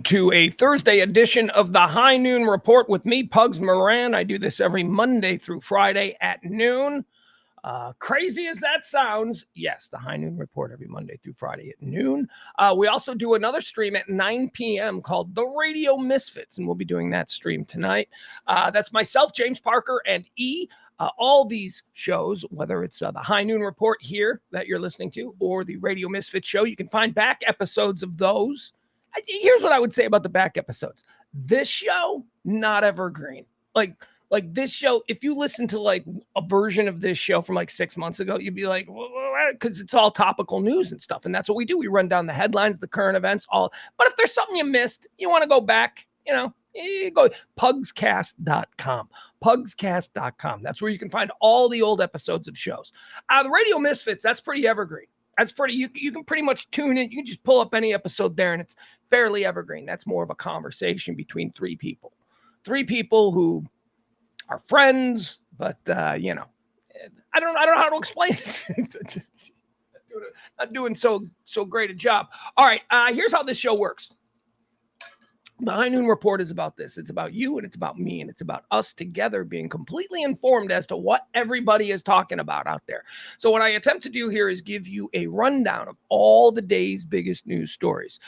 To a Thursday edition of the High Noon Report with me, Pugs Moran. I do this every Monday through Friday at noon. Crazy as that sounds, yes, the High Noon Report every Monday through Friday at noon. We also do another stream at 9 p.m. called The Radio Misfits, and we'll be doing that stream tonight. That's myself, James Parker, and E. All these shows, whether it's the High Noon Report here that you're listening to or the Radio Misfits show, you can find back episodes of those. Here's what I would say about the back episodes. This show, not evergreen. Like this show, if you listen to like a version of this show from like 6 months ago, you'd be like, because it's all topical news and stuff. And that's what we do. We run down the headlines, the current events, all. But if there's something you missed, you want to go back, you go pugscast.com. Pugscast.com. That's where you can find all the old episodes of shows. The Radio Misfits, that's pretty evergreen. That's pretty, you can pretty much tune in. You can just pull up any episode there and it's fairly evergreen. That's more of a conversation between three people who are friends, but I don't know how to explain it. Not doing so great a job. All right. Here's how this show works. The High Noon Report is about this. It's about you and it's about me and it's about us together being completely informed as to what everybody is talking about out there. So what I attempt to do here is give you a rundown of all the day's biggest news stories.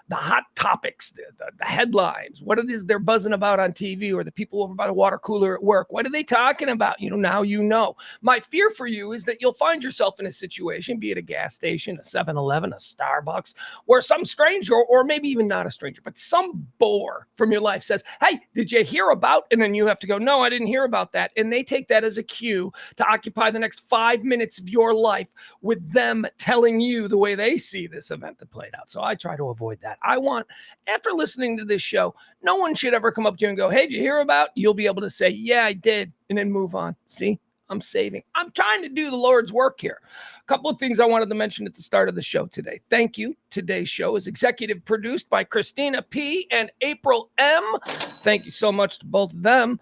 The hot topics, the headlines, what it is they're buzzing about on TV or the people over by the water cooler at work. What are they talking about? Now you know. My fear for you is that you'll find yourself in a situation, be it a gas station, a 7-Eleven, a Starbucks, where some stranger, or maybe even not a stranger, but some bore from your life says, hey, did you hear about? And then you have to go, no, I didn't hear about that. And they take that as a cue to occupy the next 5 minutes of your life with them telling you the way they see this event that played out. So I try to avoid that. I want, after listening to this show, no one should ever come up to you and go, hey, did you hear about? You'll be able to say, yeah, I did, and then move on. See, I'm saving. I'm trying to do the Lord's work here. A couple of things I wanted to mention at the start of the show today. Thank you. Today's show is executive produced by Christina P. and April M. Thank you so much to both of them.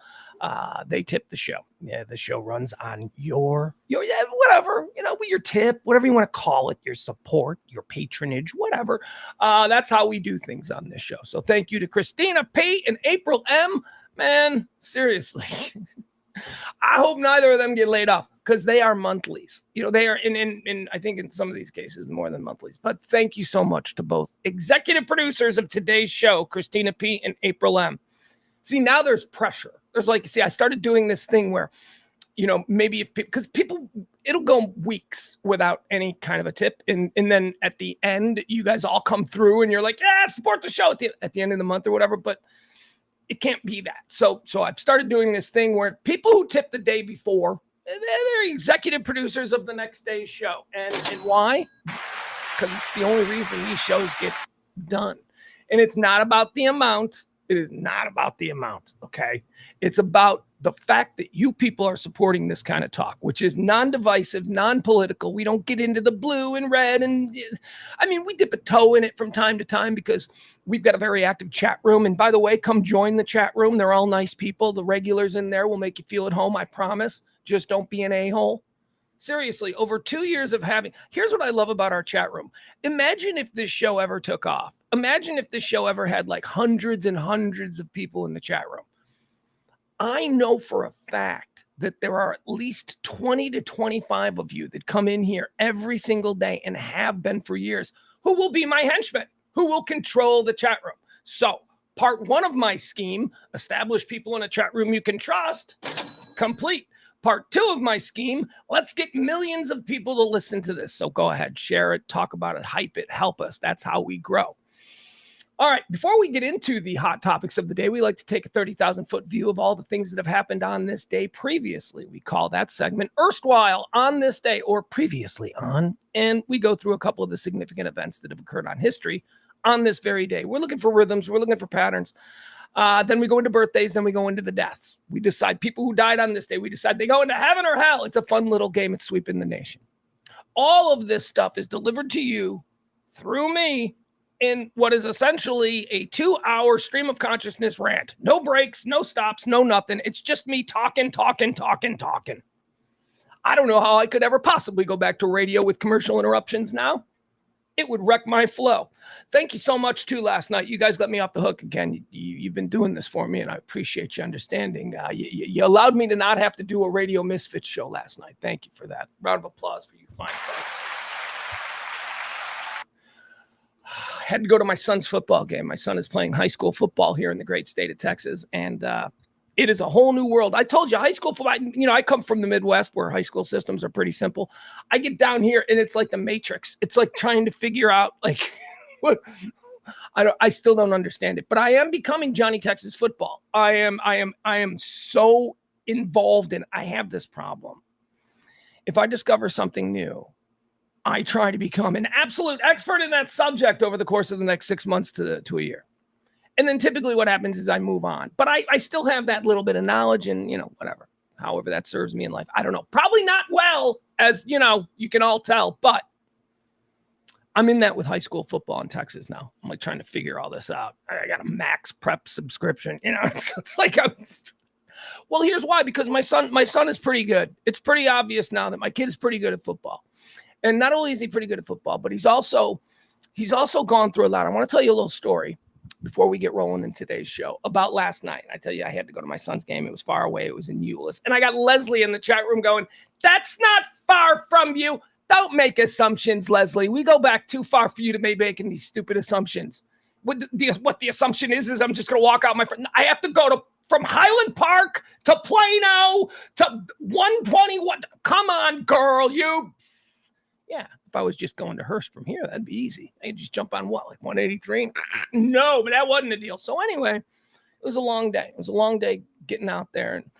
They tip the show. Yeah, the show runs on your whatever, your tip, whatever you want to call it, your support, your patronage, whatever. That's how we do things on this show. So thank you to Christina P. and April M. Man, seriously. I hope neither of them get laid off because they are monthlies. They are in I think in some of these cases more than monthlies. But thank you so much to both executive producers of today's show, Christina P. and April M. See, now there's pressure. There's I started doing this thing where, maybe because people, it'll go weeks without any kind of a tip. And then at the end, you guys all come through and you're like, yeah, support the show at the end of the month or whatever. But it can't be that. So I've started doing this thing where people who tip the day before, they're executive producers of the next day's show. And why? Because it's the only reason these shows get done. And it's not about the amount. It is not about the amount, okay? It's about the fact that you people are supporting this kind of talk, which is non-divisive, non-political. We don't get into the blue and red. And we dip a toe in it from time to time because we've got a very active chat room. And by the way, come join the chat room. They're all nice people. The regulars in there will make you feel at home, I promise. Just don't be an a-hole. Seriously, over 2 years of here's what I love about our chat room. Imagine if this show ever took off. Imagine if this show ever had like hundreds and hundreds of people in the chat room. I know for a fact that there are at least 20 to 25 of you that come in here every single day and have been for years, who will be my henchmen, who will control the chat room. So part one of my scheme, establish people in a chat room you can trust, complete. Part two of my scheme, let's get millions of people to listen to this. So go ahead, share it, talk about it, hype it, help us. That's how we grow. All right, before we get into the hot topics of the day, we like to take a 30,000-foot view of all the things that have happened on this day previously. We call that segment Erstwhile on this day or Previously on, and we go through a couple of the significant events that have occurred on history on this very day. We're looking for rhythms. We're looking for patterns. Then we go into birthdays. Then we go into the deaths. We decide people who died on this day. We decide they go into heaven or hell. It's a fun little game. It's sweeping the nation. All of this stuff is delivered to you through me in what is essentially a 2-hour stream of consciousness rant. No breaks, no stops, no nothing. It's just me talking. I don't know how I could ever possibly go back to radio with commercial interruptions now. It would wreck my flow. Thank you so much, too, last night. You guys let me off the hook again. You've been doing this for me, and I appreciate your understanding. You allowed me to not have to do a Radio Misfits show last night. Thank you for that. Round of applause for you fine folks. Had to go to my son's football game. My son is playing high school football here in the great state of Texas, and it is a whole new world. I told you, high school football, I come from the Midwest where high school systems are pretty simple. I get down here and it's like the Matrix. It's like trying to figure out, like, I still don't understand it, but I am becoming Johnny Texas football. I am so involved in, I have this problem. If I discover something new, I try to become an absolute expert in that subject over the course of the next 6 months to a year. And then typically what happens is I move on. But I still have that little bit of knowledge and, whatever. However that serves me in life. I don't know. Probably not well, as, you can all tell. But I'm in that with high school football in Texas now. I'm like trying to figure all this out. I got a Max Prep subscription. It's like well, here's why. Because my son is pretty good. It's pretty obvious now that my kid is pretty good at football. And not only is he pretty good at football, but he's also gone through a lot. I want to tell you a little story before we get rolling in today's show about last night. I tell you, I had to go to my son's game. It was far away. It was in Euless. And I got Leslie in the chat room going, that's not far from you. Don't make assumptions, Leslie. We go back too far for you to be making these stupid assumptions. What the assumption is I'm just going to walk out my front. I have to go from Highland Park to Plano to 121. Come on, girl. Yeah, if I was just going to Hearst from here, that'd be easy. I could just jump on like 183? No, but that wasn't the deal. So anyway, it was a long day. It was a long day getting out there. And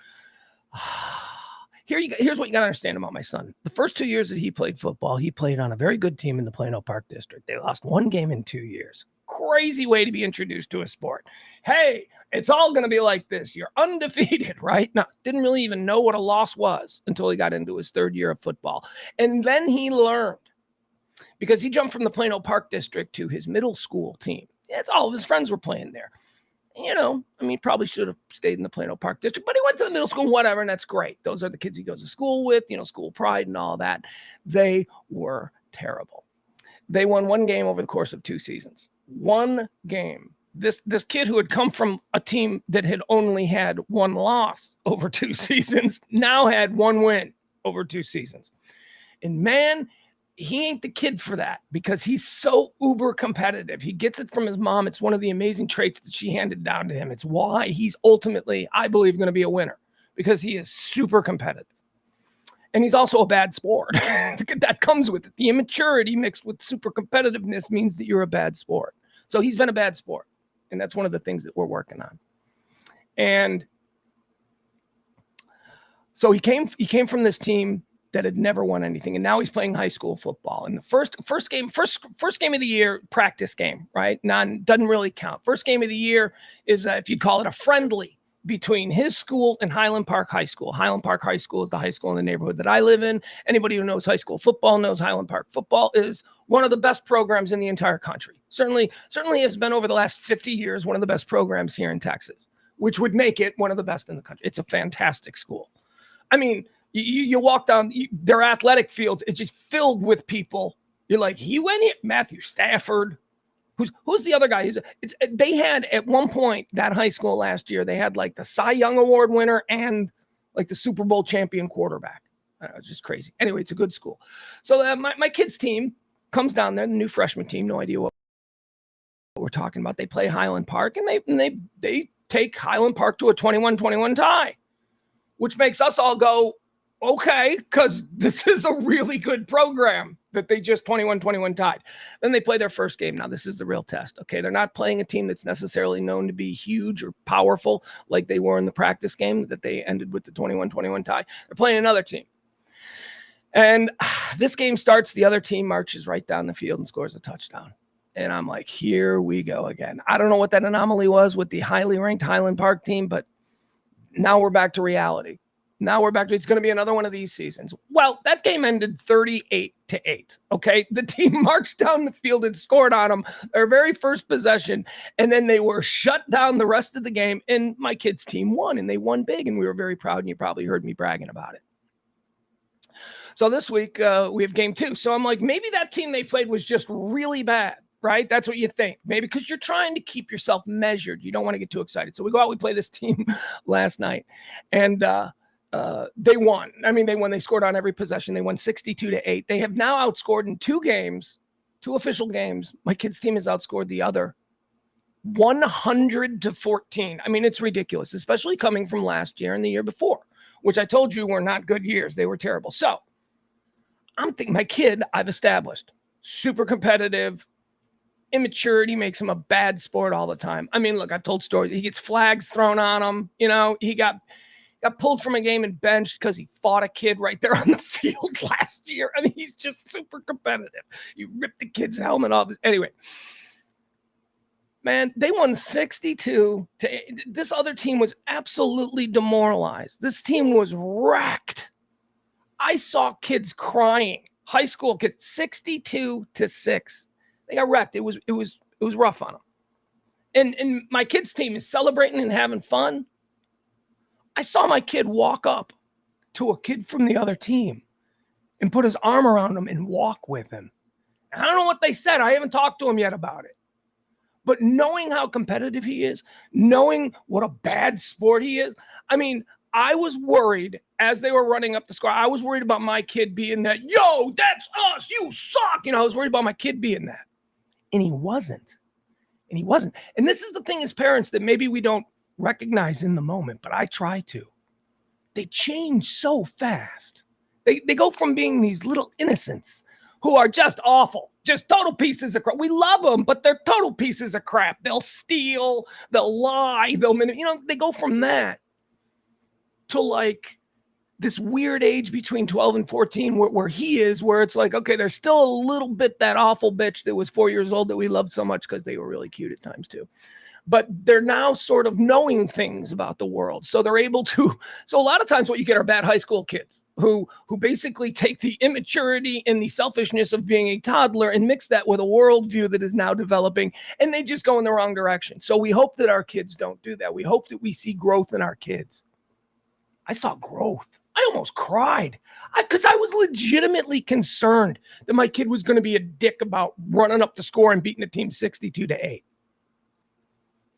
here's what you got to understand about my son. The first 2 years that he played football, he played on a very good team in the Plano Park District. They lost one game in 2 years. Crazy way to be introduced to a sport. Hey, it's all going to be like this. You're undefeated, right? No, didn't really even know what a loss was until he got into his third year of football. And then he learned, because he jumped from the Plano Park District to his middle school team. That's all of his friends were playing there. Probably should have stayed in the Plano Park District, but he went to the middle school, whatever, and that's great. Those are the kids he goes to school with, school pride and all that. They were terrible. They won one game over the course of 2 seasons. One game. This kid who had come from a team that had only had one loss over 2 seasons now had one win over 2 seasons. And man, he ain't the kid for that because he's so uber competitive. He gets it from his mom. It's one of the amazing traits that she handed down to him. It's why he's ultimately, I believe, going to be a winner because he is super competitive. And he's also a bad sport. That comes with it. The immaturity mixed with super competitiveness means that you're a bad sport. So he's been a bad sport. And that's one of the things that we're working on. And so he came from this team that had never won anything. And now he's playing high school football. And the first game of the year, practice game, right? Doesn't really count. First game of the year is, if you call it a friendly, between his school and Highland Park High School. Highland Park High School is the high school in the neighborhood that I live in. Anybody who knows high school football knows Highland Park football is one of the best programs in the entire country. Certainly has been over the last 50 years one of the best programs here in Texas, which would make it one of the best in the country. It's a fantastic school. I mean, you walk down their athletic fields, it's just filled with people. You're like, he went here? Matthew Stafford. Who's the other guy? They had at one point, that high school last year, they had like the Cy Young Award winner and like the Super Bowl champion quarterback. It's just crazy. Anyway, it's a good school. So my kids' team comes down there, the new freshman team, no idea what we're talking about. They play Highland Park, and they take Highland Park to a 21-21 tie, which makes us all go, okay, because this is a really good program that they just 21-21 tied. Then they play their first game. Now, this is the real test, okay? They're not playing a team that's necessarily known to be huge or powerful like they were in the practice game that they ended with the 21-21 tie. They're playing another team. And this game starts, the other team marches right down the field and scores a touchdown. And I'm like, here we go again. I don't know what that anomaly was with the highly ranked Highland Park team, but now we're back to reality. It's going to be another one of these seasons. Well, that game ended 38-8. Okay. The team marched down the field and scored on them their very first possession. And then they were shut down the rest of the game. And my kids' team won, and they won big. And we were very proud. And you probably heard me bragging about it. So this week we have game 2. So I'm like, maybe that team they played was just really bad, right? That's what you think. Maybe because you're trying to keep yourself measured. You don't want to get too excited. So we go out, we play this team last night, and they won. I mean, they won. They scored on every possession. They won 62-8. They have now outscored in 2 games, 2 official games. My kids' team has outscored the other 100-14. I mean, it's ridiculous, especially coming from last year and the year before, which I told you were not good years. They were terrible. So I'm thinking my kid, I've established, super competitive. Immaturity makes him a bad sport all the time. I mean, look, I've told stories. He gets flags thrown on him. You know, he got pulled from a game and benched because he fought a kid right there on the field last year. I mean, he's just super competitive. You ripped the kid's helmet off. Anyway, man, they won 62 to 8. This other team was absolutely demoralized. This team was wrecked. I saw kids crying. High school kids, 62-6. They got wrecked. It was rough on them. And my kids' team is celebrating and having fun. I saw my kid walk up to a kid from the other team and put his arm around him and walk with him. And I don't know what they said. I haven't talked to him yet about it. But knowing how competitive he is, knowing what a bad sport he is, I mean, I was worried as they were running up the score. I was worried about my kid being that, yo, that's us, you suck. You know, I was worried about my kid being that. And he wasn't. And this is the thing as parents that maybe we don't recognize in the moment, but I try to. They change so fast. They go from being these little innocents who are just awful, just total pieces of crap. We love them, but they're total pieces of crap. They'll steal, they'll lie, they go from that to like this weird age between 12 and 14 where he is, where it's like, okay, there's still a little bit that awful bitch that was 4 years old that we loved so much because they were really cute at times too. But they're now sort of knowing things about the world. So they're able to, so a lot of times what you get are bad high school kids who basically take the immaturity and the selfishness of being a toddler and mix that with a worldview that is now developing, and they just go in the wrong direction. So we hope that our kids don't do that. We hope that we see growth in our kids. I saw growth. I almost cried because I was legitimately concerned that my kid was going to be a dick about running up the score and beating the team 62-8.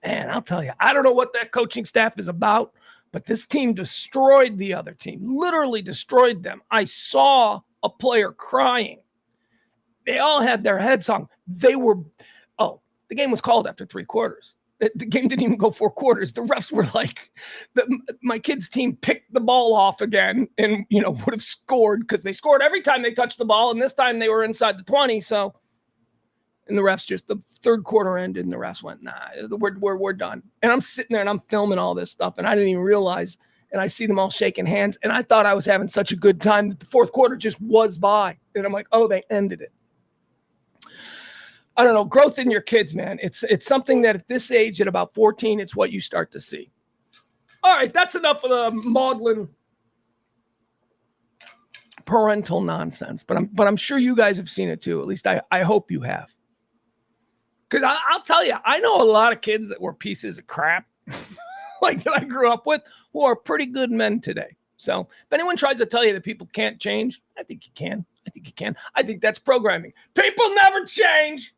Man, I'll tell you, I don't know what that coaching staff is about, but this team destroyed the other team, literally destroyed them. I saw a player crying. They all had their heads hung. The game was called after 3 quarters. The game didn't even go 4 quarters. The refs were like, my kid's team picked the ball off again and, would have scored because they scored every time they touched the ball. And this time they were inside the 20. So, and the refs the 3rd quarter ended and the refs went, nah, we're done. And I'm sitting there and I'm filming all this stuff and I didn't even realize, and I see them all shaking hands. And I thought I was having such a good time that the 4th quarter just was by. And I'm like, oh, they ended it. I don't know, growth in your kids, man. It's something that at this age, at about 14, it's what you start to see. All right, that's enough of the maudlin parental nonsense. But I'm sure you guys have seen it too. At least I hope you have. Because I'll tell you, I know a lot of kids that were pieces of crap, like that I grew up with, who are pretty good men today. So if anyone tries to tell you that people can't change, I think you can. I think that's programming. People never change.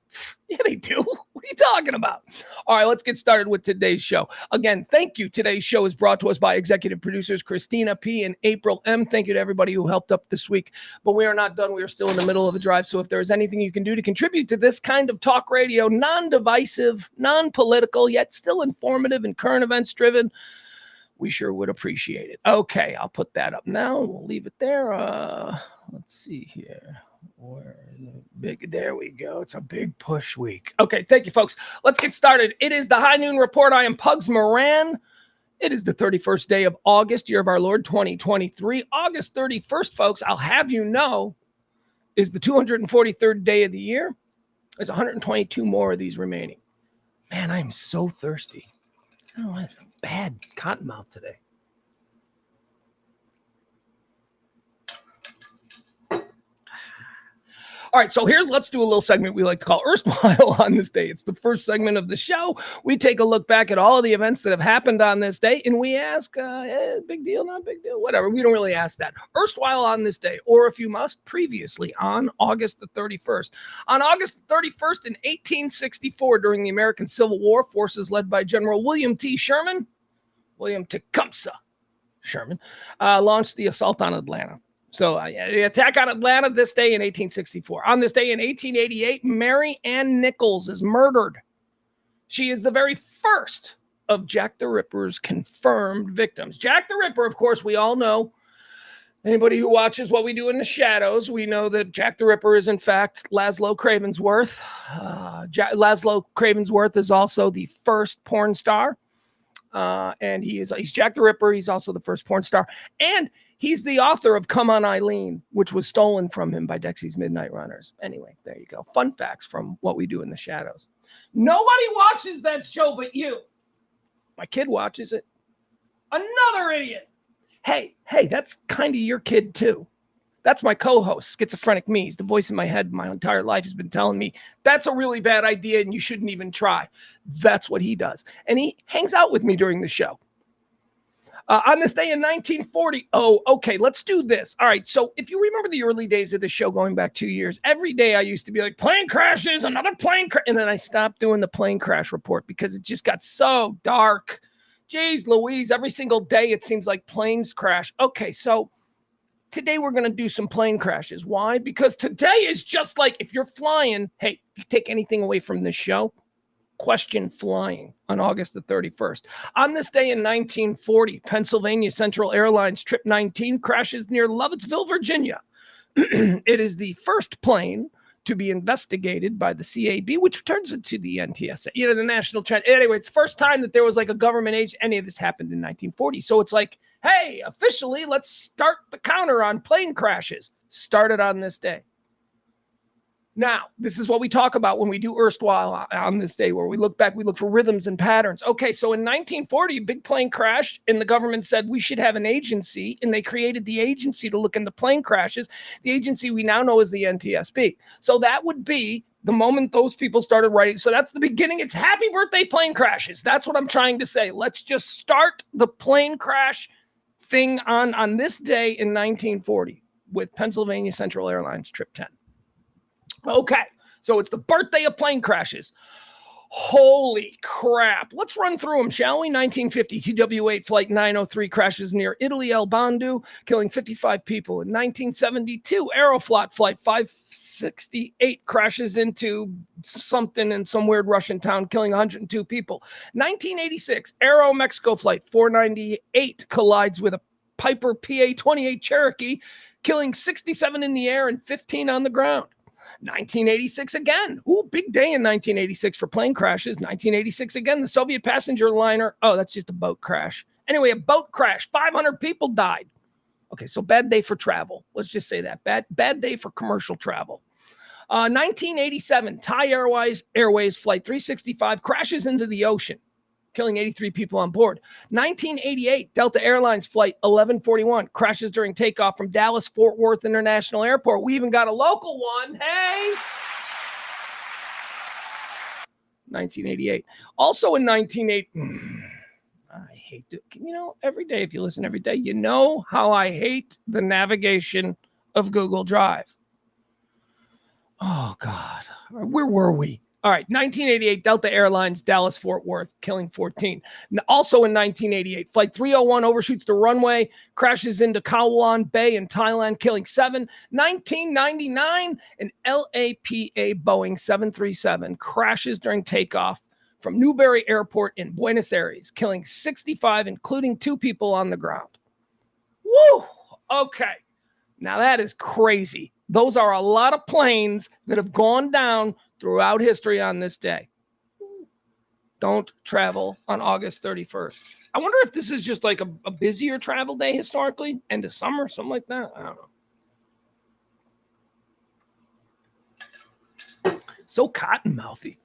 Yeah, they do. What are you talking about? All right, let's get started with today's show. Again, thank you. Today's show is brought to us by executive producers Christina P. and April M. Thank you to everybody who helped up this week. But we are not done. We are still in the middle of a drive. So if there is anything you can do to contribute to this kind of talk radio, non-divisive, non-political, yet still informative and current events driven, we sure would appreciate it. Okay, I'll put that up now. We'll leave it there. Let's see here. Where is it? Big, there we go. It's a big push week. Okay, thank you, folks. Let's get started. It is the High Noon Report. I am Pugs Moran. It is the 31st day of August, year of our Lord, 2023. August 31st, folks, I'll have you know, is the 243rd day of the year. There's 122 more of these remaining. Man, I am so thirsty. I don't know, it's a bad cottonmouth today. All right, so let's do a little segment we like to call Erstwhile on this day. It's the first segment of the show. We take a look back at all of the events that have happened on this day, and we ask, big deal, not big deal, whatever. We don't really ask that. Erstwhile on this day, or if you must, previously on August the 31st. On August 31st in 1864, during the American Civil War, forces led by General William Tecumseh Sherman, launched the assault on Atlanta. So the attack on Atlanta this day in 1864. On this day in 1888, Mary Ann Nichols is murdered. She is the very first of Jack the Ripper's confirmed victims. Jack the Ripper, of course, we all know. Anybody who watches What We Do in the Shadows, we know that Jack the Ripper is, in fact, Laszlo Cravensworth. Laszlo Cravensworth is also the first porn star. And he's Jack the Ripper. He's also the first porn star. And he's the author of Come On Eileen, which was stolen from him by Dexy's Midnight Runners. Anyway, there you go. Fun facts from What We Do in the Shadows. Nobody watches that show but you. My kid watches it. Another idiot. Hey, that's kind of your kid too. That's my co-host, Schizophrenic Me. He's the voice in my head my entire life. Has been telling me that's a really bad idea and you shouldn't even try. That's what he does. And he hangs out with me during the show. On this day in 1940, okay, let's do this. All right, so if you remember the early days of the show going back 2 years, every day I used to be like, plane crashes, another plane crash. And then I stopped doing the plane crash report because it just got so dark. Jeez Louise, every single day it seems like planes crash. Okay, so today we're going to do some plane crashes. Why? Because today is just like if you're flying, hey, if you take anything away from this show, question flying on August the 31st. On this day in 1940, Pennsylvania Central Airlines Trip 19 crashes near Lovettsville, Virginia. It is the first plane to be investigated by the CAB, which turns into the NTSA, the National Trend. Anyway, it's the first time that there was like a government agent. Any of this happened in 1940. So it's like, hey, officially, let's start the counter on plane crashes. Started on this day. Now, this is what we talk about when we do Erstwhile on this day, where we look back, we look for rhythms and patterns. Okay, so in 1940, a big plane crashed, and the government said we should have an agency, and they created the agency to look into plane crashes. The agency we now know is the NTSB. So that would be the moment those people started writing. So that's the beginning. It's happy birthday plane crashes. That's what I'm trying to say. Let's just start the plane crash thing on this day in 1940 with Pennsylvania Central Airlines Trip 10. Okay, so it's the birthday of plane crashes. Holy crap. Let's run through them, shall we? 1950, TW8 Flight 903 crashes near Italy, El Bandu, killing 55 people. In 1972, Aeroflot Flight 568 crashes into something in some weird Russian town, killing 102 people. 1986, Aero Mexico Flight 498 collides with a Piper PA-28 Cherokee, killing 67 in the air and 15 on the ground. 1986 again. Ooh, big day in 1986 for plane crashes. 1986 again, the Soviet passenger liner. Oh, that's just a boat crash. Anyway, a boat crash. 500 people died. Okay, so bad day for travel. Let's just say that. Bad day for commercial travel. 1987, Thai Airways Flight 365 crashes into the ocean, killing 83 people on board. 1988, Delta Airlines Flight 1141 crashes during takeoff from Dallas-Fort Worth International Airport. We even got a local one. Hey! 1988. Also in 1980, I hate it. Every day, if you listen every day, you know how I hate the navigation of Google Drive. Oh, God. Where were we? All right, 1988, Delta Airlines, Dallas-Fort Worth, killing 14. Also in 1988, Flight 301 overshoots the runway, crashes into Kowloon Bay in Thailand, killing 7. 1999, an LAPA Boeing 737 crashes during takeoff from Newberry Airport in Buenos Aires, killing 65, including 2 people on the ground. Woo! Okay, now that is crazy. Those are a lot of planes that have gone down throughout history on this day. Don't travel on August 31st. I wonder if this is just like a busier travel day historically, end of summer, something like that. I don't know. So cottonmouthy.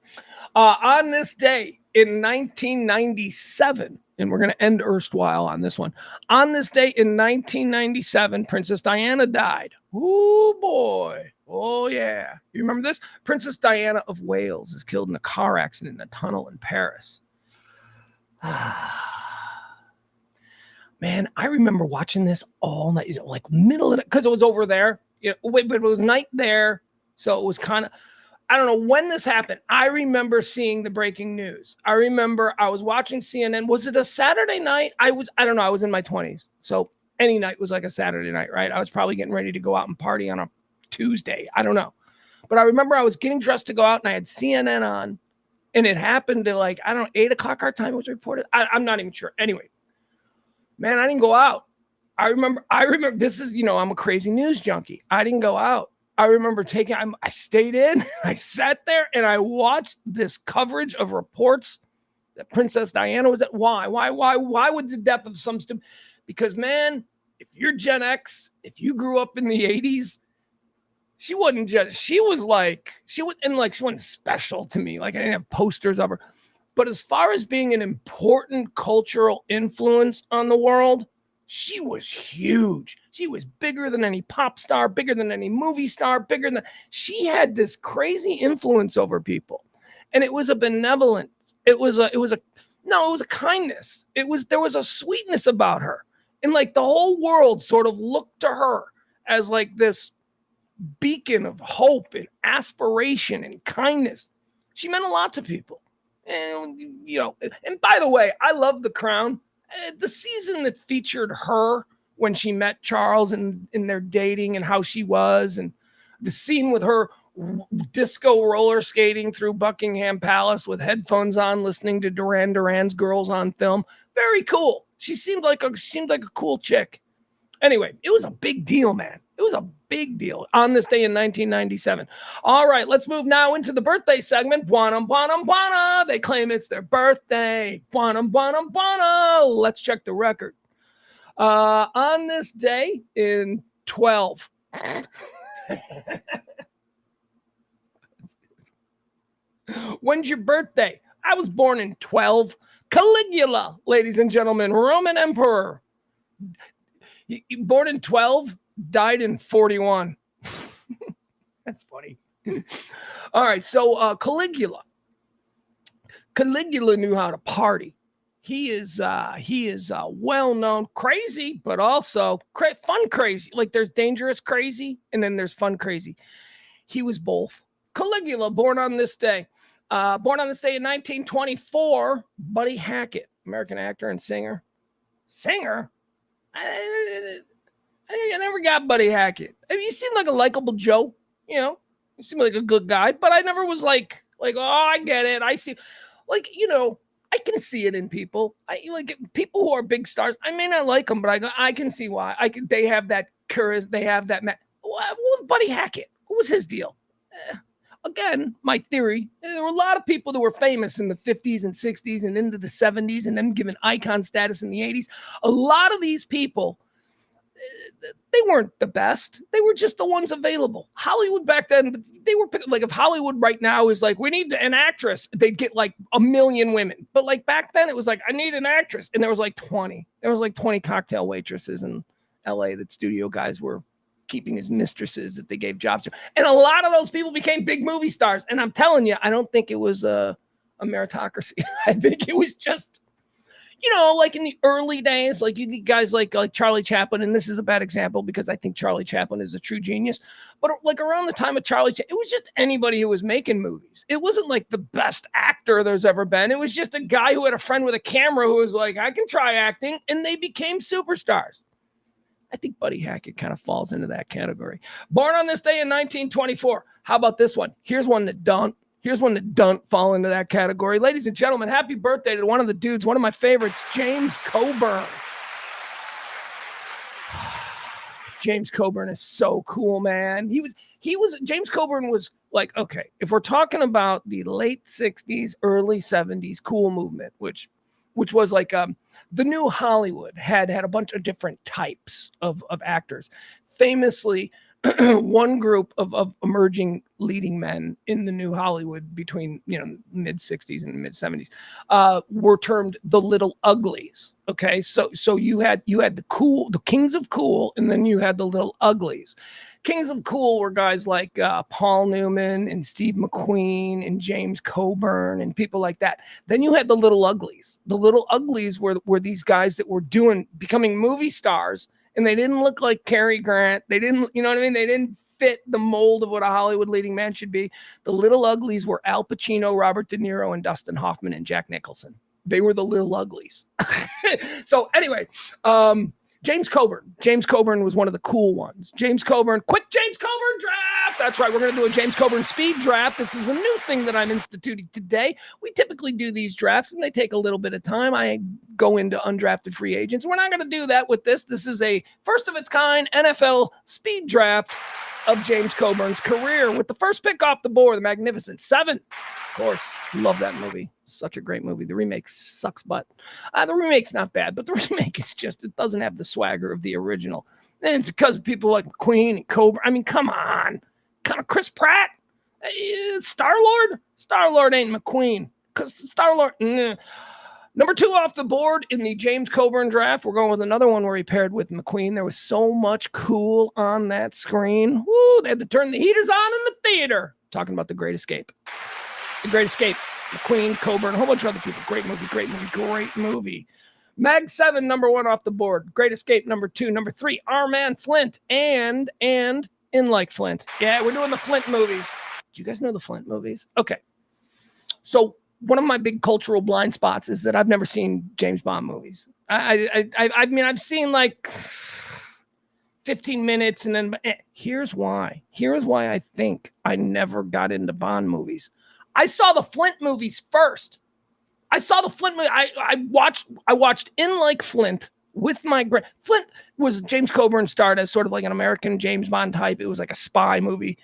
On this day in 1997, and we're going to end Erstwhile on this one. On this day in 1997, Princess Diana died. Oh, boy. Oh, yeah. You remember this? Princess Diana of Wales is killed in a car accident in a tunnel in Paris. Man, I remember watching this all night, like middle of it, because it was over there. But it was night there. So it was kind of, I don't know when this happened. I remember seeing the breaking news. I remember I was watching CNN. Was it a Saturday night? I don't know. I was in my 20s. So any night was like a Saturday night, right? I was probably getting ready to go out and party on a Tuesday. I don't know. But I remember I was getting dressed to go out and I had CNN on. And it happened to 8 o'clock our time it was reported. I'm not even sure. Anyway, man, I didn't go out. I remember this is, I'm a crazy news junkie. I didn't go out. I remember I stayed in, I sat there and I watched this coverage of reports that Princess Diana was at. Why would the death of some because man, if you're Gen X, if you grew up in the 80s, she wasn't special to me. Like I didn't have posters of her. But as far as being an important cultural influence on the world, she was huge. She was bigger than any pop star, bigger than any movie star, she had this crazy influence over people. And it was a benevolence. It was a kindness. There was a sweetness about her. And the whole world sort of looked to her as this beacon of hope and aspiration and kindness. She meant a lot to people. And, and by the way, I love The Crown. The season that featured her when she met Charles and in their dating and how she was, and the scene with her disco roller skating through Buckingham Palace with headphones on, listening to Duran Duran's Girls on Film. Very cool. She seemed like a cool chick. Anyway, it was a big deal, man. It was a big deal on this day in 1997. All right, let's move now into the birthday segment. Buonam, buonam, buona. They claim it's their birthday. Buonam, buonam, buona. Let's check the record. On this day in 12. When's your birthday? I was born in 12. Caligula, ladies and gentlemen, Roman emperor. Born in 12, died in 41. That's funny. All right, so Caligula knew how to party. He is well known, crazy, but also fun crazy. There's dangerous crazy, and then there's fun crazy. He was both. Caligula, born on this day in 1924. Buddy Hackett, American actor and singer. I never got Buddy Hackett. I mean, he seemed like a likable Joe, He seemed like a good guy, but I never was like, oh, I get it. I see, I can see it in people. People who are big stars. I may not like them, but I can see why. They have that charisma. They have that. What was Buddy Hackett? What was his deal? Again, my theory, there were a lot of people that were famous in the 50s and 60s and into the 70s and then given icon status in the 80s. A lot of these people, they weren't the best. They were just the ones available. Hollywood back then, they were if Hollywood right now is we need an actress, they'd get a million women. But back then it was I need an actress. And there was 20. There was 20 cocktail waitresses in LA that studio guys were keeping as mistresses that they gave jobs to. And a lot of those people became big movie stars. And I'm telling you, I don't think it was a meritocracy. I think it was just, in the early days, you get guys like Charlie Chaplin, and this is a bad example because I think Charlie Chaplin is a true genius. But around the time of Charlie Chaplin, it was just anybody who was making movies. It wasn't the best actor there's ever been. It was just a guy who had a friend with a camera who was I can try acting, and they became superstars. I think Buddy Hackett kind of falls into that category. Born on this day in 1924. How about this one? Here's one that don't fall into that category. Ladies and gentlemen, happy birthday to one of the dudes, one of my favorites, James Coburn. James Coburn is so cool, man. James Coburn was okay, if we're talking about the late 60s, early 70s cool movement, which was the new Hollywood had a bunch of different types of actors. Famously, one group of emerging leading men in the new Hollywood between, mid 60s and mid 70s, were termed the Little Uglies. Okay. So you had the kings of cool, and then you had the Little Uglies. Kings of cool were guys like Paul Newman and Steve McQueen and James Coburn and people like that. Then you had the Little Uglies. The Little Uglies were these guys that were becoming movie stars, and they didn't look like Cary Grant. They didn't, you know what I mean? They didn't fit the mold of what a Hollywood leading man should be. The Little Uglies were Al Pacino, Robert De Niro, and Dustin Hoffman and Jack Nicholson. They were the Little Uglies. So anyway, James Coburn. James Coburn was one of the cool ones. James Coburn, quick James Coburn draft. That's right. We're going to do a James Coburn speed draft. This is a new thing that I'm instituting today. We typically do these drafts, and they take a little bit of time. I go into undrafted free agents. We're not going to do that with this. This is a first of its kind NFL speed draft of James Coburn's career, with the first pick off the board, the Magnificent Seven. Of course, love that movie. Such a great movie. The remake sucks butt. The remake's not bad, but the remake is just, it doesn't have the swagger of the original. And it's because of people like McQueen and Coburn. I mean, come on. Kind of Chris Pratt. Star-Lord? Star-Lord ain't McQueen. Because Star-Lord... Number 2 off the board in the James Coburn draft. We're going with another one where he paired with McQueen. There was so much cool on that screen. Woo, they had to turn the heaters on in the theater. Talking about The Great Escape. The Great Escape. McQueen, Coburn, a whole bunch of other people. Great movie. Mag 7, number 1 off the board. Great Escape, number 2. Number 3, Our Man Flint and In Like Flint. Yeah, we're doing the Flint movies. Do you guys know the Flint movies? Okay. So one of my big cultural blind spots is that I've never seen James Bond movies. I mean, I've seen like 15 minutes, and then here's why. Here's why I think I never got into Bond movies. I saw the Flint movies first. I saw the Flint movie. I watched In Like Flint with my Flint was James Coburn starred as sort of like an American James Bond type. It was like a spy movie,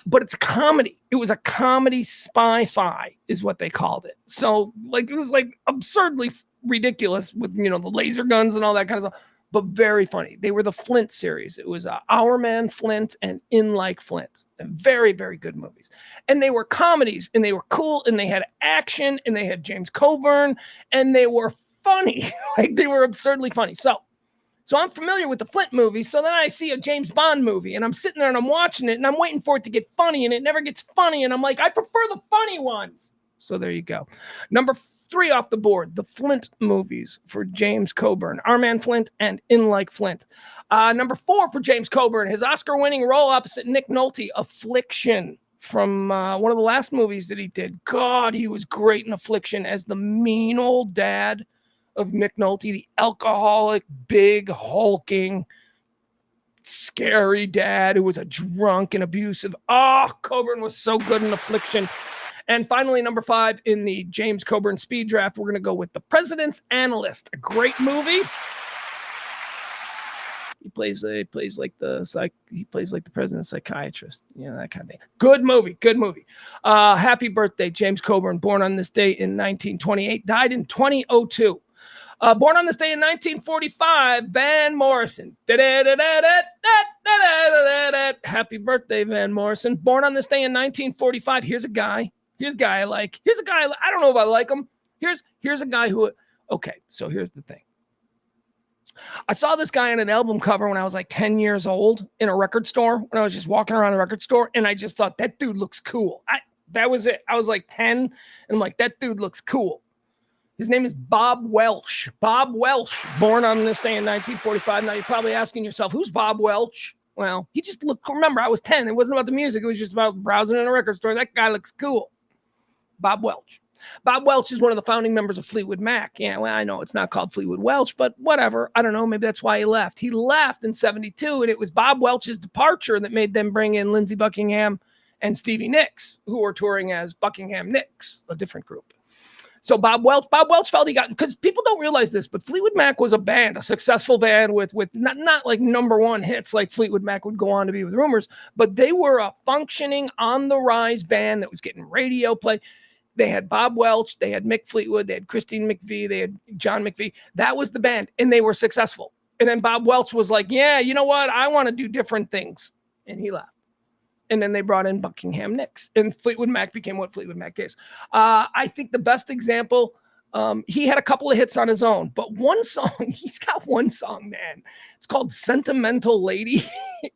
but it's a comedy. It was a comedy spy-fi is what they called it. So like, it was like absurdly ridiculous with, the laser guns and all that kind of stuff, but very funny. They were the Flint series. It was Our Man Flint and In Like Flint. Very, very good movies. And they were comedies, and they were cool, and they had action, and they had James Coburn, and they were funny. Like, they were absurdly funny. So I'm familiar with the Flint movies. So then I see a James Bond movie, and I'm sitting there and I'm watching it, and I'm waiting for it to get funny, and it never gets funny. And I'm like, I prefer the funny ones. So there you go. Number 3 off the board, the Flint movies for James Coburn. Our Man Flint and In Like Flint. Number 4 for James Coburn, his Oscar-winning role opposite Nick Nolte, Affliction, from one of the last movies that he did. God, he was great in Affliction as the mean old dad of Nick Nolte, the alcoholic, big, hulking, scary dad who was a drunk and abusive. Coburn was so good in Affliction. And finally, number 5 in the James Coburn speed draft, we're going to go with The President's Analyst, a great movie. He plays like the president's psychiatrist, that kind of thing. Good movie. Happy birthday, James Coburn, born on this day in 1928, died in 2002. Born on this day in 1945, Van Morrison. Happy birthday, Van Morrison. Born on this day in 1945. Here's a guy I like. I don't know if I like him. Here's a guy who, okay, so here's the thing. I saw this guy on an album cover when I was like 10 years old in a record store, when I was just walking around the record store, and I just thought, that dude looks cool. That was it. I was like 10, and I'm like, that dude looks cool. His name is Bob Welch. Bob Welch, born on this day in 1945. Now, you're probably asking yourself, who's Bob Welch? Well, he just looked, remember, I was 10. It wasn't about the music. It was just about browsing in a record store. That guy looks cool. Bob Welch. Bob Welch is one of the founding members of Fleetwood Mac. Yeah, well, I know it's not called Fleetwood Welch, but whatever. I don't know. Maybe that's why he left. He left in 72, and it was Bob Welch's departure that made them bring in Lindsey Buckingham and Stevie Nicks, who were touring as Buckingham Nicks, a different group. So Bob Welch felt he got, because people don't realize this, but Fleetwood Mac was a band, a successful band with not like number 1 hits like Fleetwood Mac would go on to be with Rumors, but they were a functioning on the rise band that was getting radio play. They had Bob Welch, they had Mick Fleetwood, they had Christine McVie, they had John McVie. That was the band, and they were successful. And then Bob Welch was like, yeah, you know what? I want to do different things. and he left. And then they brought in Buckingham Nicks, and Fleetwood Mac became what Fleetwood Mac is. I think the best example, he had a couple of hits on his own, but one song, he's got one song, man. It's called Sentimental Lady.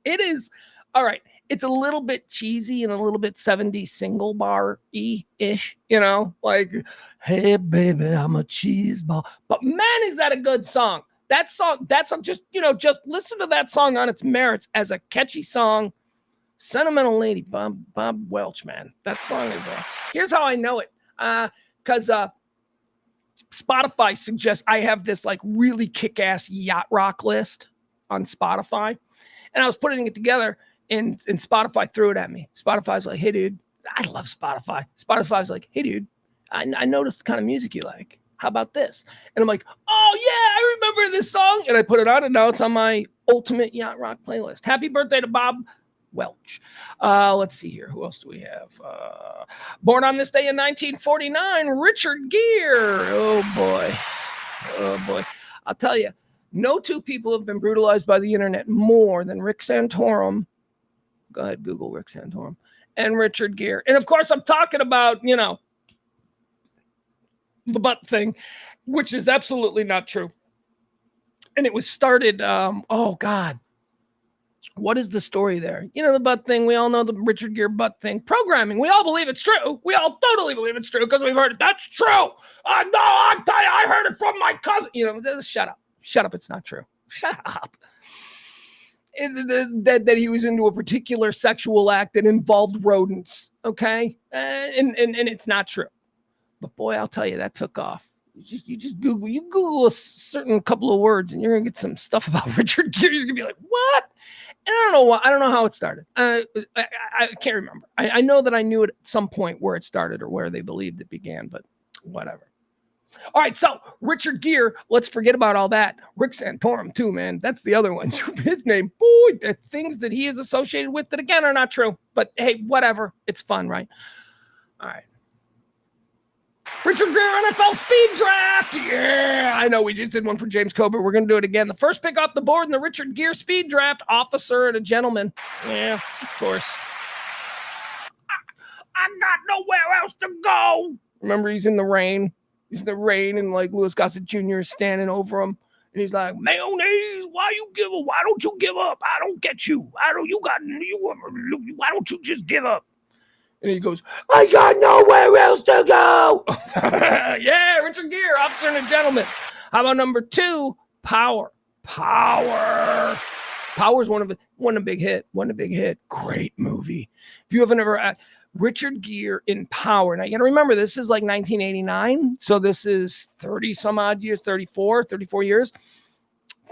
It is, all right, it's a little bit cheesy and a little bit 70s single bar-y-ish, you know, like, hey, baby, I'm a cheese ball. But man, is that a good song. That song, just, you know, just listen to that song on its merits as a catchy song. Sentimental Lady, Bob Welch, man. That song is, here's how I know it. Because Spotify suggests I have this like really kick-ass yacht rock list on Spotify. And I was putting it together and Spotify threw it at me. Spotify's like, hey, dude, I love Spotify. Spotify's like, hey, dude, I noticed the kind of music you like. How about this? And I'm like, oh, yeah, I remember this song. And I put it on, and now it's on my ultimate yacht rock playlist. Happy birthday to Bob Welch. Let's see here. Who else do we have? Born on this day in 1949, Richard Gere. Oh, boy. I'll tell you, no two people have been brutalized by the internet more than Rick Santorum. Go ahead, Google Rick Santorum. And Richard Gere. And, of course, I'm talking about, you know, the butt thing, which is absolutely not true. And it was started, oh, God. What is the story there? You know, the butt thing. We all know the Richard Gere butt thing. Programming. We all believe it's true. We all totally believe it's true because we've heard it. That's true. No, I tell you, I heard it from my cousin. You know, shut up. Shut up. It's not true. Shut up. That he was into a particular sexual act that involved rodents. Okay. And it's not true. But boy, I'll tell you, that took off. You just Google a certain couple of words and you're going to get some stuff about Richard Gere. You're going to be like, what? And I don't know why. I don't know how it started. I can't remember. I know that I knew it at some point where it started or where they believed it began, but whatever. All right, so Richard Gere, let's forget about all that. Rick Santorum too, man. That's the other one. His name, boy, the things that he is associated with that, again, are not true. But hey, whatever. It's fun, right? All right. Richard Gere NFL speed draft. Yeah, I know we just did one for James Coburn. We're going to do it again. The first pick off the board in the Richard Gere speed draft, officer and a gentleman. Yeah, of course. I got nowhere else to go. Remember, he's in the rain. He's in the rain, and like Louis Gossett Jr. is standing over him, and he's like, "Mayonnaise, why don't you give up? I don't get you. Why don't you just give up?" And he goes, I got nowhere else to go. Yeah, Richard Gere, officer and a gentleman. How about number 2? Power. Power's one a big hit. Great movie. If you haven't ever Richard Gere in Power. Now you gotta remember, this is like 1989. So this is 30 some odd years, 34 years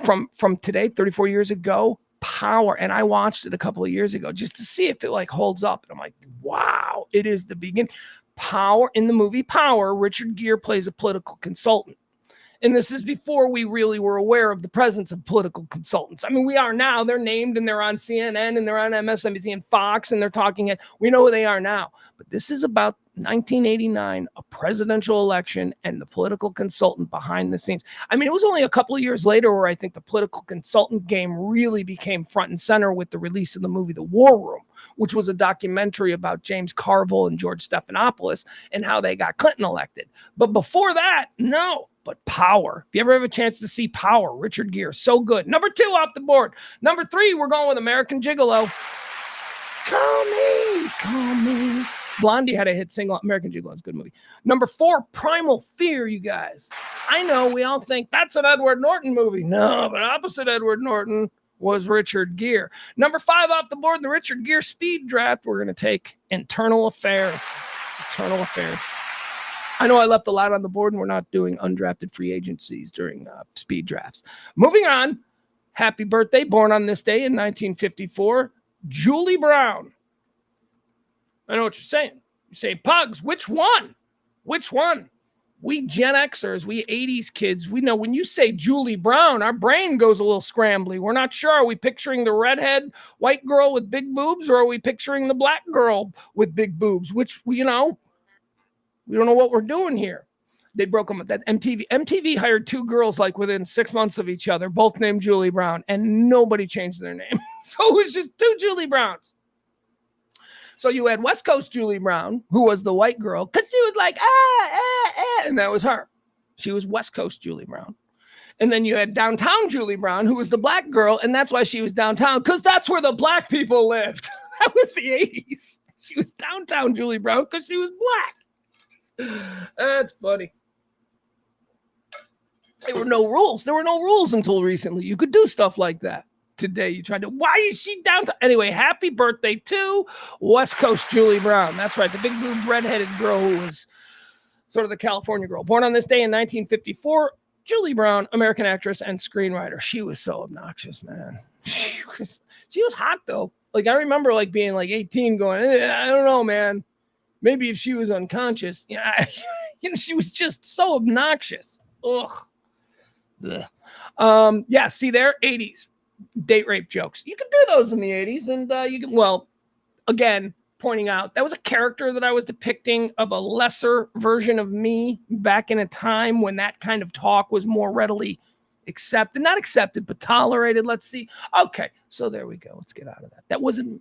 from today, 34 years ago. Power. And I watched it a couple of years ago just to see if it like holds up. And I'm like, wow, it is the beginning. Power. In the movie Power, Richard Gere plays a political consultant. And this is before we really were aware of the presence of political consultants. I mean, we are now. They're named and they're on CNN and they're on MSNBC and Fox and they're talking it. We know who they are now. But this is about 1989, a presidential election and the political consultant behind the scenes. I mean, it was only a couple of years later where I think the political consultant game really became front and center with the release of the movie The War Room, which was a documentary about James Carville and George Stephanopoulos and how they got Clinton elected. But before that, no. But Power. If you ever have a chance to see Power, Richard Gere, so good. Number 2 off the board. Number 3, we're going with American Gigolo. Call me. Blondie had a hit single. American Gigolo is a good movie. Number 4, Primal Fear, you guys. I know we all think that's an Edward Norton movie. No, but opposite Edward Norton was Richard Gere. Number 5 off the board in the Richard Gere speed draft, we're going to take Internal Affairs. I know I left a lot on the board, and we're not doing undrafted free agencies during speed drafts. Moving on, happy birthday, born on this day in 1954, Julie Brown. I know what you're saying. You say, Pugs, which one? We Gen Xers, we 80s kids, we know when you say Julie Brown, our brain goes a little scrambly. We're not sure. Are we picturing the redhead white girl with big boobs, or are we picturing the black girl with big boobs? Which, we don't know what we're doing here. They broke them. That MTV hired 2 girls like within 6 months of each other, both named Julie Brown, and nobody changed their name. So it was just two Julie Browns. So you had West Coast Julie Brown, who was the white girl, because she was like, and that was her. She was West Coast Julie Brown. And then you had downtown Julie Brown, who was the black girl, and that's why she was downtown, because that's where the black people lived. That was the 80s. She was downtown Julie Brown because she was black. That's funny. There were no rules. There were no rules until recently. You could do stuff like that. Today you tried to, why is she downtown? Anyway, happy birthday to West Coast Julie Brown. That's right, the big boob redheaded girl who was sort of the California girl. Born on this day in 1954, Julie Brown, American actress and screenwriter. She was so obnoxious, man. She was hot though. Like I remember like being like 18 going, I don't know, man. Maybe if she was unconscious. Yeah, she was just so obnoxious. Ugh. Yeah, see there, 80s. Date rape jokes. You can do those in the 80s. And you can, well, again, pointing out that was a character that I was depicting of a lesser version of me back in a time when that kind of talk was more readily accepted. Not accepted, but tolerated. Let's see. Okay, so there we go. Let's get out of that. That wasn't,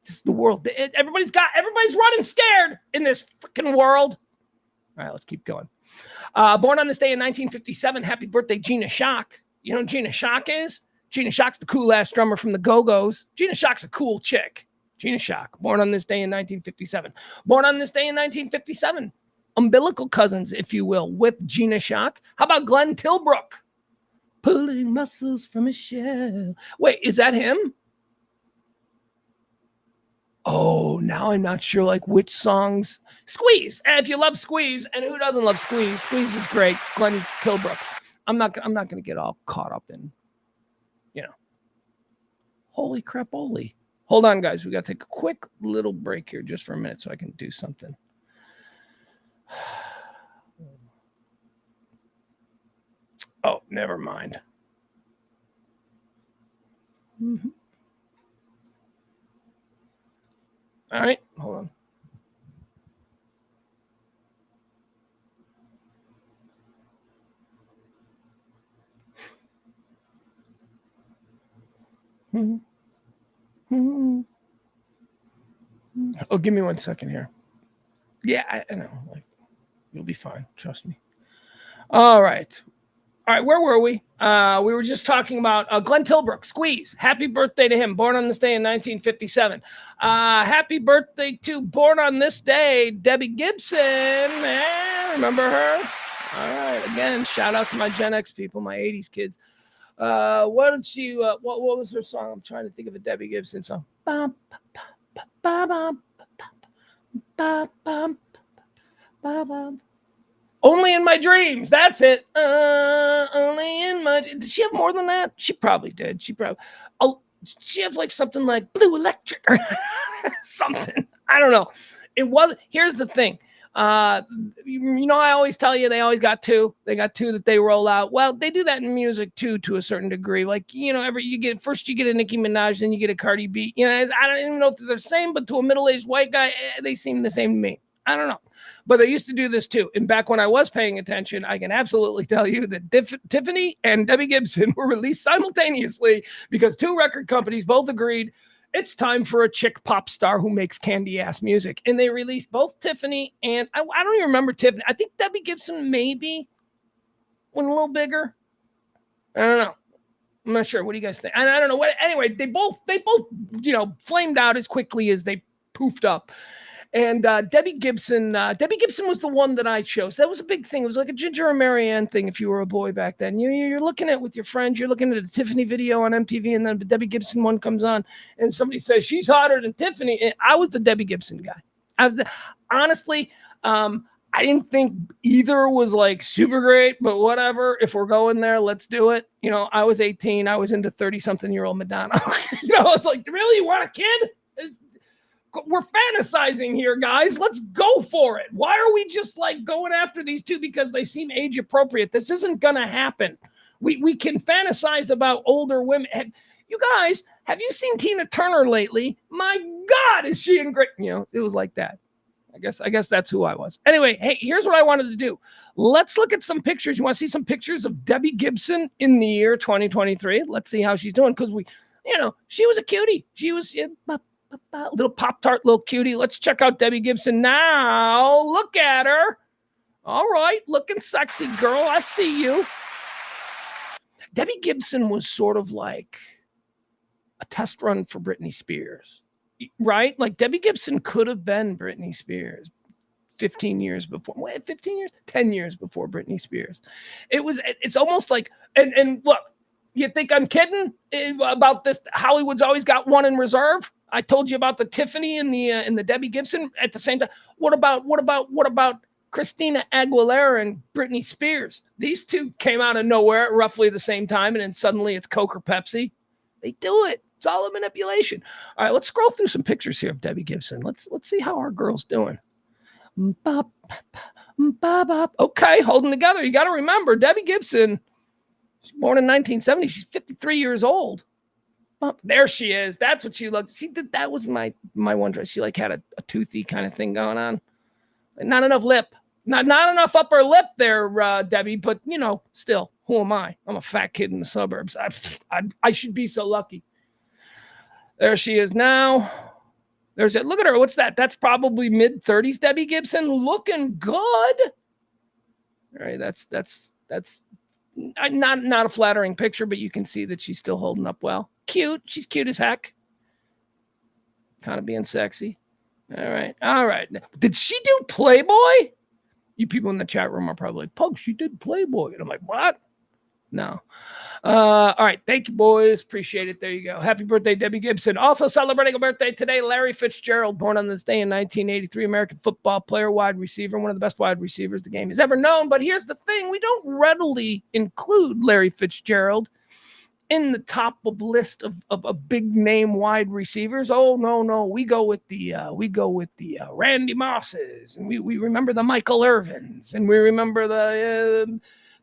this is the world. Everybody's running scared in this freaking world. All right, let's keep going. Born on this day in 1957. Happy birthday, Gina Shock. You know who Gina Shock is? Gina Shock's the cool-ass drummer from the Go-Go's. Gina Shock's a cool chick. Gina Shock, born on this day in 1957. Born on this day in 1957. Umbilical cousins, if you will, with Gina Shock. How about Glenn Tilbrook? Pulling muscles from his shell. Wait, is that him? Oh, now I'm not sure like which songs. Squeeze. If you love Squeeze, and who doesn't love Squeeze? Squeeze is great. Glenn Tilbrook. I'm not going to get all caught up in, holy crap, holy. Hold on, guys. We got to take a quick little break here just for a minute so I can do something. Oh, never mind. Mm-hmm. All right, hold on. Oh, give me 1 second here. Yeah, I know. Like, you'll be fine. Trust me. All right. Where were we? We were just talking about Glenn Tilbrook, Squeeze. Happy birthday to him. Born on this day in 1957. Happy birthday to born on this day, Debbie Gibson. Remember her? All right. Again, shout out to my Gen X people, my 80s kids. What did she? What was her song? I'm trying to think of a Debbie Gibson song. Only in my dreams. That's it. Only in my. Did she have more than that? She probably did. She have like something like Blue Electric or something. I don't know. It was. Here's the thing. I always tell you they always got two. They got two that they roll out. Well, they do that in music too, to a certain degree. Like you get a Nicki Minaj, then you get a Cardi B. I don't even know if they're the same, but to a middle-aged white guy, they seem the same to me. I don't know, but they used to do this too. And back when I was paying attention, I can absolutely tell you that Tiffany and Debbie Gibson were released simultaneously because two record companies both agreed it's time for a chick pop star who makes candy ass music. And they released both Tiffany and I don't even remember Tiffany. I think Debbie Gibson maybe went a little bigger. I don't know. I'm not sure. What do you guys think? I don't know. Anyway, they both flamed out as quickly as they poofed up. And Debbie Gibson was the one that I chose. That was a big thing. It was like a Ginger and Marianne thing if you were a boy back then. You're looking at with your friends. You're looking at a Tiffany video on MTV, and then the Debbie Gibson one comes on, and somebody says, she's hotter than Tiffany. And I was the Debbie Gibson guy. Honestly, I didn't think either was like super great, but whatever. If we're going there, let's do it. I was 18. I was into 30-something-year-old Madonna. It's like, really? You want a kid? We're fantasizing here, guys. Let's go for it. Why are we just like going after these two because they seem age appropriate? This isn't going to happen. We can fantasize about older women. You guys, have you seen Tina Turner lately? My God, is she in great? It was like that. I guess that's who I was. Anyway, hey, here's what I wanted to do. Let's look at some pictures. You want to see some pictures of Debbie Gibson in the year 2023? Let's see how she's doing because she was a cutie. She was a little Pop-Tart, little cutie. Let's check out Debbie Gibson now. Look at her. All right, looking sexy, girl. I see you. Debbie Gibson was sort of like a test run for Britney Spears, right? Like Debbie Gibson could have been Britney Spears 15 years before. Wait, 15 years? 10 years before Britney Spears. It's almost like, and look, you think I'm kidding about this? Hollywood's always got one in reserve. I told you about the Tiffany and the Debbie Gibson at the same time. What about Christina Aguilera and Britney Spears? These two came out of nowhere at roughly the same time, and then suddenly it's Coke or Pepsi. They do it. It's all a manipulation. All right, let's scroll through some pictures here of Debbie Gibson. Let's see how our girl's doing. Okay, holding together. You got to remember, Debbie Gibson, she's born in 1970. She's 53 years old. There she is. That's what she looked. That was my one dress. She like had a toothy kind of thing going on. Not enough lip. Not enough upper lip there, Debbie. But still, who am I? I'm a fat kid in the suburbs. I should be so lucky. There she is now. There's it. Look at her. What's that? That's probably mid-30s Debbie Gibson, looking good. All right, that's not a flattering picture, but you can see that she's still holding up well. Cute. She's cute as heck. Kind of being sexy. All right. Did she do Playboy? You people in the chat room are probably like, Pugs, she did Playboy. And I'm like, what? No. All right. Thank you, boys. Appreciate it. There you go. Happy birthday, Debbie Gibson. Also celebrating a birthday today, Larry Fitzgerald, born on this day in 1983, American football player, wide receiver, one of the best wide receivers the game has ever known. But here's the thing. We don't readily include Larry Fitzgerald in the top of list of big name wide receivers. Oh, no. We go with the Randy Mosses, and we remember the Michael Irvins, and we remember the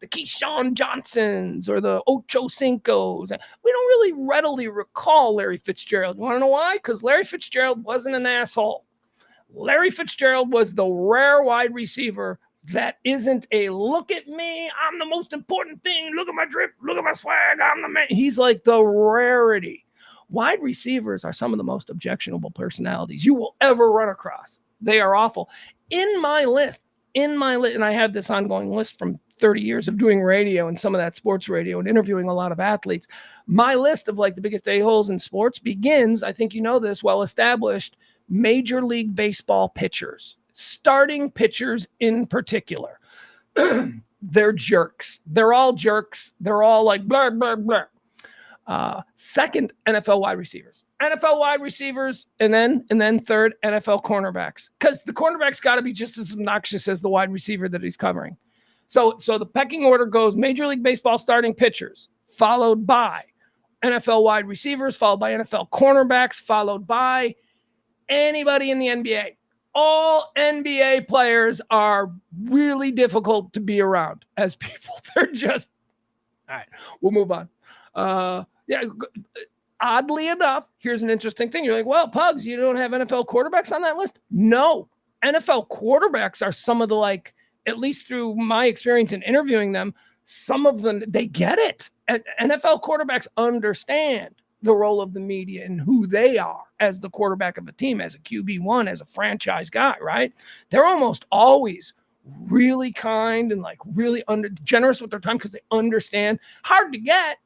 Keyshawn Johnsons or the Ocho Cincos. We don't really readily recall Larry Fitzgerald. You want to know why? Because Larry Fitzgerald wasn't an asshole. Larry Fitzgerald was the rare wide receiver that isn't a look at me, I'm the most important thing, look at my drip, look at my swag, I'm the man. He's like the rarity. Wide receivers are some of the most objectionable personalities you will ever run across. They are awful. In my list, and I have this ongoing list from 30 years of doing radio and some of that sports radio and interviewing a lot of athletes. My list of like the biggest a-holes in sports begins, I think you know this, well established, Major League Baseball pitchers. Starting pitchers in particular. They're jerks. They're all jerks. They're all like blah, blah, blah. Second, NFL wide receivers. And then third, NFL cornerbacks. Because the cornerback's got to be just as obnoxious as the wide receiver that he's covering. So the pecking order goes Major League Baseball starting pitchers, followed by NFL wide receivers, followed by NFL cornerbacks, followed by anybody in the NBA. All NBA players are really difficult to be around as people. They're just, all right, we'll move on. Oddly enough, here's an interesting thing. You're like, well, Pugs, you don't have NFL quarterbacks on that list? No. NFL quarterbacks are some of the, like, at least through my experience in interviewing them, some of them, they get it. NFL quarterbacks understand the role of the media and who they are as the quarterback of a team, as a QB1, as a franchise guy, right? They're almost always really kind and like really generous with their time because they understand. Hard to get,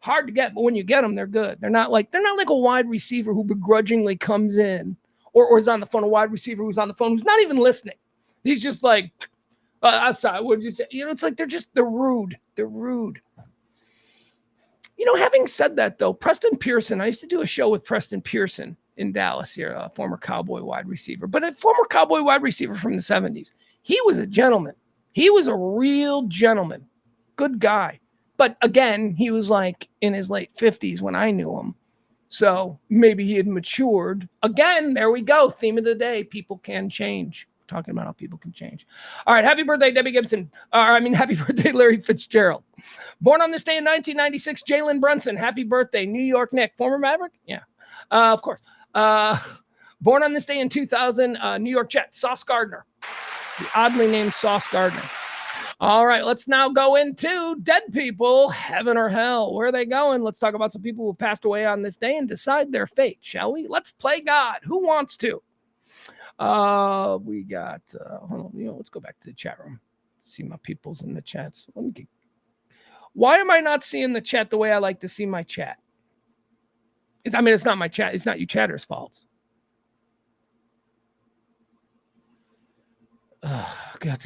but when you get them, they're good. They're not like a wide receiver who begrudgingly comes in or is on the phone, a wide receiver who's on the phone who's not even listening. He's just like, outside, what did you say? It's like they're rude. They're rude. Having said that, though, Preston Pearson, I used to do a show with Preston Pearson in Dallas here, a former Cowboy wide receiver, but a former Cowboy wide receiver from the 70s. He was a gentleman. He was a real gentleman. Good guy. But again, he was like in his late 50s when I knew him. So maybe he had matured. Again, there we go. Theme of the day. People can change. Talking about how people can change. All right. Happy birthday, Debbie Gibson. Happy birthday, Larry Fitzgerald. Born on this day in 1996, Jalen Brunson. Happy birthday, New York Knicks. Former Maverick? Yeah. Of course. Born on this day in 2000, New York Jets. Sauce Gardner. The oddly named Sauce Gardner. All right, let's now go into dead people, heaven or hell. Where are they going? Let's talk about some people who passed away on this day and decide their fate, shall we? Let's play God. Who wants to? We got, hold on, let's go back to the chat room. See my people's in the chats. Why am I not seeing the chat the way I like to see my chat? It's not my chat. It's not you chatters' faults. Oh, God,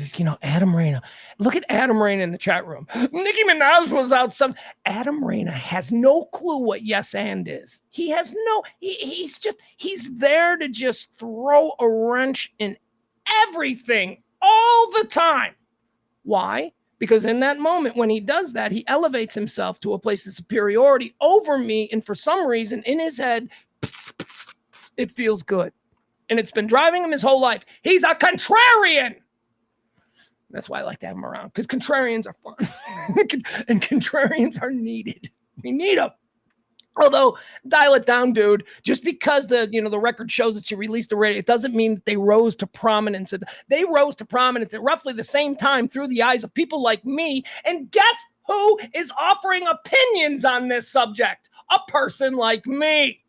Adam Reyna. Look at Adam Reyna in the chat room. Nicki Minaj was out some. Adam Reyna has no clue what yes and is. He has no, he's there to just throw a wrench in everything all the time. Why? Because in that moment, when he does that, he elevates himself to a place of superiority over me. And for some reason, in his head, it feels good. And it's been driving him his whole life. He's a contrarian. That's why I like to have him around, because contrarians are fun. And contrarians are needed. We need them. Although, dial it down, dude. Just because the record shows that you released the radio, it doesn't mean that they rose to prominence. They rose to prominence at roughly the same time through the eyes of people like me. And guess who is offering opinions on this subject? A person like me.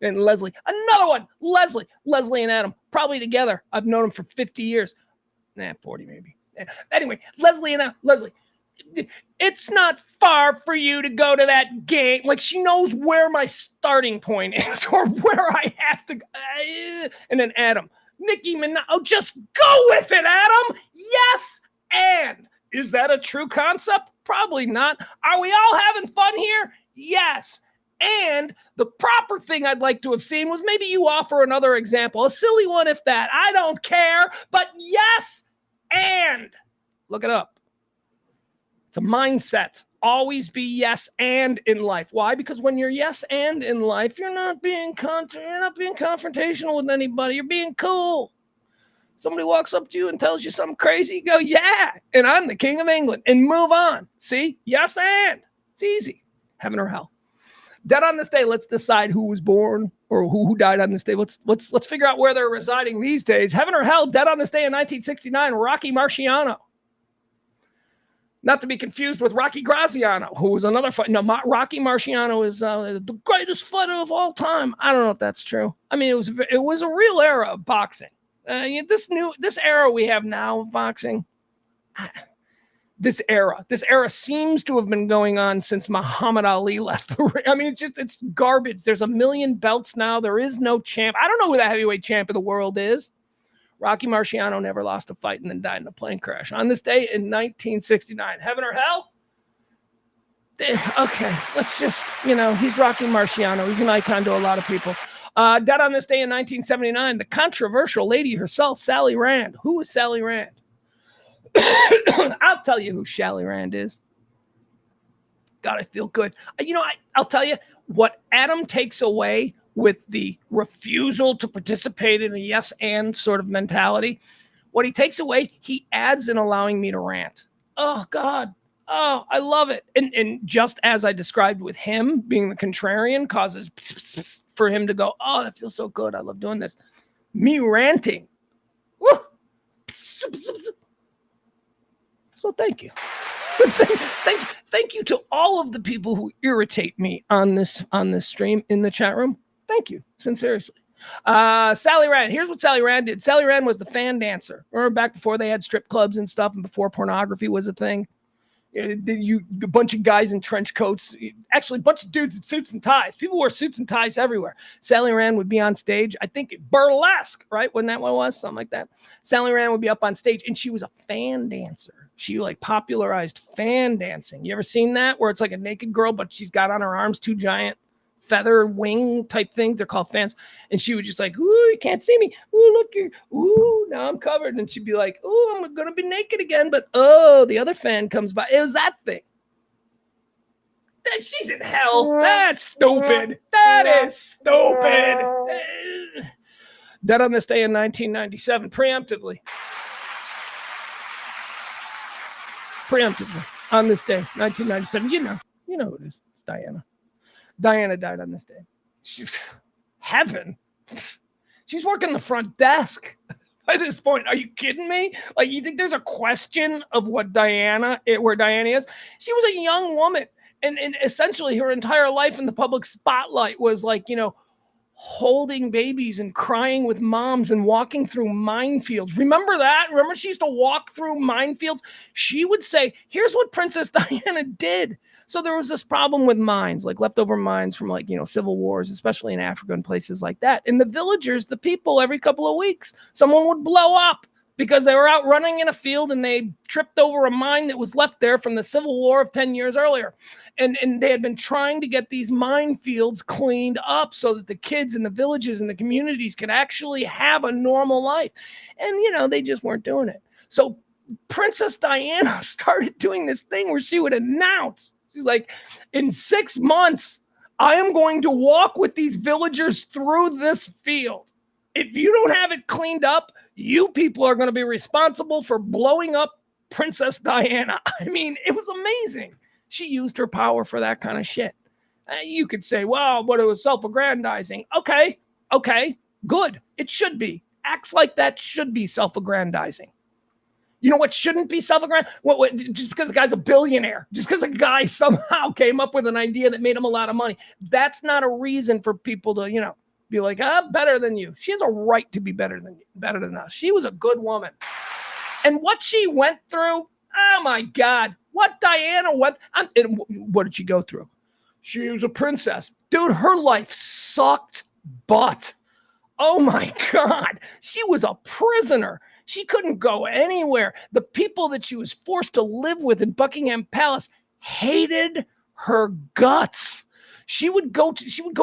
And Leslie, another one. Leslie and Adam, probably together. I've known them for 50 years. 40 maybe. Anyway, Leslie, it's not far for you to go to that game. Like, she knows where my starting point is or where I have to go. And then Adam, Nicki Minaj. Oh, just go with it, Adam. Yes, and is that a true concept? Probably not. Are we all having fun here? Yes. And the proper thing I'd like to have seen was maybe you offer another example, a silly one if that. I don't care, but yes, and look it up. It's a mindset. Always be yes and in life. Why? Because when you're yes and in life, you're not being confrontational with anybody. You're being cool. Somebody walks up to you and tells you something crazy, you go, yeah, and I'm the king of England, and move on. See? Yes and. It's easy. Heaven or hell. Dead on this day, let's decide who was born or who died on this day. Let's figure out where they're residing these days. Heaven or hell, dead on this day in 1969, Rocky Marciano. Not to be confused with Rocky Graziano, who was another fighter. No, Rocky Marciano is the greatest fighter of all time. I don't know if that's true. I mean, it was a real era of boxing. This era we have now of boxing. This era seems to have been going on since Muhammad Ali left the ring. I mean, it's garbage. There's a million belts now. There is no champ. I don't know who the heavyweight champ of the world is. Rocky Marciano never lost a fight and then died in a plane crash. On this day in 1969, heaven or hell? Okay, let's just, he's Rocky Marciano. He's an icon to a lot of people. Dead on this day in 1979, the controversial lady herself, Sally Rand. Who was Sally Rand? I'll tell you who Sally Rand is. God, I feel good. I'll tell you what Adam takes away with the refusal to participate in a yes and sort of mentality. What he takes away, he adds in allowing me to rant. Oh, God. Oh, I love it. And just as I described with him being the contrarian causes for him to go, oh, that feels so good. I love doing this. Me ranting. Woo. So thank you. Thank you to all of the people who irritate me on this stream in the chat room. Thank you, sincerely. Sally Rand. Here's what Sally Rand did. Sally Rand was the fan dancer. Remember back before they had strip clubs and stuff and before pornography was a thing? A bunch of guys in trench coats, actually a bunch of dudes in suits and ties. People wore suits and ties everywhere. Sally Rand would be on stage, I think burlesque, right? Wasn't that what it was? Something like that. Sally Rand would be up on stage and she was a fan dancer. She popularized fan dancing. You ever seen that? Where it's like a naked girl, but she's got on her arms 2 giant feather wing type things. They're called fans. And she would just like, ooh, you can't see me. Ooh, look here. Ooh, now I'm covered. And she'd be like, ooh, I'm going to be naked again. But oh, the other fan comes by. It was that thing. She's in hell. That's stupid. That is stupid. Dead on this day in 1997, preemptively on this day, 1997. You know who it is. It's Diana. Diana died on this day. Heaven. She's working the front desk. By this point, are you kidding me? Like, you think there's a question of where Diana is? She was a young woman, and essentially her entire life in the public spotlight was like, holding babies and crying with moms and walking through minefields. Remember that? Remember she used to walk through minefields? She would say, here's what Princess Diana did. So there was this problem with mines, like leftover mines from civil wars, especially in Africa and places like that. And the villagers, the people, every couple of weeks, someone would blow up because they were out running in a field and they tripped over a mine that was left there from the Civil War of 10 years earlier. And they had been trying to get these minefields cleaned up so that the kids in the villages and the communities could actually have a normal life. And, they just weren't doing it. So Princess Diana started doing this thing where she would announce, she's like, in 6 months, I am going to walk with these villagers through this field. If you don't have it cleaned up, you people are going to be responsible for blowing up Princess Diana. I mean, it was amazing. She used her power for that kind of shit. You could say, well, but it was self-aggrandizing. Okay, good. It should be. Acts like that should be self-aggrandizing. You know what shouldn't be self-aggrandizing? Just because a guy's a billionaire, just because a guy somehow came up with an idea that made him a lot of money, that's not a reason for people to, be like, better than you. She has a right to be better than us. She was a good woman. And what she went through, oh my God, what did she go through? She was a princess. Dude, her life sucked butt. Oh my God. She was a prisoner. She couldn't go anywhere. The people that she was forced to live with in Buckingham Palace hated her guts. She would go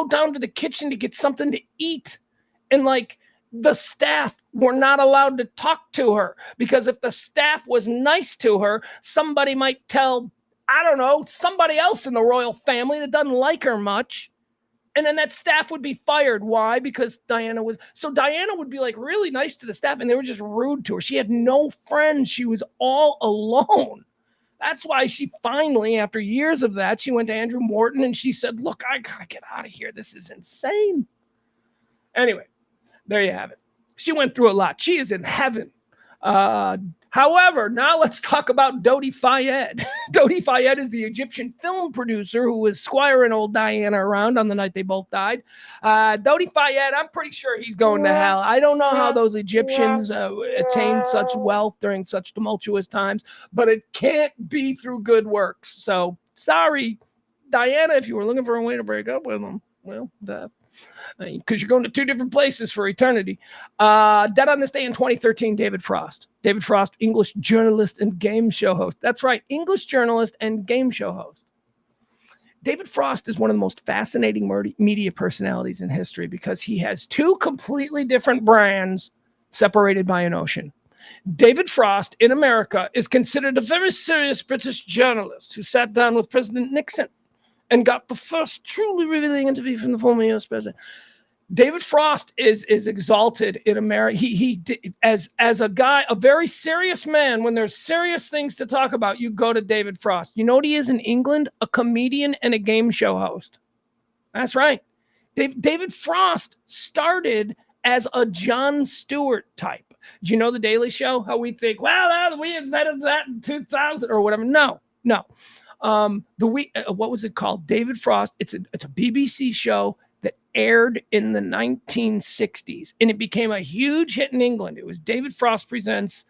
down to the kitchen to get something to eat. And the staff were not allowed to talk to her because if the staff was nice to her, somebody might tell, I don't know, somebody else in the royal family that doesn't like her much. And then that staff would be fired. Why? Because Diana would be really nice to the staff and they were just rude to her. She had no friends. She was all alone. That's why she finally, after years of that, she went to Andrew Morton and she said, look, I gotta get out of here. This is insane. Anyway, there you have it. She went through a lot. She is in heaven. However, now let's talk about Dodi Fayed. Dodi Fayed is the Egyptian film producer who was squiring old Diana around on the night they both died. Dodi Fayed, I'm pretty sure he's going to hell. I don't know how those Egyptians attained such wealth during such tumultuous times, but it can't be through good works. So, sorry, Diana, if you were looking for a way to break up with him, well, because you're going to two different places for eternity. Dead on this day in 2013, David Frost. David Frost, English journalist and game show host. That's right, English journalist and game show host. David Frost is one of the most fascinating media personalities in history because he has two completely different brands separated by an ocean. David Frost in America is considered a very serious British journalist who sat down with President Nixon and got the first truly revealing interview from the former U.S. president. David Frost is exalted in America. He as a guy, a very serious man. When there's serious things to talk about, you go to David Frost. You know what he is in England? A comedian and a game show host. That's right. David Frost started as a Jon Stewart type. Do you know The Daily Show? How we think, well, we invented that in 2000 or whatever. No. What was it called? David Frost. It's a BBC show that aired in the 1960s, and it became a huge hit in England. It was David Frost Presents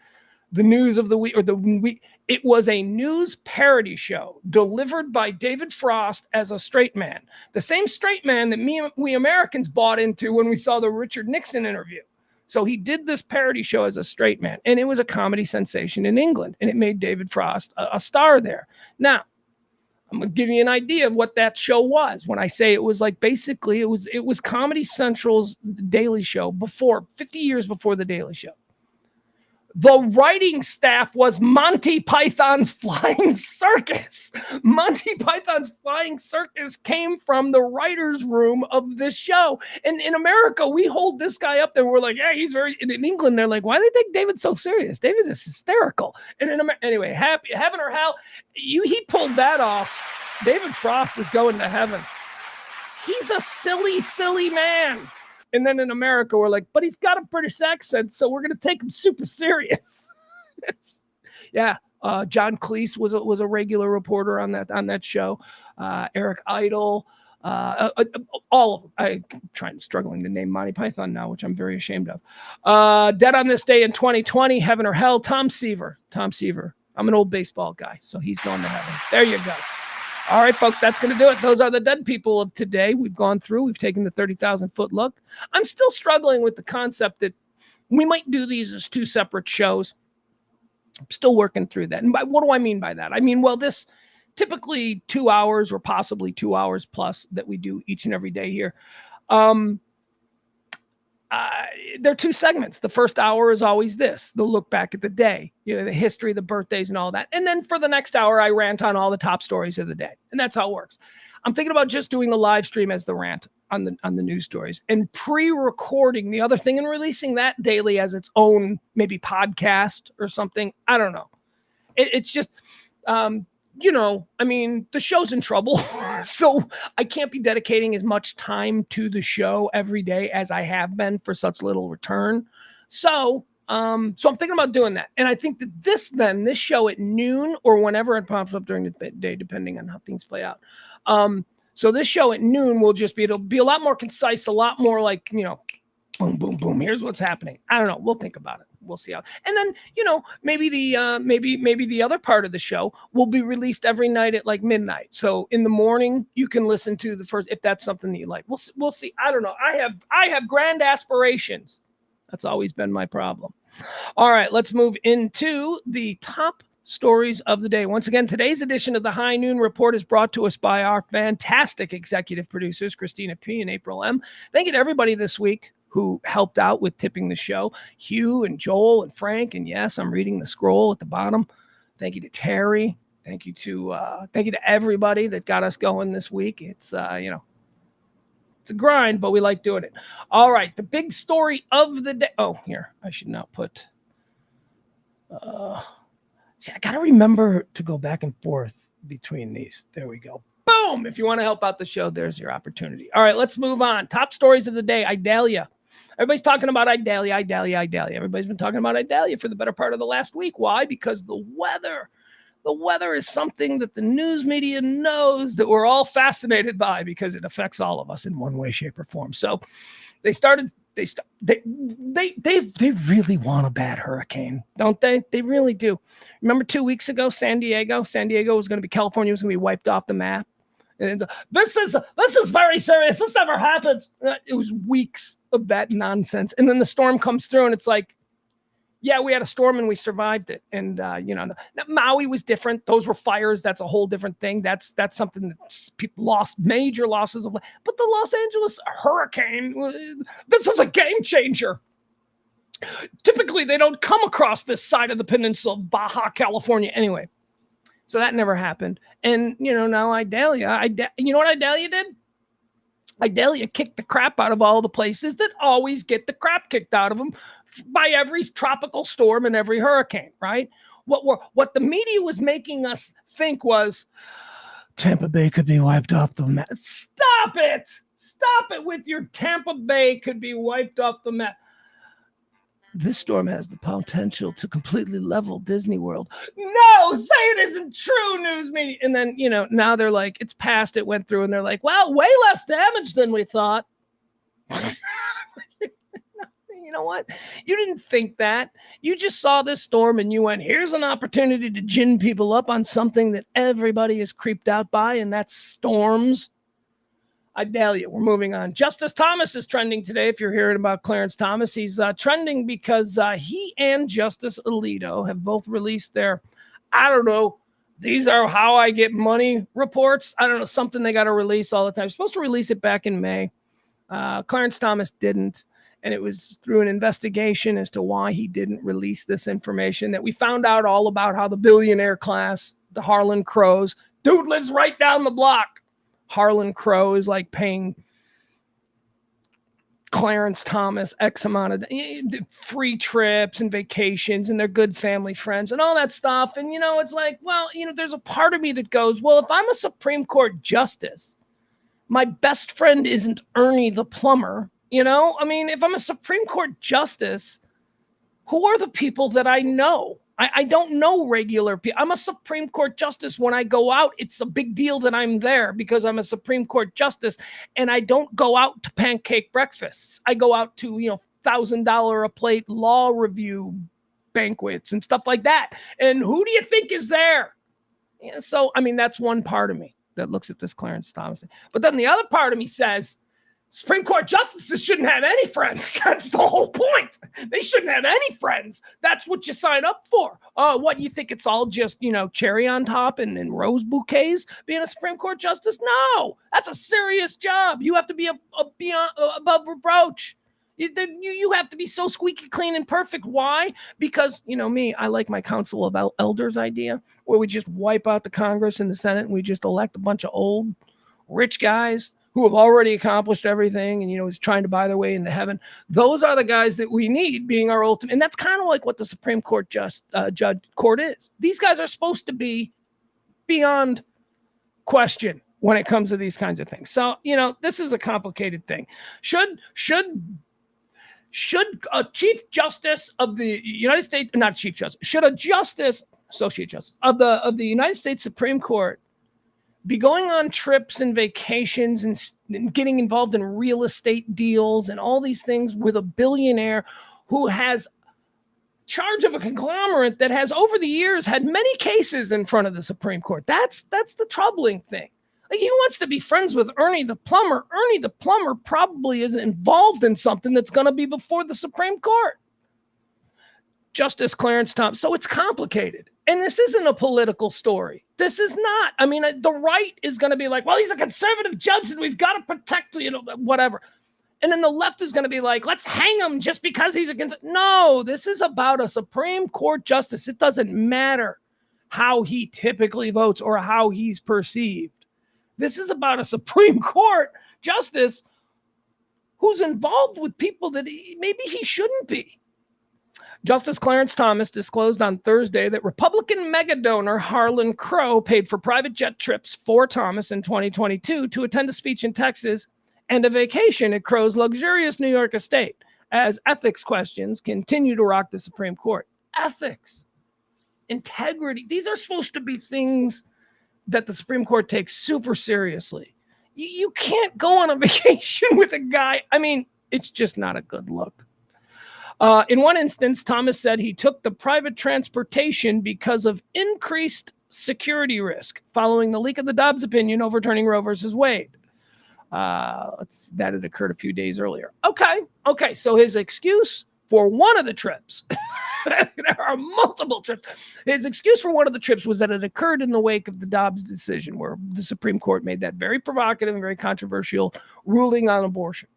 the News of the Week, or the week. It was a news parody show delivered by David Frost as a straight man, the same straight man that we Americans bought into when we saw the Richard Nixon interview. So he did this parody show as a straight man, and it was a comedy sensation in England, and it made David Frost a star there. Now, I'm going to give you an idea of what that show was. When I say it was basically, it was Comedy Central's Daily Show 50 years before The Daily Show. The writing staff was Monty Python's Flying Circus. Monty Python's Flying Circus came from the writer's room of this show. And in America, we hold this guy up there. We're like, yeah, he's very, and in England, they're like, why do they take David so serious? David is hysterical. And anyway, heaven or hell, he pulled that off. David Frost is going to heaven. He's a silly, silly man. And then in America, we're like, but he's got a British accent, so we're going to take him super serious. Yeah. John Cleese was a regular reporter on that show. Eric Idle, all of them. I'm struggling to name Monty Python now, which I'm very ashamed of. Dead on This Day in 2020, Heaven or Hell, Tom Seaver. I'm an old baseball guy, so he's going to heaven. There you go. All right, folks, that's going to do it. Those are the dead people of today. We've gone through. We've taken the 30,000-foot look. I'm still struggling with the concept that we might do these as two separate shows. I'm still working through that. And what do I mean by that? I mean, well, this typically 2 hours or possibly 2 hours plus that we do each and every day here. There are two segments. The first hour is always this, the look back at the day, the history, the birthdays and all that. And then for the next hour, I rant on all the top stories of the day. And that's how it works. I'm thinking about just doing the live stream as the rant on the news stories and pre-recording the other thing and releasing that daily as its own maybe podcast or something. I don't know. It's just, I mean, the show's in trouble. So I can't be dedicating as much time to the show every day as I have been for such little return. So I'm thinking about doing that. And I think that this show at noon or whenever it pops up during the day, depending on how things play out. So this show at noon it'll be a lot more concise, a lot more like, boom, boom, boom. Here's what's happening. I don't know. We'll think about it. We'll see how. And then, maybe the other part of the show will be released every night at like midnight. So in the morning, you can listen to the first, if that's something that you like. We'll see. I don't know. I have grand aspirations. That's always been my problem. All right, let's move into the top stories of the day. Once again, today's edition of the High Noon Report is brought to us by our fantastic executive producers, Christina P. and April M. Thank you to everybody this week who helped out with tipping the show. Hugh and Joel and Frank. And yes, I'm reading the scroll at the bottom. Thank you to Terry. Thank you to everybody that got us going this week. It's, it's a grind, but we like doing it. All right. The big story of the day. Oh, here, I should not put, I got to remember to go back and forth between these. There we go. Boom. If you want to help out the show, there's your opportunity. All right, let's move on. Top stories of the day. Idalia. Everybody's talking about Idalia. Everybody's been talking about Idalia for the better part of the last week. Why? Because the weather is something that the news media knows that we're all fascinated by because it affects all of us in one way, shape, or form. So they really want a bad hurricane, don't they? They really do. Remember 2 weeks ago, San Diego was going to be, California was going to be wiped off the map. And this is very serious. This never happens. It was weeks of that nonsense. And then the storm comes through and it's like, yeah, we had a storm and we survived it. And, Maui was different. Those were fires. That's a whole different thing. That's something that people lost major losses of. But the Los Angeles hurricane, this is a game changer. Typically, they don't come across this side of the peninsula of Baja California anyway. So that never happened. And, now Idalia, you know what Idalia did? Idalia kicked the crap out of all the places that always get the crap kicked out of them by every tropical storm and every hurricane, right? What the media was making us think was Tampa Bay could be wiped off the map. Stop it with your Tampa Bay could be wiped off the map. This storm has the potential to completely level Disney World. No, say it isn't true, news media. And then, now they're like, it's past, it went through, and they're like, well, way less damage than we thought. You know what? You didn't think that. You just saw this storm and you went, here's an opportunity to gin people up on something that everybody is creeped out by, and that's storms. Idalia. We're moving on. Justice Thomas is trending today. If you're hearing about Clarence Thomas, he's trending because he and Justice Alito have both released their, I don't know, these are how I get money reports. I don't know, something they got to release all the time. They're supposed to release it back in May. Clarence Thomas didn't. And it was through an investigation as to why he didn't release this information that we found out all about how the billionaire class, the Harlan Crows, dude lives right down the block. Harlan Crow is like paying Clarence Thomas X amount of free trips and vacations, and they're good family friends and all that stuff. And, it's like, well, there's a part of me that goes, well, if I'm a Supreme Court justice, my best friend isn't Ernie the plumber. You know, I mean, if I'm a Supreme Court justice, who are the people that I know? I don't know regular people. I'm a Supreme Court justice. When I go out, it's a big deal that I'm there because I'm a Supreme Court justice, and I don't go out to pancake breakfasts. I go out to, $1,000 a plate law review banquets and stuff like that. And who do you think is there? Yeah, so, I mean, that's one part of me that looks at this Clarence Thomas thing. But then the other part of me says, Supreme Court justices shouldn't have any friends. That's the whole point. They shouldn't have any friends. That's what you sign up for. What, you think it's all just, cherry on top and rose bouquets being a Supreme Court justice? No, that's a serious job. You have to be above reproach. You have to be so squeaky clean and perfect. Why? Because, me, I like my Council of Elders idea where we just wipe out the Congress and the Senate and we just elect a bunch of old rich guys who have already accomplished everything and, is trying to buy their way into heaven. Those are the guys that we need being our ultimate. And that's kind of like what the Supreme Court judge court is. These guys are supposed to be beyond question when it comes to these kinds of things. So, this is a complicated thing. Should a Chief Justice of the United States, not Chief Justice, should a Justice, Associate Justice of the United States Supreme Court be going on trips and vacations and getting involved in real estate deals and all these things with a billionaire who has charge of a conglomerate that has over the years had many cases in front of the Supreme Court? That's the troubling thing. Like, he wants to be friends with Ernie the plumber. Ernie the plumber probably isn't involved in something that's going to be before the Supreme Court. Justice Clarence Thomas. So it's complicated. And this isn't a political story. This is not. I mean, the right is going to be like, well, he's a conservative judge and we've got to protect, whatever. And then the left is going to be like, let's hang him just because he's a conservative. No, this is about a Supreme Court justice. It doesn't matter how he typically votes or how he's perceived. This is about a Supreme Court justice who's involved with people that maybe he shouldn't be. Justice Clarence Thomas disclosed on Thursday that Republican mega donor Harlan Crow paid for private jet trips for Thomas in 2022 to attend a speech in Texas and a vacation at Crow's luxurious New York estate as ethics questions continue to rock the Supreme Court. Ethics, integrity, these are supposed to be things that the Supreme Court takes super seriously. You can't go on a vacation with a guy. I mean, it's just not a good look. In one instance, Thomas said he took the private transportation because of increased security risk following the leak of the Dobbs opinion overturning Roe versus Wade. That had occurred a few days earlier. Okay. So his excuse for one of the trips, there are multiple trips. His excuse for one of the trips was that it occurred in the wake of the Dobbs decision, where the Supreme Court made that very provocative and very controversial ruling on abortion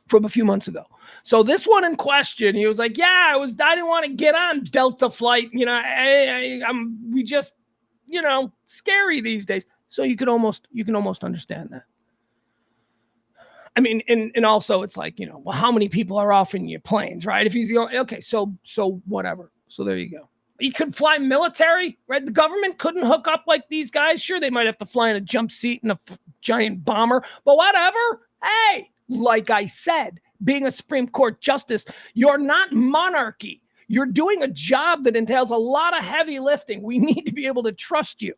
from a few months ago. So this one in question, he was like, I didn't want to get on Delta flight. We just, scary these days. So you can almost understand that. I mean, and also it's like, well, how many people are offering you planes, right? If he's the only, okay, so whatever. So there you go. You could fly military, right? The government couldn't hook up like these guys. Sure, they might have to fly in a jump seat in a giant bomber, but whatever. Hey, like I said, being a Supreme Court justice, you're not monarchy. You're doing a job that entails a lot of heavy lifting. We need to be able to trust you.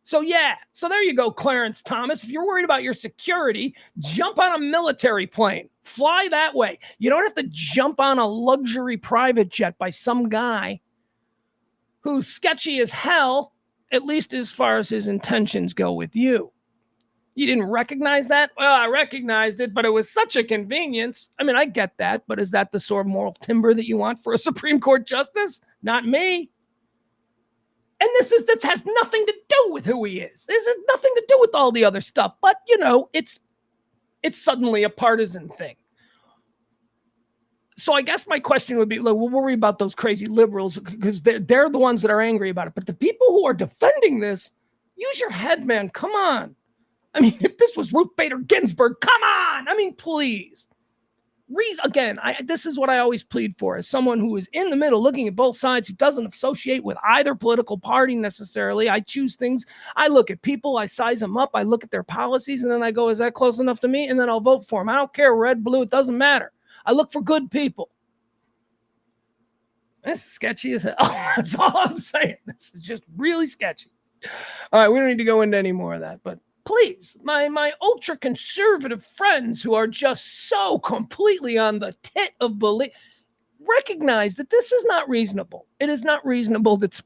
So there you go, Clarence Thomas. If you're worried about your security, jump on a military plane. Fly that way. You don't have to jump on a luxury private jet by some guy who's sketchy as hell, at least as far as his intentions go with you. You didn't recognize that? Well, I recognized it, but it was such a convenience. I mean, I get that, but is that the sort of moral timber that you want for a Supreme Court justice? Not me. And this has nothing to do with who he is. This has nothing to do with all the other stuff. But, it's suddenly a partisan thing. So I guess my question would be, we'll worry about those crazy liberals because they're the ones that are angry about it. But the people who are defending this, use your head, man. Come on. I mean, if this was Ruth Bader Ginsburg, come on. I mean, please. Again, this is what I always plead for as someone who is in the middle, looking at both sides, who doesn't associate with either political party necessarily. I choose things. I look at people, I size them up, I look at their policies, and then I go, is that close enough to me? And then I'll vote for them. I don't care, red, blue, it doesn't matter. I look for good people. This is sketchy as hell. That's all I'm saying. This is just really sketchy. All right, we don't need to go into any more of that, but please, my ultra-conservative friends who are just so completely on the tit of belief, recognize that this is not reasonable. It is not reasonable that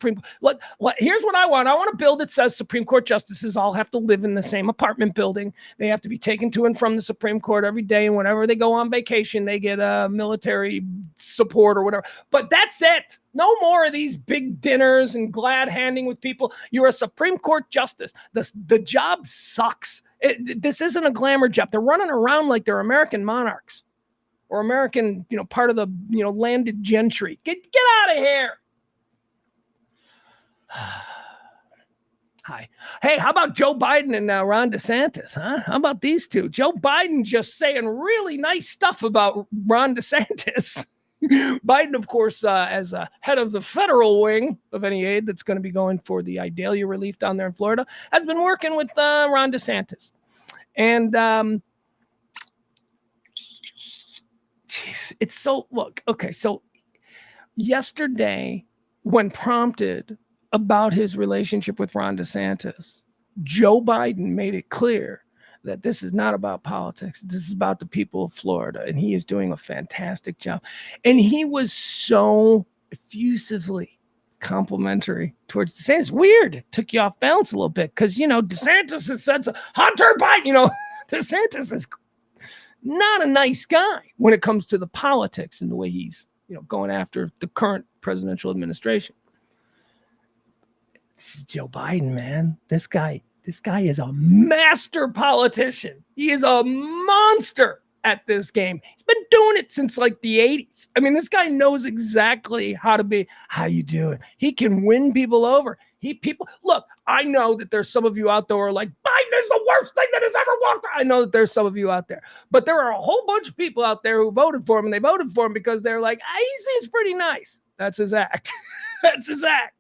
here's what I want. I want a bill that says Supreme Court justices all have to live in the same apartment building. They have to be taken to and from the Supreme Court every day, and whenever they go on vacation, they get military support or whatever. But that's it. No more of these big dinners and glad handing with people. You're a Supreme Court justice. The job sucks. This isn't a glamour job. They're running around like they're American monarchs. Or American, part of the, landed gentry. Get out of here. Hi. Hey, how about Joe Biden and Ron DeSantis, huh? How about these two? Joe Biden just saying really nice stuff about Ron DeSantis. Biden, of course, as head of the federal wing of any aid that's going to be going for the Idalia relief down there in Florida, has been working with Ron DeSantis. And it's so, look, okay, so yesterday, when prompted about his relationship with Ron DeSantis, Joe Biden made it clear that this is not about politics. This is about the people of Florida, and he is doing a fantastic job. And he was so effusively complimentary towards DeSantis. Weird. Took you off balance a little bit because, DeSantis has said, Hunter Biden, DeSantis is not a nice guy when it comes to the politics and the way he's, going after the current presidential administration. This is Joe Biden, man. This guy is a master politician. He is a monster at this game. He's been doing it since like the 80s. I mean, this guy knows exactly how you doing? He can win people over. Look, I know that there's some of you out there who are like, Biden is the worst thing that has ever walked. I know that there's some of you out there, but there are a whole bunch of people out there who voted for him, and they voted for him because they're like, he seems pretty nice. That's his act. That's his act.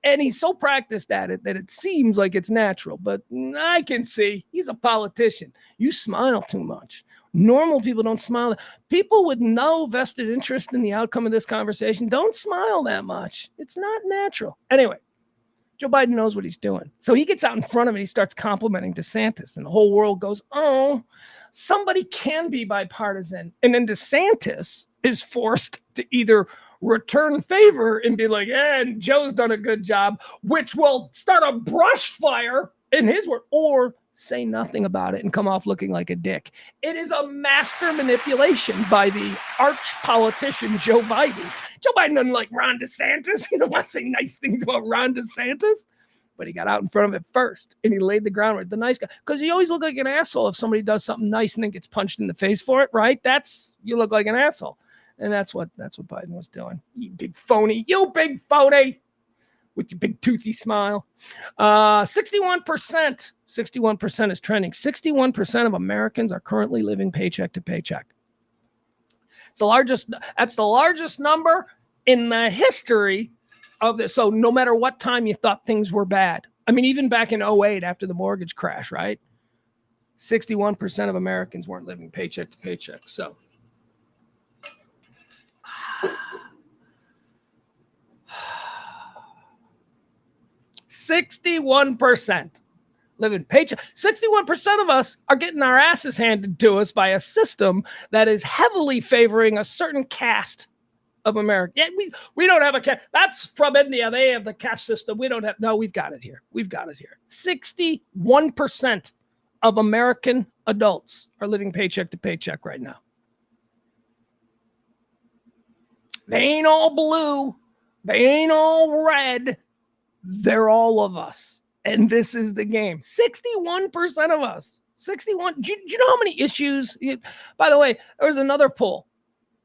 And he's so practiced at it that it seems like it's natural, but I can see he's a politician. You smile too much. Normal people don't smile. People with no vested interest in the outcome of this conversation don't smile that much. It's not natural. Anyway, Joe Biden knows what he's doing. So he gets out in front of it. He starts complimenting DeSantis, and the whole world goes, oh, somebody can be bipartisan. And then DeSantis is forced to either return favor and be like, Joe's done a good job, which will start a brush fire in his word, or say nothing about it and come off looking like a dick. It is a master manipulation by the arch politician Joe Biden. Joe Biden doesn't like Ron DeSantis. He don't want to say nice things about Ron DeSantis, but he got out in front of it first and he laid the groundwork. The nice guy, because you always look like an asshole if somebody does something nice and then gets punched in the face for it, right? You look like an asshole. And that's what Biden was doing. You big phony. You big phony. With your big toothy smile. 61%. 61% is trending. 61% of Americans are currently living paycheck to paycheck. That's the largest number in the history of this. So no matter what time you thought things were bad. I mean, even back in 2008 after the mortgage crash, right? 61% of Americans weren't living paycheck to paycheck. So 61% living paycheck. 61% of us are getting our asses handed to us by a system that is heavily favoring a certain caste of America. Yeah, we don't have a caste. That's from India. They have the caste system. We don't have. No, we've got it here. 61% of American adults are living paycheck to paycheck right now. They ain't all blue. They ain't all red. They're all of us. And this is the game. 61% of us. 61. Do you know how many issues? By the way, there was another poll.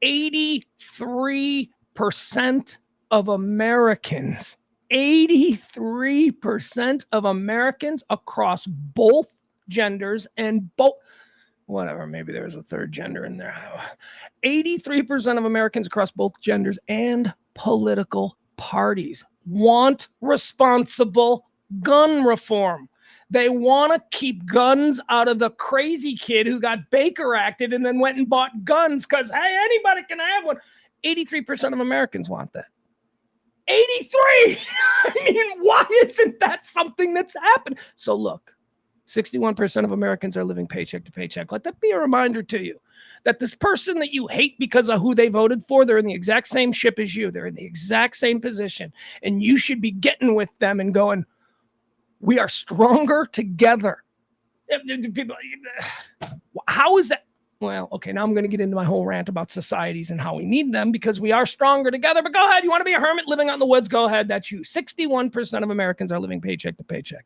83% of Americans, 83% of Americans across both genders and both. whatever, maybe there was a third gender in there. 83% of Americans across both genders and political parties want responsible gun reform. They want to keep guns out of the crazy kid who got Baker acted and then went and bought guns because, hey, anybody can have one. 83% of Americans want that. 83! I mean, why isn't that something that's happened? So look, 61% of Americans are living paycheck to paycheck. Let that be a reminder to you that this person that you hate because of who they voted for, they're in the exact same ship as you. They're in the exact same position. And you should be getting with them and going, we are stronger together. People, how is that? Well, okay, now I'm going to get into my whole rant about societies and how we need them because we are stronger together. But go ahead. You want to be a hermit living out in the woods? Go ahead. That's you. 61% of Americans are living paycheck to paycheck.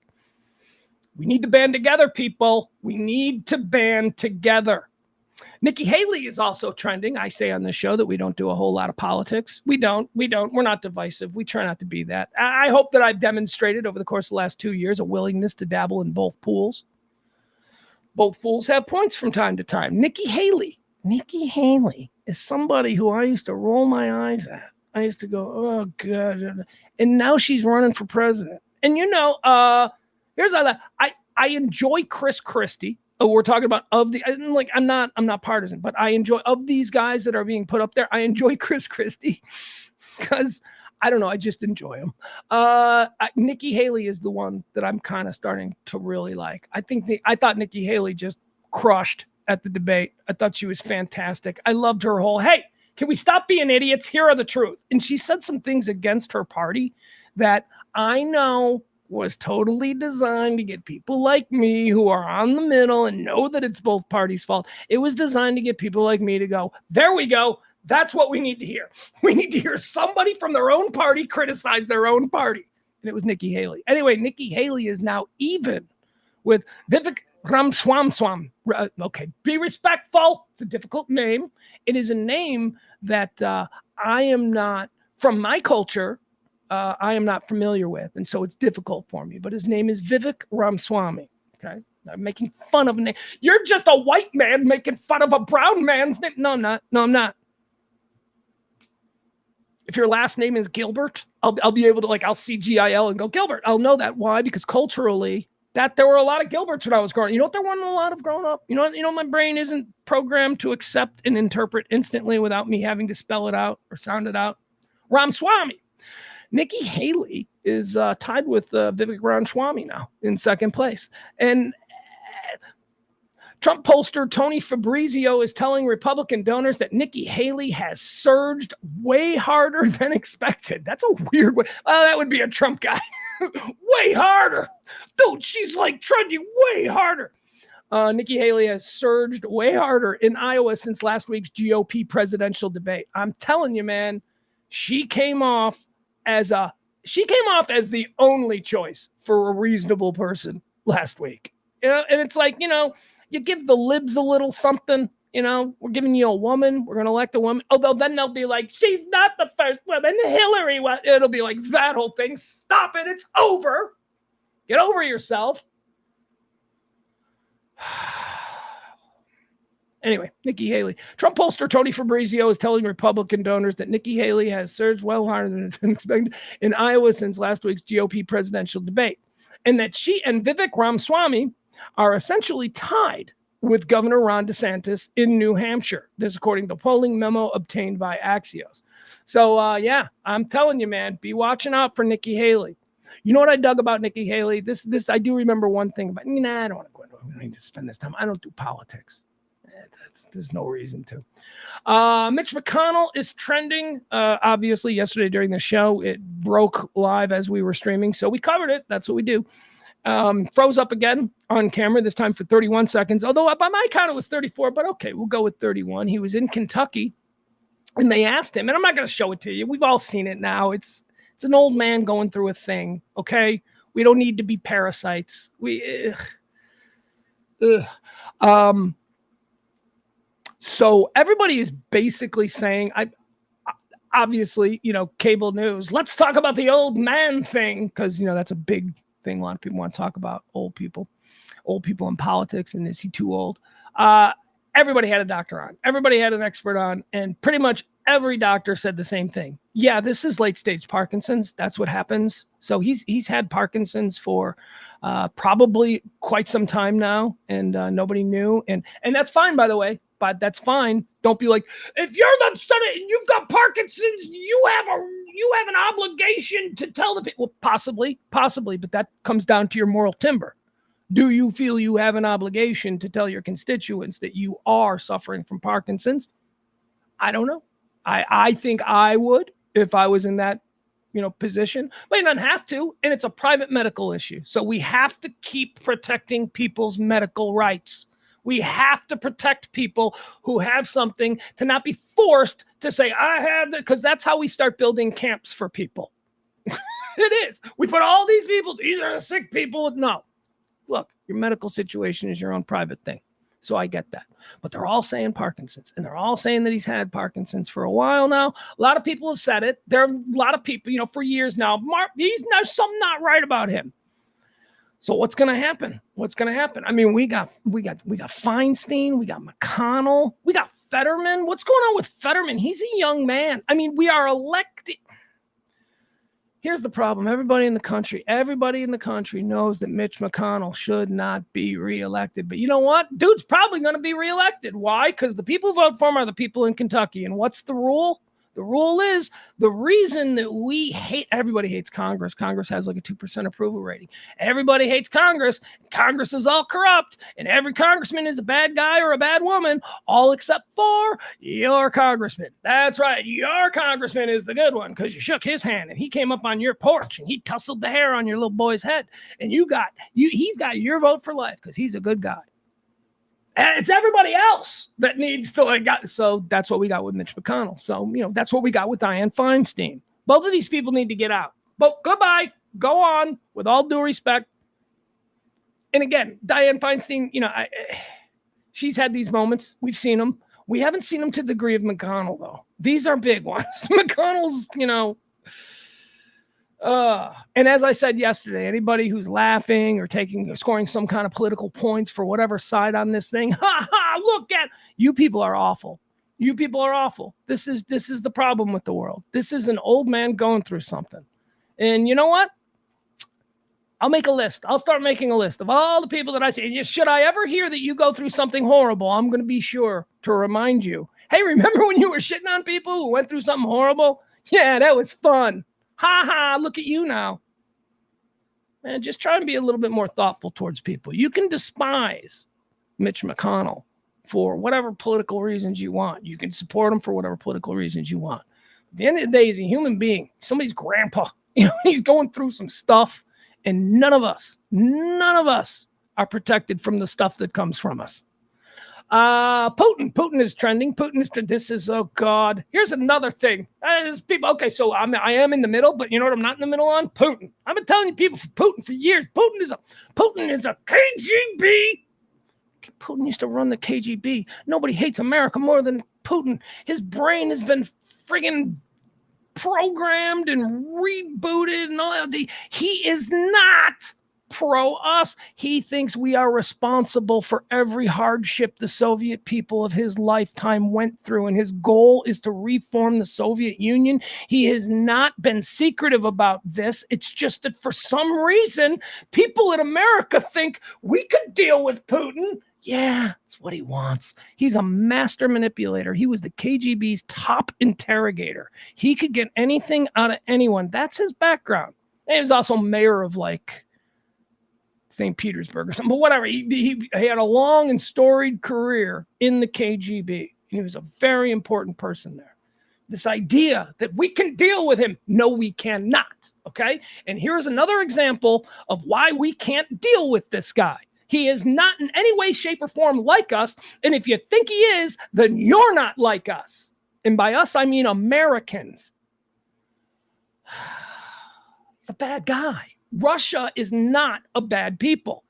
We need to band together, people. We need to band together. Nikki Haley is also trending. I say on this show that we don't do a whole lot of politics. We don't. We're not divisive. We try not to be that. I hope that I've demonstrated over the course of the last 2 years a willingness to dabble in both pools. Both pools have points from time to time. Nikki Haley is somebody who I used to roll my eyes at. I used to go, oh, God. And now she's running for president. And, here's how that I enjoy Chris Christie. We're talking about I'm not partisan, but I enjoy of these guys that are being put up there. I enjoy Chris Christie because I don't know. I just enjoy him. Nikki Haley is the one that I'm kind of starting to really like. I thought Nikki Haley just crushed at the debate. I thought she was fantastic. I loved her whole, hey, can we stop being idiots? Here are the truth. And she said some things against her party that I know was totally designed to get people like me who are on the middle and know that it's both parties' fault. It was designed to get people like me to go, there we go. That's what we need to hear. We need to hear somebody from their own party criticize their own party. And it was Nikki Haley. Anyway, Nikki Haley is now even with Vivek Ramaswamy. Okay, be respectful. It's a difficult name. It is a name that I am not, from my culture, I am not familiar with. And so it's difficult for me. But his name is Vivek Ramaswamy. Okay, I'm making fun of a name. You're just a white man making fun of a brown man's name. No, I'm not. No, I'm not. If your last name is Gilbert, I'll be able to, I'll see Gil and go, Gilbert. I'll know that. Why? Because culturally, there were a lot of Gilberts when I was growing up. You know what there wasn't a lot of growing up? You know, my brain isn't programmed to accept and interpret instantly without me having to spell it out or sound it out. Ramaswamy. Nikki Haley is tied with Vivek Ramaswamy now in second place. And Trump pollster Tony Fabrizio is telling Republican donors that Nikki Haley has surged way harder than expected. That's a weird way. That would be a Trump guy. Way harder. Dude, she's trending way harder. Nikki Haley has surged way harder in Iowa since last week's GOP presidential debate. I'm telling you, man, she came off as the only choice for a reasonable person last week. And it's you give the libs a little something, we're giving you a woman. We're going to elect a woman. Although then they'll be like, she's not the first woman. Hillary was. It'll be like that whole thing. Stop it. It's over. Get over yourself. Anyway, Nikki Haley. Trump pollster Tony Fabrizio is telling Republican donors that Nikki Haley has surged well harder than expected in Iowa since last week's GOP presidential debate, and that she and Vivek Ramaswamy are essentially tied with Governor Ron DeSantis in New Hampshire. This according to a polling memo obtained by Axios. So, I'm telling you, man, be watching out for Nikki Haley. You know what I dug about Nikki Haley? This I do remember one thing about, I don't want to go into it. We don't need to spend this time. I don't do politics. There's no reason to. Mitch McConnell is trending. Obviously, yesterday during the show, it broke live as we were streaming. So we covered it. That's what we do. Froze up again on camera, this time for 31 seconds. Although by my count, it was 34. But okay, we'll go with 31. He was in Kentucky. And they asked him, and I'm not going to show it to you. We've all seen it now. It's an old man going through a thing. Okay. We don't need to be parasites. So everybody is basically saying, obviously, cable news, let's talk about the old man thing. Cause that's a big thing. A lot of people want to talk about old people in politics. And is he too old? Everybody had a doctor on. Everybody had an expert on. And pretty much every doctor said the same thing. Yeah, this is late stage Parkinson's. That's what happens. So he's had Parkinson's for probably quite some time now, and nobody knew. And that's fine, by the way. But that's fine. Don't be like, if you're the son and you've got Parkinson's, you have an obligation to tell the people. Well, possibly, but that comes down to your moral timber. Do you feel you have an obligation to tell your constituents that you are suffering from Parkinson's? I don't know. I think I would if I was in that, position, but you don't have to. And it's a private medical issue. So we have to keep protecting people's medical rights. We have to protect people who have something, to not be forced to say, I have that, because that's how we start building camps for people. It is. We put all these people, these are the sick people. No. Look, your medical situation is your own private thing. So I get that. But they're all saying Parkinson's, and they're all saying that he's had Parkinson's for a while now. A lot of people have said it. There are a lot of people, for years now. There's something not right about him. So what's going to happen? I mean, we got Feinstein, we got McConnell, we got Fetterman. What's going on with Fetterman? He's a young man. I mean, we are elected. Here's the problem. Everybody in the country knows that Mitch McConnell should not be reelected. But you know what? Dude's probably going to be reelected. Why? Because the people who vote for him are the people in Kentucky. And what's the rule? The rule is the reason that everybody hates Congress. Congress has like a 2% approval rating. Everybody hates Congress. Congress is all corrupt. And every congressman is a bad guy or a bad woman, all except for your congressman. That's right. Your congressman is the good one because you shook his hand and he came up on your porch and he tussled the hair on your little boy's head. And he's got your vote for life because he's a good guy. And it's everybody else that needs to so that's what we got with Mitch McConnell. So, that's what we got with Dianne Feinstein. Both of these people need to get out. But goodbye. Go on, with all due respect. And again, Dianne Feinstein, she's had these moments. We've seen them. We haven't seen them to the degree of McConnell, though. These are big ones. McConnell's, and as I said yesterday, anybody who's laughing or scoring some kind of political points for whatever side on this thing, look at you people are awful. You people are awful. This is the problem with the world. This is an old man going through something. And you know what? I'll make a list. I'll start making a list of all the people that I see. And should I ever hear that you go through something horrible, I'm going to be sure to remind you. Hey, remember when you were shitting on people who went through something horrible? Yeah, that was fun. Look at you now. Man, just try and be a little bit more thoughtful towards people. You can despise Mitch McConnell for whatever political reasons you want. You can support him for whatever political reasons you want. At the end of the day, he's a human being. Somebody's grandpa. He's going through some stuff, and none of us are protected from the stuff that comes from us. Putin is trending. Oh God. Here's another thing. People. Okay, so I am in the middle, but you know what I'm not in the middle on? Putin. I've been telling you people for Putin for years. Putin is a KGB. Putin used to run the KGB. Nobody hates America more than Putin. His brain has been friggin' programmed and rebooted and all that. He is not pro us. He thinks we are responsible for every hardship the Soviet people of his lifetime went through, and his goal is to reform the Soviet Union. He has not been secretive about this. It's just that for some reason, people in America think we could deal with Putin. Yeah, that's what he wants. He's a master manipulator. He was the KGB's top interrogator. He could get anything out of anyone. That's his background. And he was also mayor of St. Petersburg or something, but whatever. He had a long and storied career in the KGB. He was a very important person there. This idea that we can deal with him. No, we cannot. Okay. And here's another example of why we can't deal with this guy. He is not in any way, shape, or form like us. And if you think he is, then you're not like us. And by us, I mean Americans. He's a bad guy. Russia is not a bad people.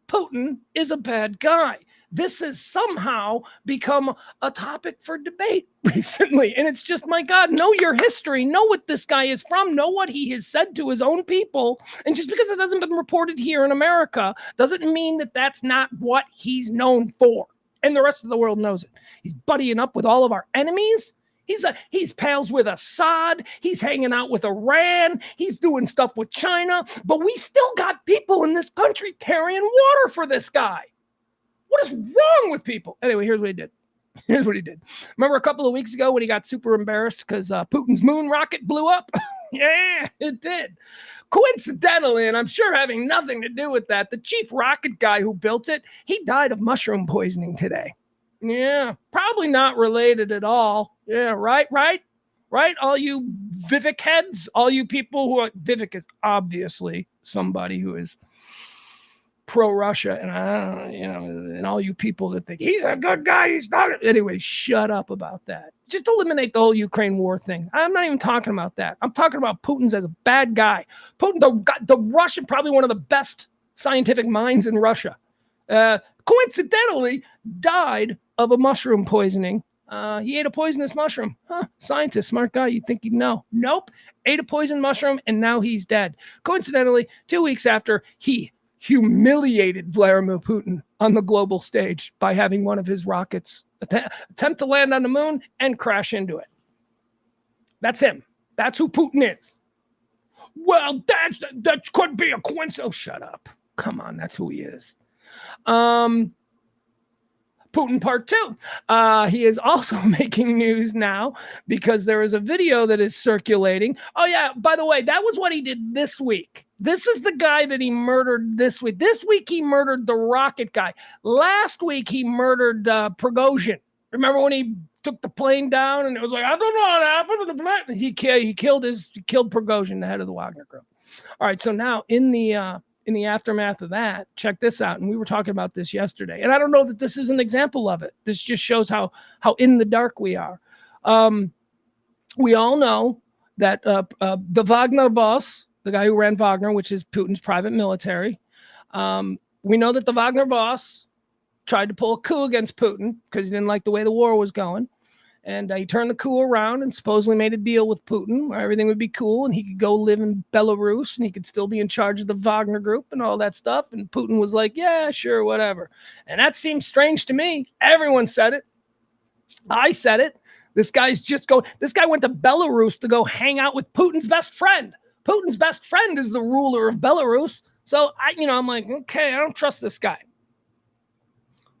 Putin is a bad guy. This has somehow become a topic for debate recently. And it's just, my God, know your history. Know what this guy is from. Know what he has said to his own people. And just because it hasn't been reported here in America doesn't mean that that's not what he's known for. And the rest of the world knows it. He's buddying up with all of our enemies. He's pals with Assad. He's hanging out with Iran. He's doing stuff with China. But we still got people in this country carrying water for this guy. What is wrong with people? Anyway, here's what he did. Here's what he did. Remember a couple of weeks ago when he got super embarrassed because Putin's moon rocket blew up? Yeah, it did. Coincidentally, and I'm sure having nothing to do with that, the chief rocket guy who built it, he died of mushroom poisoning today. Yeah, probably not related at all. Yeah, right? All you Vivek heads, all you people who are, Vivek is obviously somebody who is pro-Russia, and and all you people that think he's a good guy, he's not. Anyway, shut up about that. Just eliminate the whole Ukraine war thing. I'm not even talking about that. I'm talking about Putin's as a bad guy. Putin, the Russian, probably one of the best scientific minds in Russia, coincidentally died of a mushroom poisoning. He ate a poisonous mushroom. Scientist, smart guy, you'd think he'd know. Nope. Ate a poisoned mushroom, and now he's dead. Coincidentally, 2 weeks after he humiliated Vladimir Putin on the global stage by having one of his rockets attempt to land on the moon and crash into it. That's him. That's who Putin is. Well, that could be a coincidence. Oh, shut up. Come on, that's who he is. Putin part 2. He is also making news now because there is a video that is circulating. Oh, yeah, by the way, that was what he did this week. This is the guy that he murdered this week. This week, he murdered the rocket guy. Last week, he murdered Prigozhin. Remember when he took the plane down and it was like, I don't know what happened to the plane. He killed Prigozhin, the head of the Wagner Group. All right, so now in the aftermath of that, check this out. And we were talking about this yesterday. And I don't know that this is an example of it. This just shows how in the dark we are. We all know that the Wagner boss, the guy who ran Wagner, which is Putin's private military, we know that the Wagner boss tried to pull a coup against Putin because he didn't like the way the war was going. And he turned the coup around and supposedly made a deal with Putin where everything would be cool and he could go live in Belarus and he could still be in charge of the Wagner Group and all that stuff. And Putin was like, yeah, sure, whatever. And that seems strange to me. Everyone said it. I said it. This guy went to Belarus to go hang out with Putin's best friend. Putin's best friend is the ruler of Belarus. So I'm like, okay, I don't trust this guy.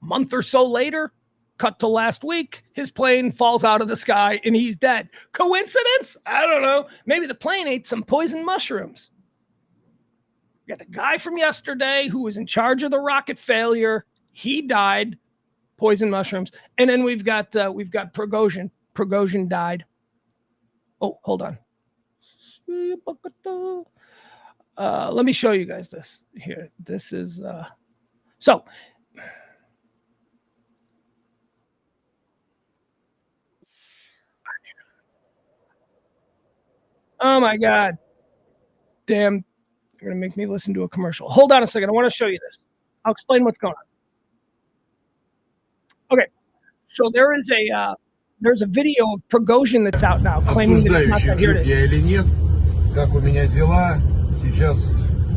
A month or so later, cut to last week, his plane falls out of the sky and he's dead. Coincidence? I don't know. Maybe the plane ate some poisoned mushrooms. We got the guy from yesterday who was in charge of the rocket failure. He died, poisoned mushrooms. And then we've got Prigozhin. Prigozhin died. Oh, hold on. Let me show you guys this here. This is so. Oh my God. Damn, you're gonna make me listen to a commercial. Hold on a second. I want to show you this. I'll explain what's going on. Okay. So there's a video of Prigozhin that's out now claiming that it's not that. Here it is. Как у меня дела? Сейчас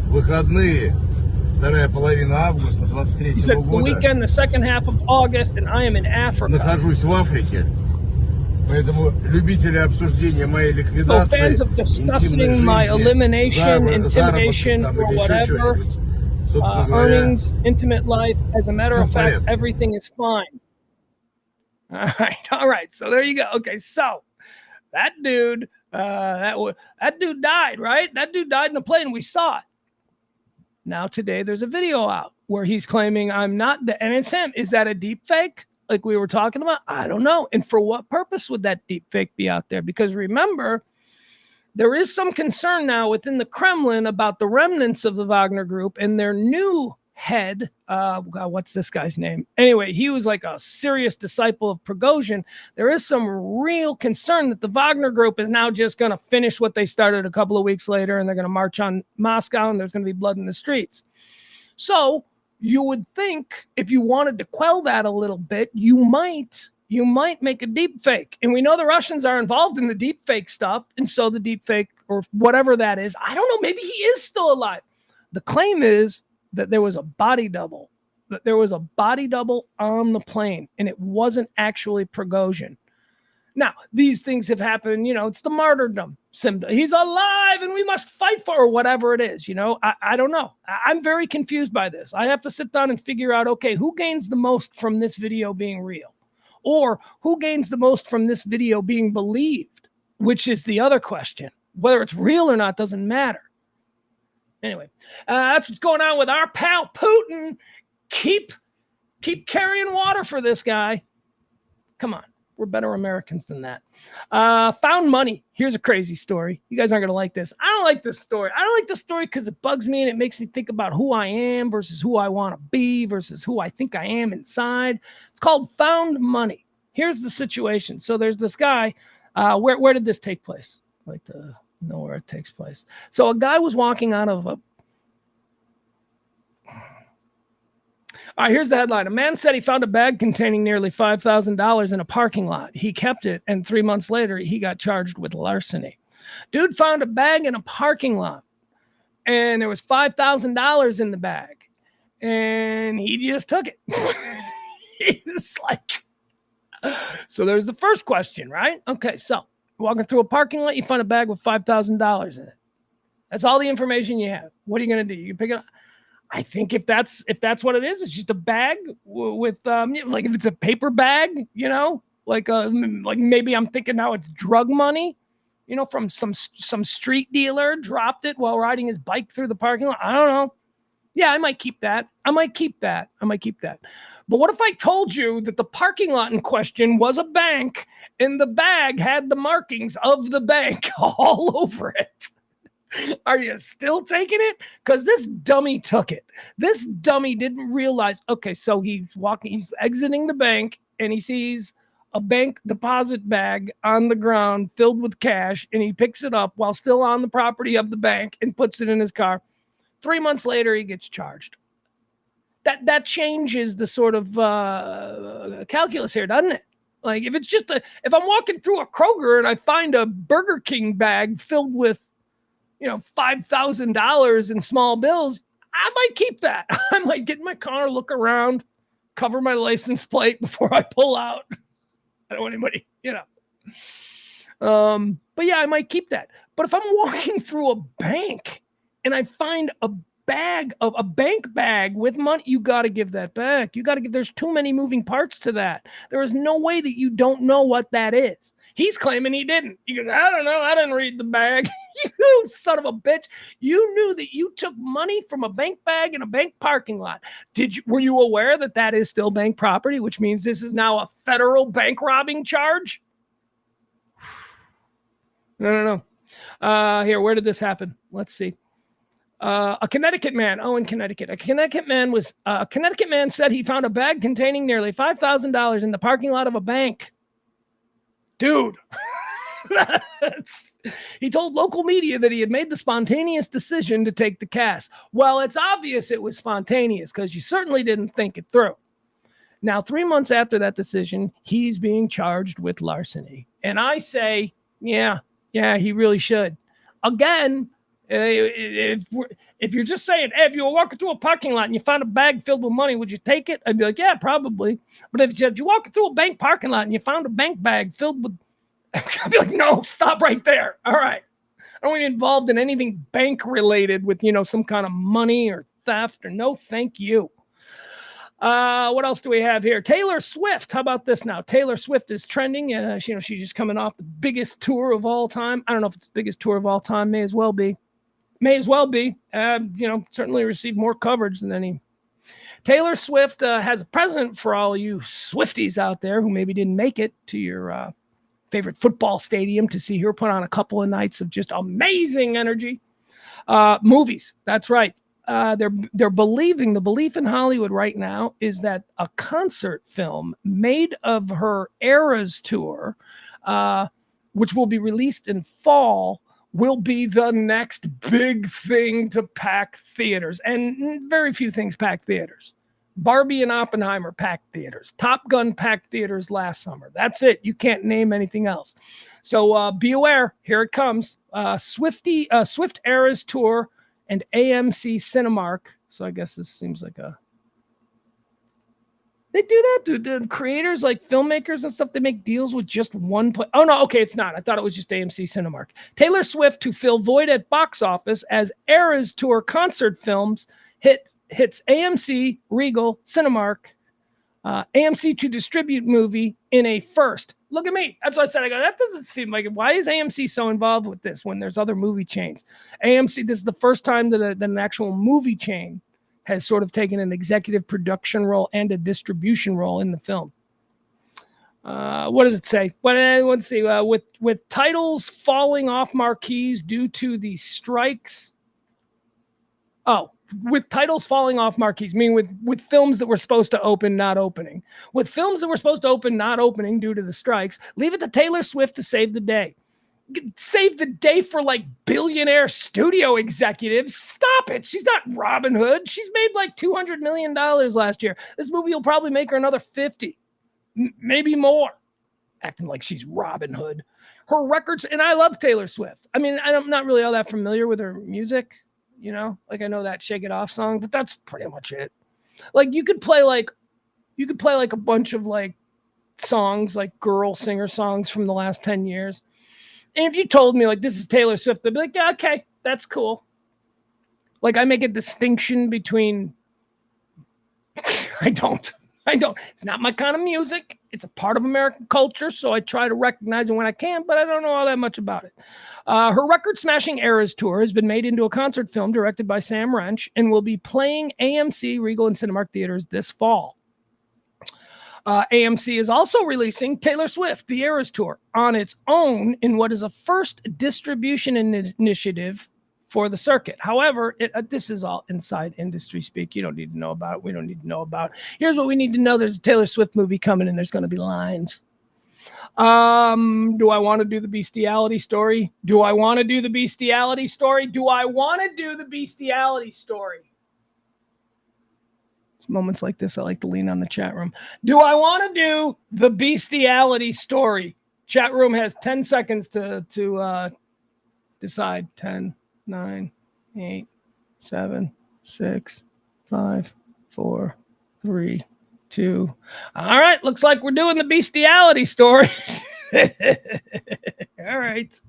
выходные, вторая половина августа 23-го года. The weekend, the second half of August, and I am in Africa. Нахожусь в Африке, поэтому любители обсуждения моей ликвидации, fans of discussing my elimination, intimidation, or whatever, earnings, intimate life. As a matter of fact, everything is fine. All right. So there you go. Okay, so that dude. That dude died, right? That dude died in a plane. We saw it. Now today there's a video out where he's claiming I'm not, and it's him. Is that a deep fake like we were talking about? I don't know. And for what purpose would that deep fake be out there? Because remember, there is some concern now within the Kremlin about the remnants of the Wagner Group and their new head. God, what's this guy's name? Anyway, he was like a serious disciple of Prigozhin. There is some real concern that the Wagner Group is now just going to finish what they started a couple of weeks later, and they're going to march on Moscow, and there's going to be blood in the streets. So you would think if you wanted to quell that a little bit, you might make a deep fake. And we know the Russians are involved in the deep fake stuff. And so the deep fake, or whatever that is, I don't know, maybe he is still alive. The claim is that there was a body double that there was a body double on the plane, and it wasn't actually Prigozhin. Now, these things have happened, it's the martyrdom symbol. He's alive and we must fight for, or whatever it is, I don't know. I'm very confused by this. I have to sit down and figure out, okay, who gains the most from this video being real? Or who gains the most from this video being believed, which is the other question. Whether it's real or not doesn't matter. Anyway, that's what's going on with our pal Putin. Keep carrying water for this guy. Come on. We're better Americans than that. Found money. Here's a crazy story. You guys aren't going to like this. I don't like this story. I don't like this story because it bugs me and it makes me think about who I am versus who I want to be versus who I think I am inside. It's called Found Money. Here's the situation. So there's this guy. Where did this take place? I'd like to know where it takes place. So a guy was walking out of a... All right, here's the headline. A man said he found a bag containing nearly $5,000 in a parking lot. He kept it, and 3 months later, he got charged with larceny. Dude found a bag in a parking lot, and there was $5,000 in the bag, and he just took it. He's like... So there's the first question, right? Okay, so walking through a parking lot, you find a bag with $5,000 in it. That's all the information you have. What are you going to do? You pick it up. I think if that's what it is, it's just a bag with like if it's a paper bag, like maybe I'm thinking now it's drug money, from some street dealer dropped it while riding his bike through the parking lot. I don't know. Yeah, I might keep that. But what if I told you that the parking lot in question was a bank and the bag had the markings of the bank all over it? Are you still taking it? Because this dummy took it. This dummy didn't realize. Okay, so he's exiting the bank and he sees a bank deposit bag on the ground filled with cash, and he picks it up while still on the property of the bank and puts it in his car. 3 months later, he gets charged. That changes the sort of calculus here, doesn't it? Like if it's just if I'm walking through a Kroger and I find a Burger King bag filled with $5,000 in small bills, I might keep that. I might get in my car, look around, cover my license plate before I pull out. I don't want anybody, But yeah, I might keep that. But if I'm walking through a bank and I find a bank bag with money, you got to give that back. There's too many moving parts to that. There is no way that you don't know what that is. He's claiming he didn't. He goes, I don't know. I didn't read the bag. You son of a bitch. You knew that you took money from a bank bag in a bank parking lot. Were you aware that that is still bank property, which means this is now a federal bank robbing charge? No. Here, where did this happen? Let's see. A Connecticut man. Oh, in Connecticut. A Connecticut man said he found a bag containing nearly $5,000 in the parking lot of a bank. Dude, he told local media that he had made the spontaneous decision to take the cash. Well, it's obvious it was spontaneous because you certainly didn't think it through. Now, 3 months after that decision, he's being charged with larceny. And I say, yeah, he really should. Again, if you're just saying, hey, if you were walking through a parking lot and you found a bag filled with money, would you take it? I'd be like, yeah, probably. But if you're walking through a bank parking lot and you found a bank bag filled with, I'd be like, no, stop right there. All right. I don't want to be involved in anything bank related with, some kind of money or theft or no, thank you. What else do we have here? Taylor Swift. How about this now? Taylor Swift is trending. She's just coming off the biggest tour of all time. I don't know if it's the biggest tour of all time. May as well be. Certainly received more coverage than any. Taylor Swift has a present for all you Swifties out there who maybe didn't make it to your favorite football stadium to see her put on a couple of nights of just amazing energy. Movies. That's right. The belief in Hollywood right now is that a concert film made of her Eras tour, which will be released in fall, will be the next big thing to pack theaters. And very few things pack theaters. Barbie and Oppenheimer packed theaters. Top Gun packed theaters last summer. That's it. You can't name anything else. So be aware. Here it comes. Swift Eras Tour and AMC Cinemark. So I guess this seems like a They do that. The creators, like filmmakers and stuff, they make deals with just one place. Oh, no. Okay, it's not. I thought it was just AMC Cinemark. Taylor Swift to fill void at box office as Eras Tour concert films hits AMC, Regal, Cinemark, AMC to distribute movie in a first. Look at me. That's what I said. I go, that doesn't seem like it. Why is AMC so involved with this when there's other movie chains? AMC, this is the first time that an actual movie chain has sort of taken an executive production role and a distribution role in the film. What does it say? Let's see. With titles falling off marquees due to the strikes. Oh, with titles falling off marquees, meaning with films that were supposed to open, not opening. With films that were supposed to open, not opening due to the strikes, leave it to Taylor Swift to save the day. Save the day for like billionaire studio executives. Stop it. She's not Robin Hood. She's made like $200 million last year. This movie will probably make her another 50, maybe more. Acting like she's Robin Hood. Her records, and I love Taylor Swift. I mean, I'm not really all that familiar with her music, you know, like I know that Shake It Off song, but that's pretty much it. Like you could play like a bunch of like songs, like girl singer songs from the last 10 years. And if you told me, like, this is Taylor Swift, I'd be like, yeah, okay, that's cool. Like, I make a distinction between... I don't. It's not my kind of music. It's a part of American culture, so I try to recognize it when I can, but I don't know all that much about it. Her record-smashing Eras Tour has been made into a concert film directed by Sam Wrench and will be playing AMC, Regal, and Cinemark theaters this fall. AMC is also releasing Taylor Swift, the Eras Tour, on its own in what is a first distribution initiative for the circuit. However, this is all inside industry speak. You don't need to know about it. We don't need to know about it. Here's what we need to know. There's a Taylor Swift movie coming and there's going to be lines. Do I want to do the bestiality story? Do I want to do the bestiality story? Do I want to do the bestiality story? Moments like this, I like to lean on the chat room. Do I want to do the bestiality story? Chat room has 10 seconds to decide. 10, 9, 8, 7, 6, 5, 4, 3, 2. All right, looks like we're doing the bestiality story. All right.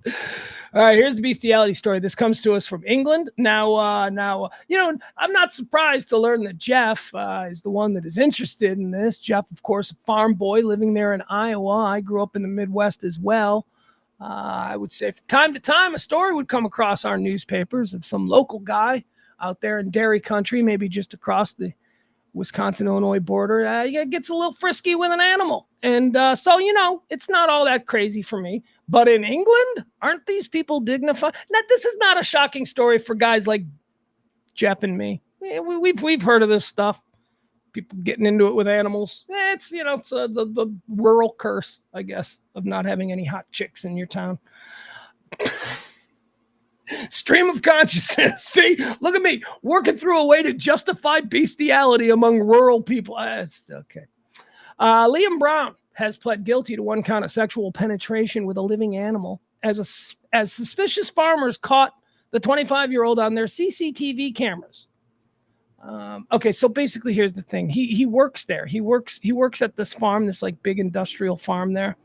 Here's the bestiality story. This comes to us from England. Now, you know, I'm not surprised to learn that Jeff is the one that is interested in this. Jeff, of course, a farm boy living there in Iowa. I grew up in the Midwest as well. I would say from time to time, a story would come across our newspapers of some local guy out there in dairy country, maybe just across the Wisconsin-Illinois border, gets a little frisky with an animal. And so, you know, it's not all that crazy for me. But in England, aren't these people dignified? Now, this is not a shocking story for guys like Jeff and me. We've heard of this stuff. People getting into it with animals. It's, you know, it's the rural curse, I guess, of not having any hot chicks in your town. Stream of consciousness. See, look at me working through a way to justify bestiality among rural people. It's okay. Liam Brown has pled guilty to one count of sexual penetration with a living animal as suspicious farmers caught the 25-year-old on their CCTV cameras. Okay, so basically, here's the thing. He works there. He works at this farm, this like big industrial farm there.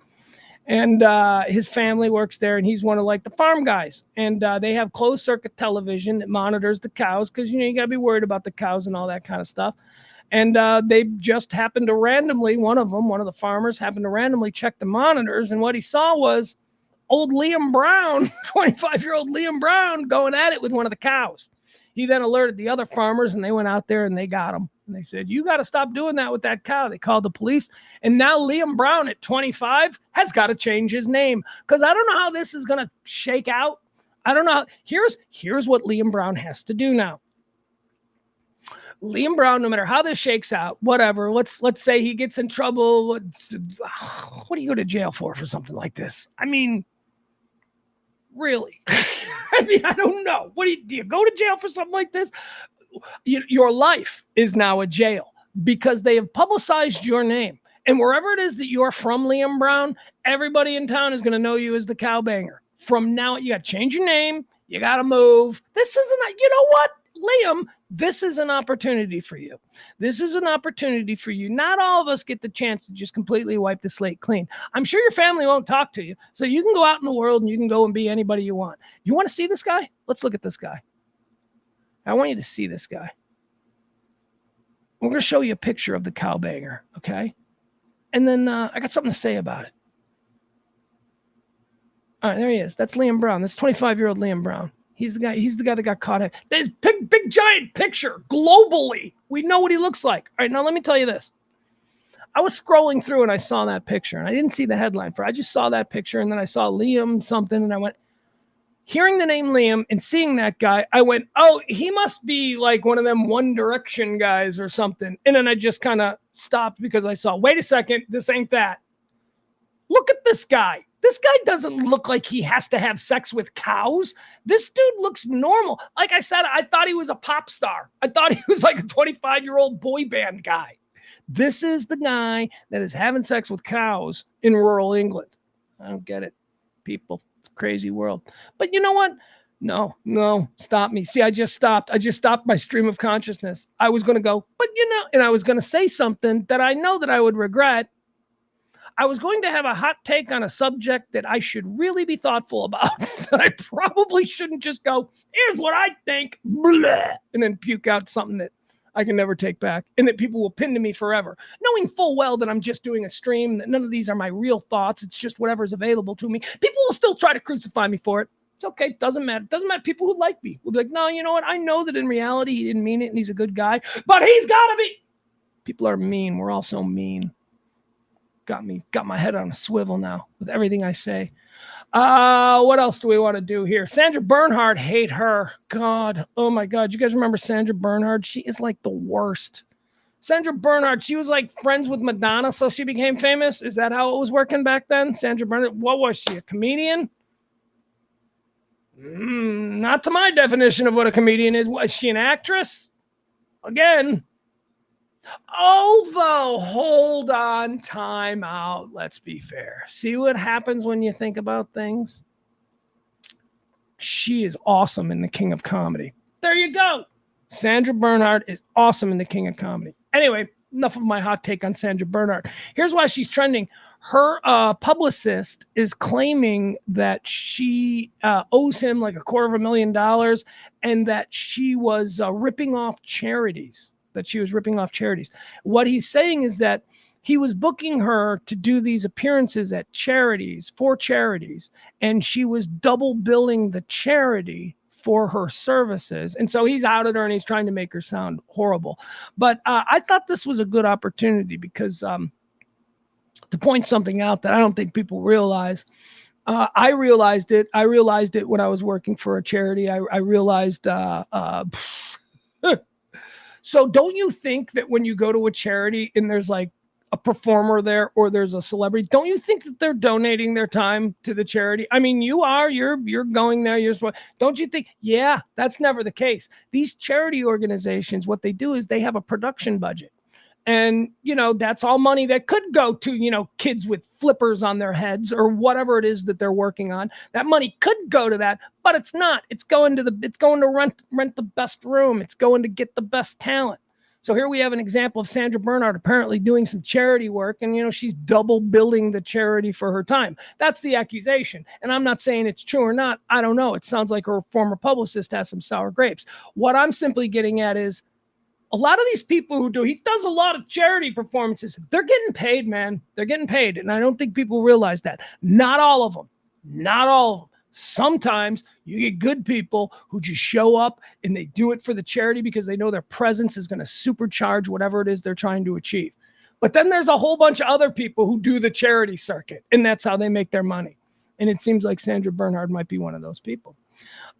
And his family works there, and he's one of like the farm guys. And they have closed circuit television that monitors the cows because, you know, you got to be worried about the cows and all that kind of stuff. And they just happened to randomly, one of the farmers happened to randomly check the monitors. And what he saw was old Liam Brown, 25-year-old Liam Brown, going at it with one of the cows. He then alerted the other farmers, and they went out there and they got him. And they said, you got to stop doing that with that cow. They called the police. And now Liam Brown at 25 has got to change his name because I don't know how this is going to shake out. I don't know. Here's what Liam Brown has to do now. Liam Brown, no matter how this shakes out, whatever, let's say he gets in trouble. What do you go to jail for something like this? I mean, really? I mean, I don't know. Do you go to jail for something like this? Your life is now a jail because they have publicized your name. And wherever it is that you're from, Liam Brown, everybody in town is going to know you as the cowbanger. From now, you got to change your name. You got to move. This isn't, you know what, Liam, This is an opportunity for you. This is an opportunity for you. Not all of us get the chance to just completely wipe the slate clean. I'm sure your family won't talk to you, so you can go out in the world and you can go and be anybody you want. You want to see this guy? Let's look at this guy. I want you to see this guy. We're going to show you a picture of the cowbanger, okay? And then I got something to say about it. All right, there he is. That's Liam Brown. That's 25-year-old Liam Brown. He's the guy that got caught. This big giant picture globally. We know what he looks like. All right, now let me tell you this. I was scrolling through and I saw that picture and I didn't see the headline for it. I just saw that picture and then I saw Liam something and I went, hearing the name Liam and seeing that guy, I went, oh, he must be like one of them One Direction guys or something. And then I just kind of stopped because I saw, wait a second, this ain't that. Look at this guy. This guy doesn't look like he has to have sex with cows. This dude looks normal. Like I said, I thought he was a pop star. I thought he was like a 25-year-old boy band guy. This is the guy that is having sex with cows in rural England. I don't get it, people. It's a crazy world. But you know what? No, stop me. See, I just stopped my stream of consciousness. I was going to go, but and I was going to say something that I know that I would regret. I was going to have a hot take on a subject that I should really be thoughtful about. That I probably shouldn't just go, here's what I think, blah, and then puke out something that I can never take back and that people will pin to me forever. Knowing full well that I'm just doing a stream, that none of these are my real thoughts. It's just whatever's available to me. People will still try to crucify me for it. It's okay. Doesn't matter. Doesn't matter. People who like me will be like, no, you know what? I know that in reality he didn't mean it and he's a good guy, but he's got to be. People are mean. We're all so mean. Got my head on a swivel now with everything I say. What else do we want to do here? Sandra Bernhard, hate her. God, oh my God. You guys remember Sandra Bernhard? She is like the worst. Sandra Bernhard, she was like friends with Madonna, so she became famous. Is that how it was working back then? Sandra Bernhard, what was she, a comedian? Not to my definition of what a comedian is. Was she an actress? Again. Although, hold on, time out. Let's be fair. See what happens when you think about things? She is awesome in The King of Comedy. There you go. Sandra Bernhard is awesome in The King of Comedy. Anyway, enough of my hot take on Sandra Bernhard. Here's why she's trending. Her publicist is claiming that she owes him like $250,000 and that she was ripping off charities. What he's saying is that he was booking her to do these appearances at charities, for charities, and she was double billing the charity for her services. And so he's outed her and he's trying to make her sound horrible. But I thought this was a good opportunity because to point something out that I don't think people realize. I realized it. When I was working for a charity. I realized so don't you think that when you go to a charity and there's like a performer there or there's a celebrity, don't you think that they're donating their time to the charity? I mean, you're going there. Don't you think? Yeah, that's never the case. These charity organizations, what they do is they have a production budget. And, that's all money that could go to, kids with flippers on their heads or whatever it is that they're working on. That money could go to that, but it's not. It's going to rent the best room. It's going to get the best talent. So here we have an example of Sandra Bernhard apparently doing some charity work and, she's double billing the charity for her time. That's the accusation. And I'm not saying it's true or not. I don't know. It sounds like her former publicist has some sour grapes. What I'm simply getting at is, a lot of these people he does a lot of charity performances. They're getting paid, man. They're getting paid. And I don't think people realize that. Not all of them. Sometimes you get good people who just show up and they do it for the charity because they know their presence is going to supercharge whatever it is they're trying to achieve. But then there's a whole bunch of other people who do the charity circuit, and that's how they make their money. And it seems like Sandra Bernhard might be one of those people.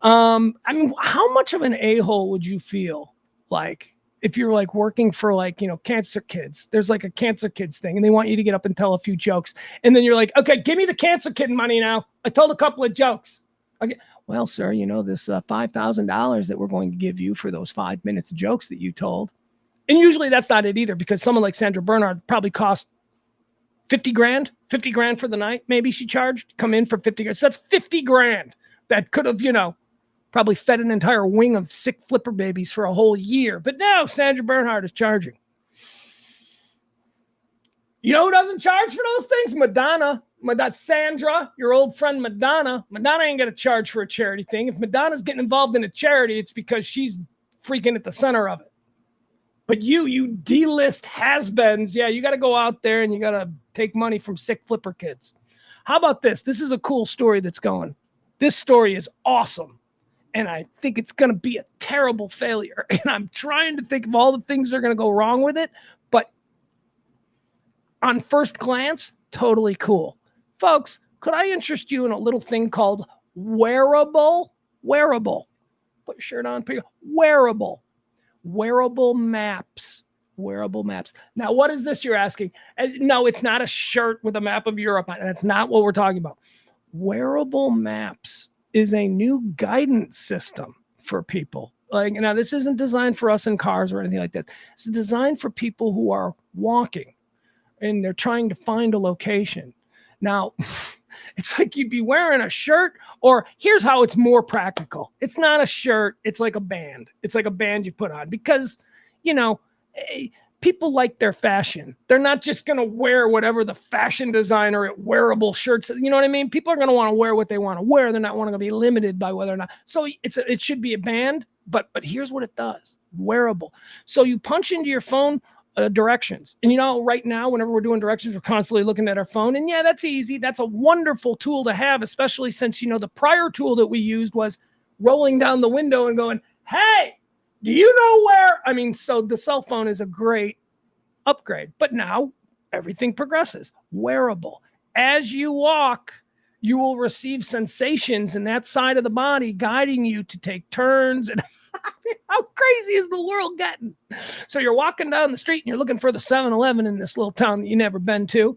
I mean, how much of an a-hole would you feel like if you're like working for like, cancer kids? There's like a cancer kids thing and they want you to get up and tell a few jokes. And then you're like, okay, give me the cancer kid money now. I told a couple of jokes. Okay. Well, sir, this $5,000 that we're going to give you for those 5 minutes of jokes that you told. And usually that's not it either, because someone like Sandra Bernhard probably cost $50,000 for the night. Maybe she charged, come in for $50,000. So that's $50,000 that could have, Probably fed an entire wing of sick flipper babies for a whole year. But now Sandra Bernhard is charging. You know who doesn't charge for those things? Madonna. Sandra, your old friend Madonna. Madonna ain't going to charge for a charity thing. If Madonna's getting involved in a charity, it's because she's freaking at the center of it. But you D-list has-beens, yeah, you got to go out there and you got to take money from sick flipper kids. How about this? This is a cool story that's going. This story is awesome. And I think it's going to be a terrible failure. And I'm trying to think of all the things that are going to go wrong with it. But on first glance, totally cool. Folks, could I interest you in a little thing called wearable? Wearable. Put your shirt on. Wearable. Wearable maps. Wearable maps. Now, what is this you're asking? No, it's not a shirt with a map of Europe. That's not what we're talking about. Wearable maps is a new guidance system for people. Like, now, this isn't designed for us in cars or anything like that. It's designed for people who are walking and they're trying to find a location. Now, it's like you'd be wearing a shirt, or here's how it's more practical. It's not a shirt. It's like a band. It's like a band you put on because, you know, people like their fashion. They're not just going to wear whatever the fashion designer at wearable shirts. You know what I mean? People are going to want to wear what they want to wear. They're not going to be limited by whether or not. So it should be a band, but here's what it does. Wearable. So you punch into your phone directions. And, you know, right now, whenever we're doing directions, we're constantly looking at our phone. And yeah, that's easy. That's a wonderful tool to have, especially since, you know, the prior tool that we used was rolling down the window and going, hey, do you know where? I mean, so the cell phone is a great upgrade, but now everything progresses. Wearable. As you walk, you will receive sensations in that side of the body guiding you to take turns. And how crazy is the world getting? So you're walking down the street and you're looking for the 7-Eleven in this little town that you never been to.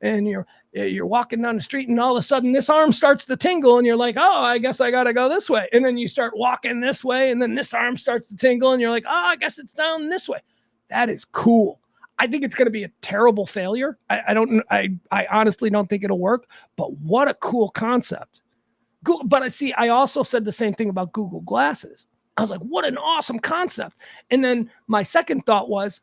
And you're walking down the street and all of a sudden this arm starts to tingle and you're like, oh, I guess I got to go this way. And then you start walking this way and then this arm starts to tingle and you're like, oh, I guess it's down this way. That is cool. I think it's going to be a terrible failure. I honestly don't think it'll work, but what a cool concept. But I also said the same thing about Google Glasses. I was like, what an awesome concept. And then my second thought was,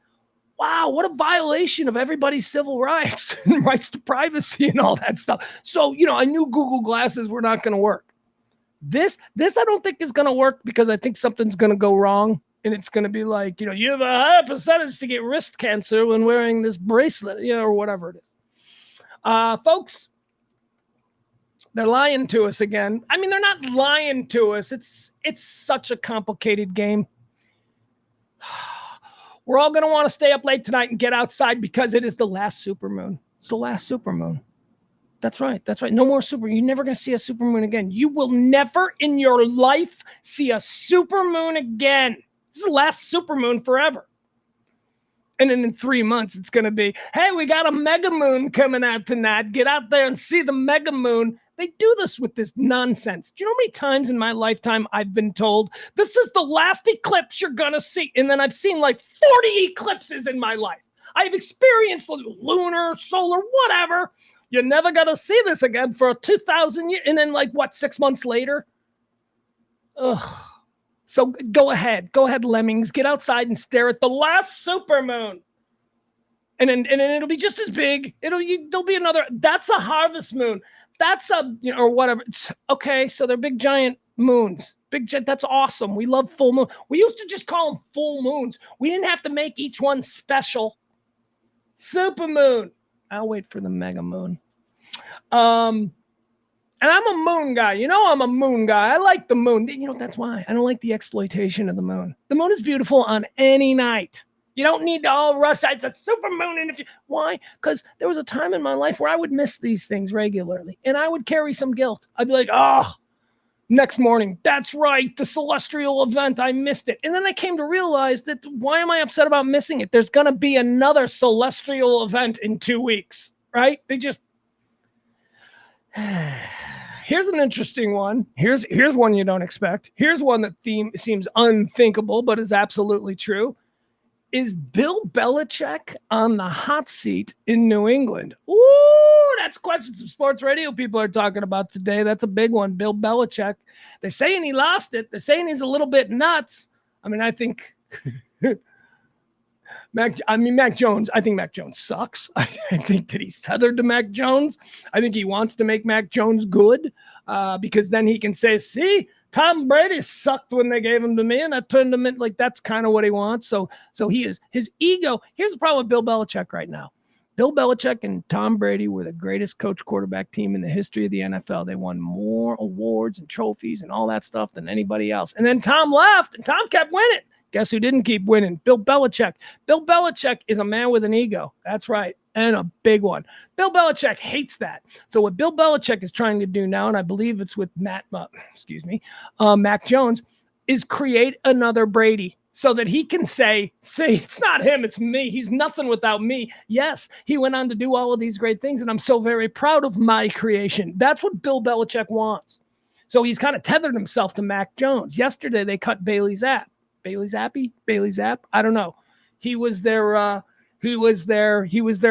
wow, what a violation of everybody's civil rights and rights to privacy and all that stuff. So, you know, I knew Google Glasses were not going to work. This I don't think is going to work because I think something's going to go wrong. And it's going to be like, you know, you have a high percentage to get wrist cancer when wearing this bracelet, you know, or whatever it is. Folks, they're lying to us again. I mean, they're not lying to us. It's such a complicated game. We're all going to want to stay up late tonight and get outside because it is the last supermoon. It's the last supermoon. That's right. That's right. No more super. You're never going to see a supermoon again. You will never in your life see a supermoon again. This is the last supermoon forever. And then in 3 months, it's going to be, hey, we got a mega moon coming out tonight. Get out there and see the mega moon. They do this with this nonsense. Do you know how many times in my lifetime I've been told, this is the last eclipse you're going to see? And then I've seen like 40 eclipses in my life. I've experienced lunar, solar, whatever. You're never going to see this again for 2,000 years. And then 6 months later? Ugh. So go ahead, lemmings. Get outside and stare at the last supermoon. And then it'll be just as big. There'll be another. That's a harvest moon. That's a, you know, or whatever. Okay, so they're big giant moons. That's awesome. We love full moon. We used to just call them full moons. We didn't have to make each one special. Super moon. I'll wait for the mega moon. And I'm a moon guy. You know, I'm a moon guy. I like the moon. You know, that's why I don't like the exploitation of the moon. The moon is beautiful on any night. You don't need to all rush. It's a super moon. And why? Because there was a time in my life where I would miss these things regularly. And I would carry some guilt. I'd be like, oh, next morning, that's right. The celestial event, I missed it. And then I came to realize that why am I upset about missing it? There's going to be another celestial event in 2 weeks, right? They just... Here's an interesting one. Here's one you don't expect. Here's one that seems unthinkable, but is absolutely true. Is Bill Belichick on the hot seat in New England? Ooh, that's questions of sports radio people are talking about today. That's a big one. Bill Belichick. They're saying he lost it. They're saying he's a little bit nuts. I mean, I think Mac Jones. I think Mac Jones sucks. I think that he's tethered to Mac Jones. I think he wants to make Mac Jones good because then he can say, see, Tom Brady sucked when they gave him to me, and I turned him in. Like, that's kind of what he wants. So he is his ego. Here's the problem with Bill Belichick right now. Bill Belichick and Tom Brady were the greatest coach quarterback team in the history of the NFL. They won more awards and trophies and all that stuff than anybody else. And then Tom left, and Tom kept winning. Guess who didn't keep winning? Bill Belichick. Bill Belichick is a man with an ego. That's right. And a big one. Bill Belichick hates that. So what Bill Belichick is trying to do now, and I believe it's with Mac Jones, is create another Brady so that he can say, see, it's not him, it's me. He's nothing without me. Yes, he went on to do all of these great things, and I'm so very proud of my creation. That's what Bill Belichick wants. So he's kind of tethered himself to Mac Jones. Yesterday, they cut Bailey Zapp. Bailey Zapp? I don't know. He was their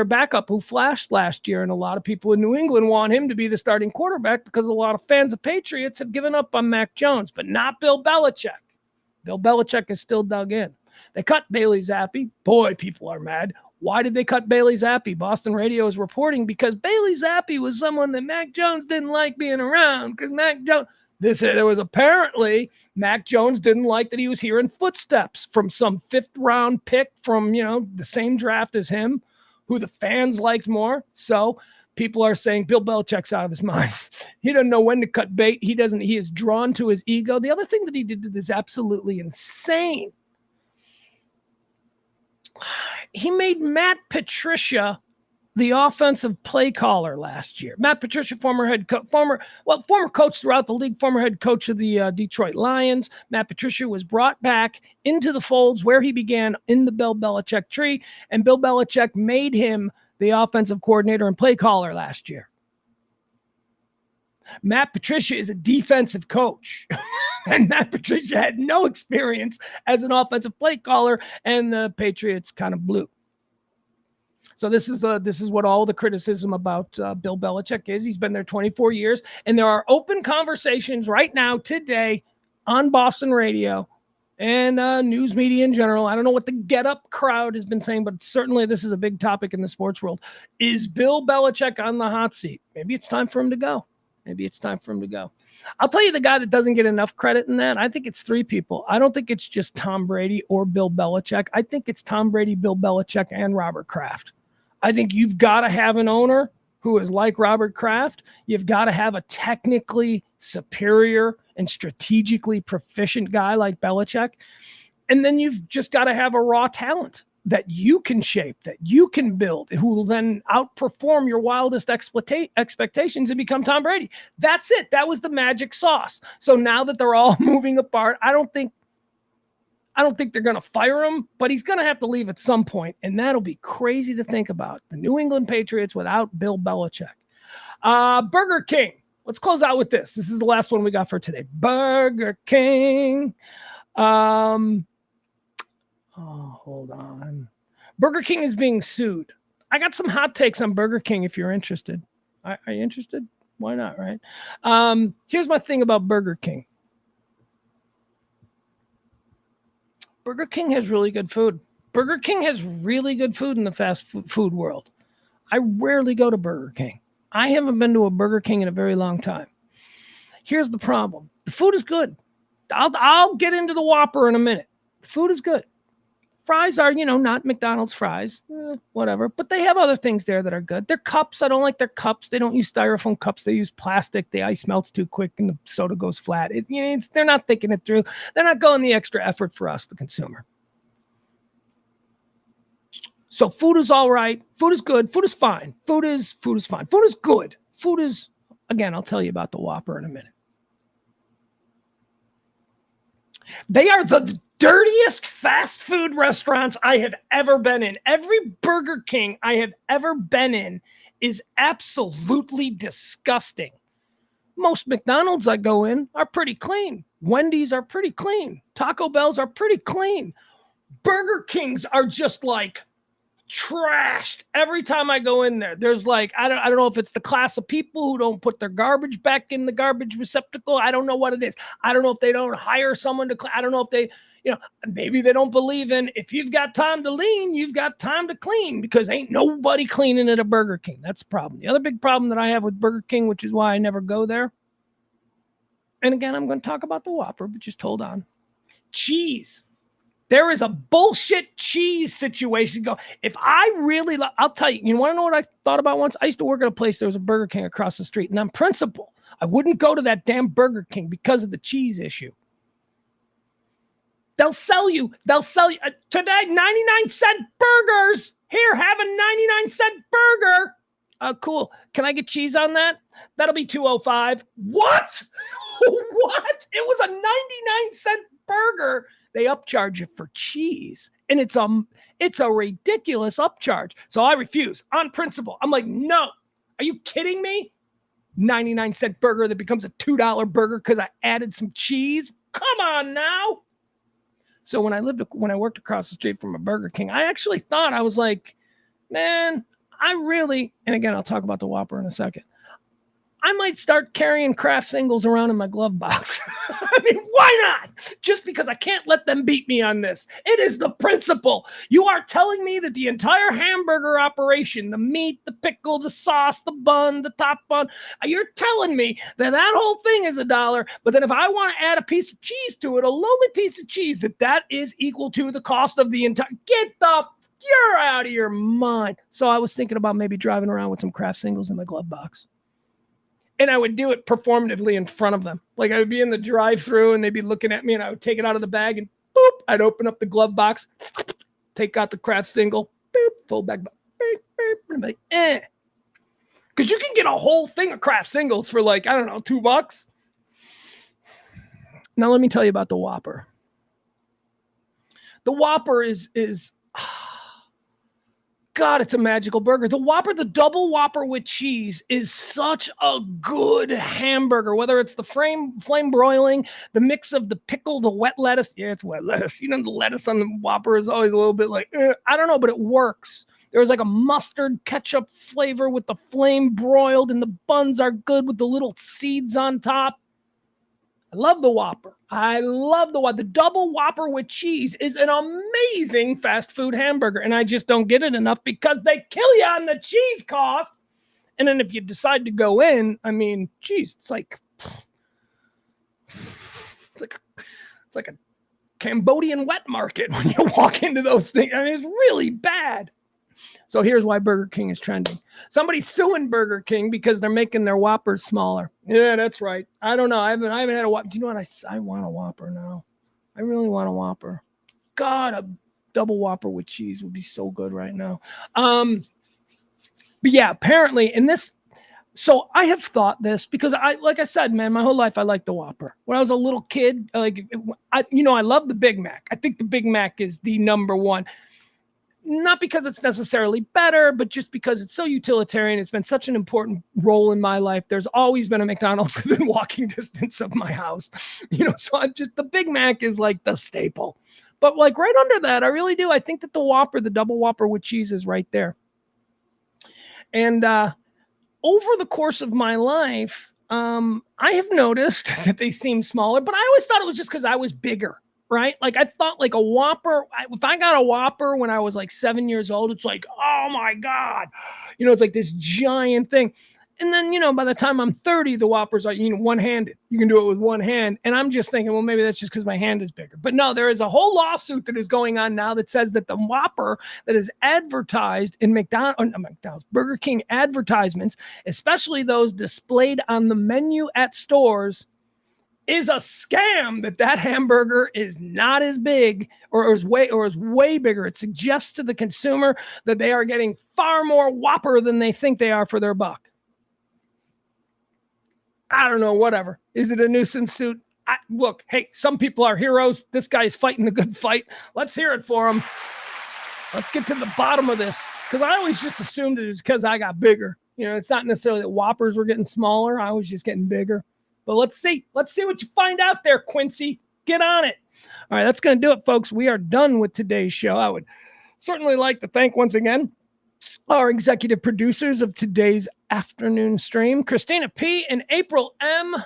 backup who flashed last year, and a lot of people in New England want him to be the starting quarterback because a lot of fans of Patriots have given up on Mac Jones, but not Bill Belichick. Bill Belichick is still dug in. They cut Bailey Zappi. Boy, people are mad. Why did they cut Bailey Zappi? Boston Radio is reporting because Bailey Zappi was someone that Mac Jones didn't like being around because Mac Jones. There was apparently Mac Jones didn't like that he was hearing footsteps from some 5th-round pick from, the same draft as him, who the fans liked more. So people are saying Bill Belichick's out of his mind. He doesn't know when to cut bait. He is drawn to his ego. The other thing that he did is absolutely insane. He made Matt Patricia the offensive play caller last year. Matt Patricia, former coach throughout the league, former head coach of the Detroit Lions. Matt Patricia was brought back into the folds where he began in the Bill Belichick tree, and Bill Belichick made him the offensive coordinator and play caller last year. Matt Patricia is a defensive coach, and Matt Patricia had no experience as an offensive play caller, and the Patriots kind of blew. So this is what all the criticism about Bill Belichick is. He's been there 24 years, and there are open conversations right now today on Boston radio and news media in general. I don't know what the Get Up crowd has been saying, but certainly this is a big topic in the sports world. Is Bill Belichick on the hot seat? Maybe it's time for him to go. I'll tell you the guy that doesn't get enough credit in that. I think it's 3 people. I don't think it's just Tom Brady or Bill Belichick. I think it's Tom Brady, Bill Belichick, and Robert Kraft. I think you've got to have an owner who is like Robert Kraft. You've got to have a technically superior and strategically proficient guy like Belichick. And then you've just got to have a raw talent that you can shape, that you can build, who will then outperform your wildest expectations and become Tom Brady. That's it. That was the magic sauce. So now that they're all moving apart, I don't think they're going to fire him, but he's going to have to leave at some point, and that'll be crazy to think about. The New England Patriots without Bill Belichick. Burger King. Let's close out with this. This is the last one we got for today. Burger King. Hold on. Burger King is being sued. I got some hot takes on Burger King if you're interested. Are you interested? Why not, right? Here's my thing about Burger King. Burger King has really good food. Burger King has really good food in the fast food world. I rarely go to Burger King. I haven't been to a Burger King in a very long time. Here's the problem. The food is good. I'll get into the Whopper in a minute. The food is good. Fries are, not McDonald's fries, whatever. But they have other things there that are good. Their cups, I don't like their cups. They don't use styrofoam cups. They use plastic. The ice melts too quick and the soda goes flat. They're not thinking it through. They're not going the extra effort for us, the consumer. So food is all right. Food is good. Food is fine. Food is fine. Food is good. Food is, again, I'll tell you about the Whopper in a minute. They are the dirtiest fast food restaurants I have ever been in. Every Burger King I have ever been in is absolutely disgusting. Most McDonald's I go in are pretty clean. Wendy's are pretty clean. Taco Bell's are pretty clean. Burger Kings are just like trashed every time I go in there. There's like, I don't know if it's the class of people who don't put their garbage back in the garbage receptacle. I don't know what it is. I don't know if they don't hire someone to I don't know if they, maybe they don't believe in, if you've got time to lean, you've got time to clean, because ain't nobody cleaning at a Burger King. That's the problem. The other big problem that I have with Burger King, which is why I never go there, and again, I'm going to talk about the Whopper, but just hold on. Cheese. There is a bullshit cheese situation going. If I really, I'll tell you, you want to know what I thought about once? I used to work at a place, there was a Burger King across the street, and on principle, I wouldn't go to that damn Burger King because of the cheese issue. They'll sell you today 99-cent burgers. Here, have a 99-cent burger. Cool. Can I get cheese on that? That'll be $2.05. What? What? It was a 99-cent burger. They upcharge you for cheese, and it's a ridiculous upcharge. So I refuse on principle. I'm like, no, are you kidding me? 99-cent burger that becomes a $2 burger because I added some cheese. Come on now. So when I worked across the street from a Burger King, I actually thought, I was like, man, and again, I'll talk about the Whopper in a second, I might start carrying Kraft singles around in my glove box. I mean, why not? Just because I can't let them beat me on this. It is the principle. You are telling me that the entire hamburger operation, the meat, the pickle, the sauce, the bun, the top bun, you're telling me that whole thing is $1, but then if I want to add a piece of cheese to it, a lowly piece of cheese, that is equal to the cost of the entire, you're out of your mind. So I was thinking about maybe driving around with some Kraft singles in my glove box. And I would do it performatively in front of them. Like I would be in the drive-thru and they'd be looking at me and I would take it out of the bag and boop, I'd open up the glove box, take out the Kraft single, boop, fold back, boop, boop, and like, Because you can get a whole thing of Kraft singles for like, I don't know, $2. Now let me tell you about the Whopper. The Whopper is God, it's a magical burger. The Whopper, the double Whopper with cheese, is such a good hamburger. Whether it's the flame broiling, the mix of the pickle, the wet lettuce. Yeah, it's wet lettuce. The lettuce on the Whopper is always a little bit like, I don't know, but it works. There's like a mustard ketchup flavor with the flame broiled, and the buns are good with the little seeds on top. I love the Whopper. The double Whopper with cheese is an amazing fast food hamburger, and I just don't get it enough because they kill you on the cheese cost. And then if you decide to go in, I mean, geez, it's like a Cambodian wet market when you walk into those things. I mean, it's really bad. So here's why Burger King is trending. Somebody's suing Burger King because they're making their Whoppers smaller. Yeah, that's right. I don't know. I haven't had a Whopper. Do you know what? I want a Whopper now. I really want a Whopper. God, a double Whopper with cheese would be so good right now. But yeah, apparently in this, so I have thought this because like I said, man, my whole life I liked the Whopper. When I was a little kid, I love the Big Mac. I think the Big Mac is the number one. Not because it's necessarily better, but just because it's so utilitarian. It's been such an important role in my life. There's always been a McDonald's within walking distance of my house. So the Big Mac is like the staple. But like right under that, I really do. I think that the Whopper, the double Whopper with cheese is right there. And over the course of my life, I have noticed that they seem smaller, but I always thought it was just because I was bigger. Right? Like I thought like a Whopper, if I got a Whopper when I was like 7 years old, it's like, oh my God, it's like this giant thing. And then, by the time I'm 30, the Whoppers are, one-handed. You can do it with one hand. And I'm just thinking, well, maybe that's just because my hand is bigger. But no, there is a whole lawsuit that is going on now that says that the Whopper that is advertised in Burger King advertisements, especially those displayed on the menu at stores, is a scam. That hamburger is not as big or is way bigger. It suggests to the consumer that they are getting far more Whopper than they think they are for their buck. I don't know, whatever. Is it a nuisance suit? Look, hey, some people are heroes. This guy is fighting the good fight. Let's hear it for him. Let's get to the bottom of this, because I always just assumed it was because I got bigger. It's not necessarily that Whoppers were getting smaller. I was just getting bigger. But let's see what you find out there, Quincy. Get on it. All right, that's going to do it, folks. We are done with today's show. I would certainly like to thank once again our executive producers of today's afternoon stream, Christina P. and April M.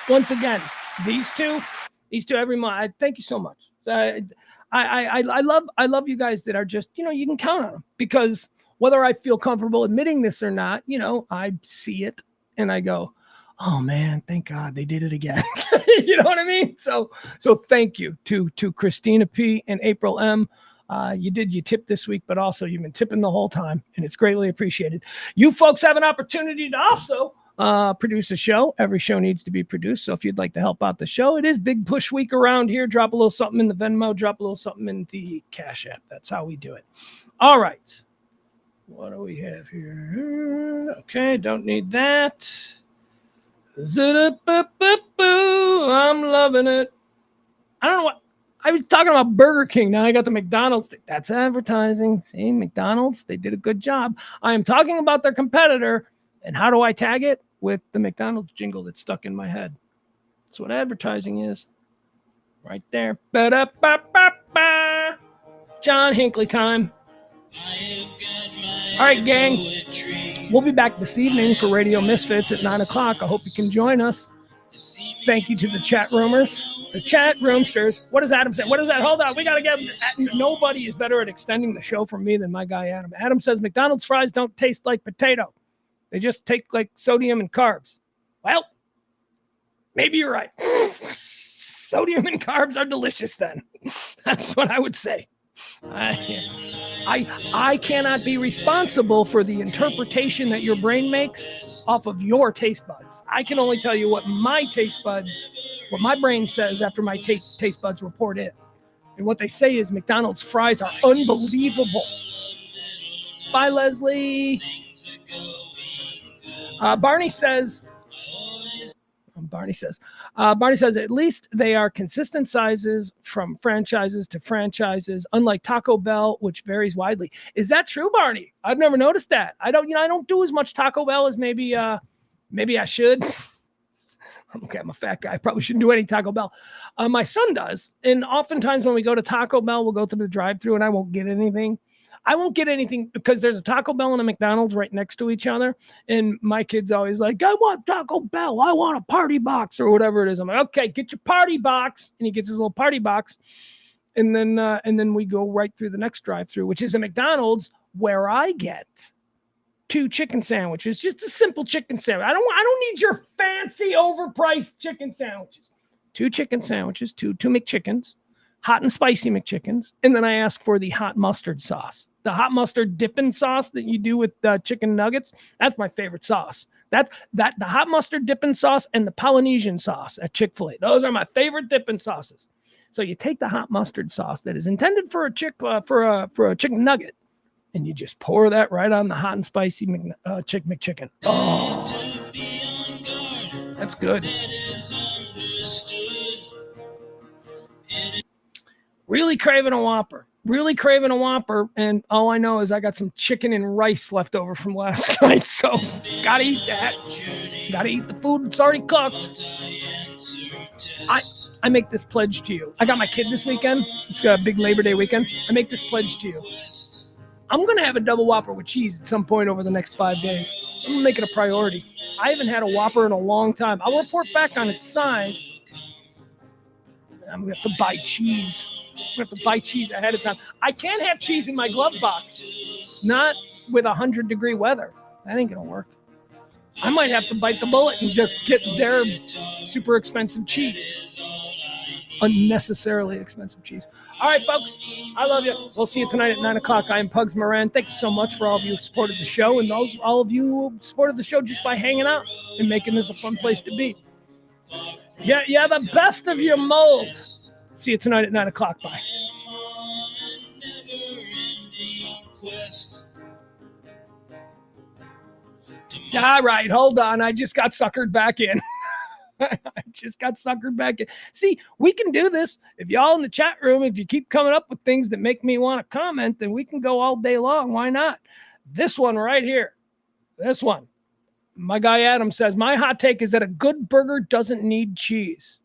Once again, these two every month. Thank you so much. I love you guys that are just, you can count on them, because whether I feel comfortable admitting this or not, I see it and I go, oh man, thank God they did it again. You know what I mean? So thank you to Christina P and April M. You tipped this week, but also you've been tipping the whole time, and it's greatly appreciated. You folks have an opportunity to also produce a show. Every show needs to be produced. So if you'd like to help out the show, it is Big Push Week around here. Drop a little something in the Venmo, drop a little something in the Cash App. That's how we do it. All right. What do we have here? Okay, don't need that. I'm loving it. I don't know what. I was talking about Burger King. Now I got the McDonald's thing. That's advertising. See, McDonald's, they did a good job. I am talking about their competitor. And how do I tag it? With the McDonald's jingle that's stuck in my head. That's what advertising is. Right there. Ba-da-ba-ba-ba. John Hinckley time. All right, gang. We'll be back this evening for Radio Misfits at 9 o'clock. I hope you can join us. Thank you to the chat roomers. The chat roomsters. What does Adam say? What is that? Hold on. We got to get... Nobody is better at extending the show for me than my guy Adam. Adam says McDonald's fries don't taste like potato. They just take like sodium and carbs. Well, maybe you're right. Sodium and carbs are delicious then. That's what I would say. I cannot be responsible for the interpretation that your brain makes off of your taste buds. I can only tell you what my brain says after my taste buds report in. And what they say is McDonald's fries are unbelievable. Bye, Leslie. Barney says, at least they are consistent sizes from franchises to franchises, unlike Taco Bell, which varies widely. Is that true, Barney? I've never noticed that. I don't do as much Taco Bell as maybe I should. Okay, I'm a fat guy. I probably shouldn't do any Taco Bell. My son does. And oftentimes when we go to Taco Bell, we'll go to the drive-thru and I won't get anything. I won't get anything because there's a Taco Bell and a McDonald's right next to each other. And my kid's always like, I want Taco Bell. I want a party box or whatever it is. I'm like, okay, get your party box. And he gets his little party box. And then we go right through the next drive-thru, which is a McDonald's, where I get 2 chicken sandwiches, just a simple chicken sandwich. I don't need your fancy overpriced chicken sandwiches. 2 chicken sandwiches, two McChickens, hot and spicy McChickens. And then I ask for the hot mustard sauce. The hot mustard dipping sauce that you do with chicken nuggets, that's my favorite sauce. The hot mustard dipping sauce and the Polynesian sauce at Chick-fil-A. Those are my favorite dipping sauces. So you take the hot mustard sauce that is intended for a chicken nugget, and you just pour that right on the hot and spicy McChicken. Oh, that's good. Really craving a Whopper. And all I know is I got some chicken and rice left over from last night. So gotta eat that. Gotta eat the food that's already cooked. I make this pledge to you. I got my kid this weekend. It's got a big Labor Day weekend. I make this pledge to you. I'm going to have a double Whopper with cheese at some point over the next 5 days. I'm going to make it a priority. I haven't had a Whopper in a long time. I'll report back on its size. I'm going to have to buy cheese. I'm going to have to buy cheese ahead of time. I can't have cheese in my glove box. Not with 100-degree weather. That ain't going to work. I might have to bite the bullet and just get their super expensive cheese. Unnecessarily expensive cheese. All right, folks. I love you. We'll see you tonight at 9 o'clock. I am Pugs Moran. Thank you so much for all of you who supported the show, and all of you who supported the show just by hanging out and making this a fun place to be. Yeah, the best of your mold. See you tonight at 9 o'clock. Bye. All right, hold on. I just got suckered back in. See, we can do this. If y'all in the chat room, if you keep coming up with things that make me want to comment, then we can go all day long. Why not? This one right here. This one. My guy Adam says, my hot take is that a good burger doesn't need cheese.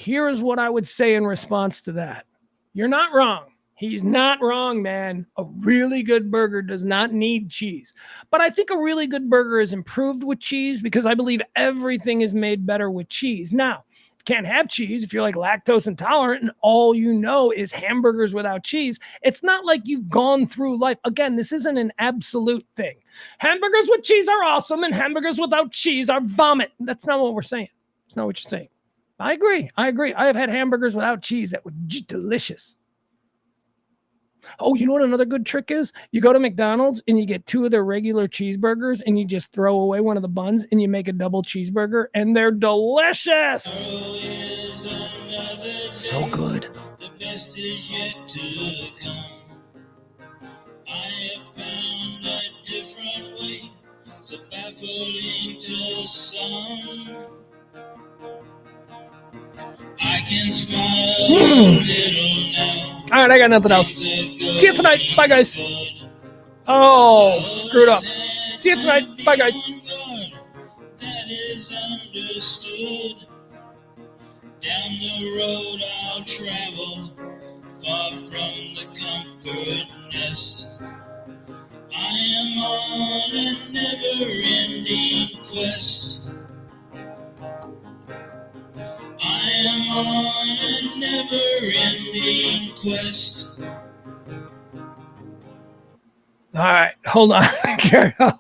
Here's what I would say in response to that. You're not wrong. He's not wrong, man. A really good burger does not need cheese. But I think a really good burger is improved with cheese because I believe everything is made better with cheese. Now, you can't have cheese if you're like lactose intolerant and all you know is hamburgers without cheese. It's not like you've gone through life. Again, this isn't an absolute thing. Hamburgers with cheese are awesome and hamburgers without cheese are vomit. That's not what we're saying. That's not what you're saying. I agree. I have had hamburgers without cheese that were delicious. Oh, you know what another good trick is? You go to McDonald's and you get 2 of their regular cheeseburgers and you just throw away one of the buns and you make a double cheeseburger and they're delicious. So good. The best is yet to come. I have found a different way, so baffling to some. I can smile a little now. All right, I got nothing else. See you tonight. Bye, guys. Oh, screwed up. See you tonight. Bye, guys. That is understood. Down the road I'll travel, far from the comfort nest. I am on a never-ending quest. I am on a never-ending quest. All right, hold on.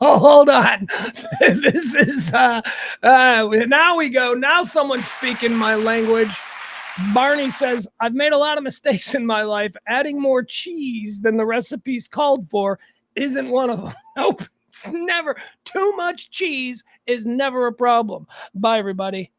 Hold on. This is now we go. Now someone's speaking my language. Barney says, I've made a lot of mistakes in my life. Adding more cheese than the recipe's called for isn't one of them. Nope. It's never. Too much cheese is never a problem. Bye, everybody.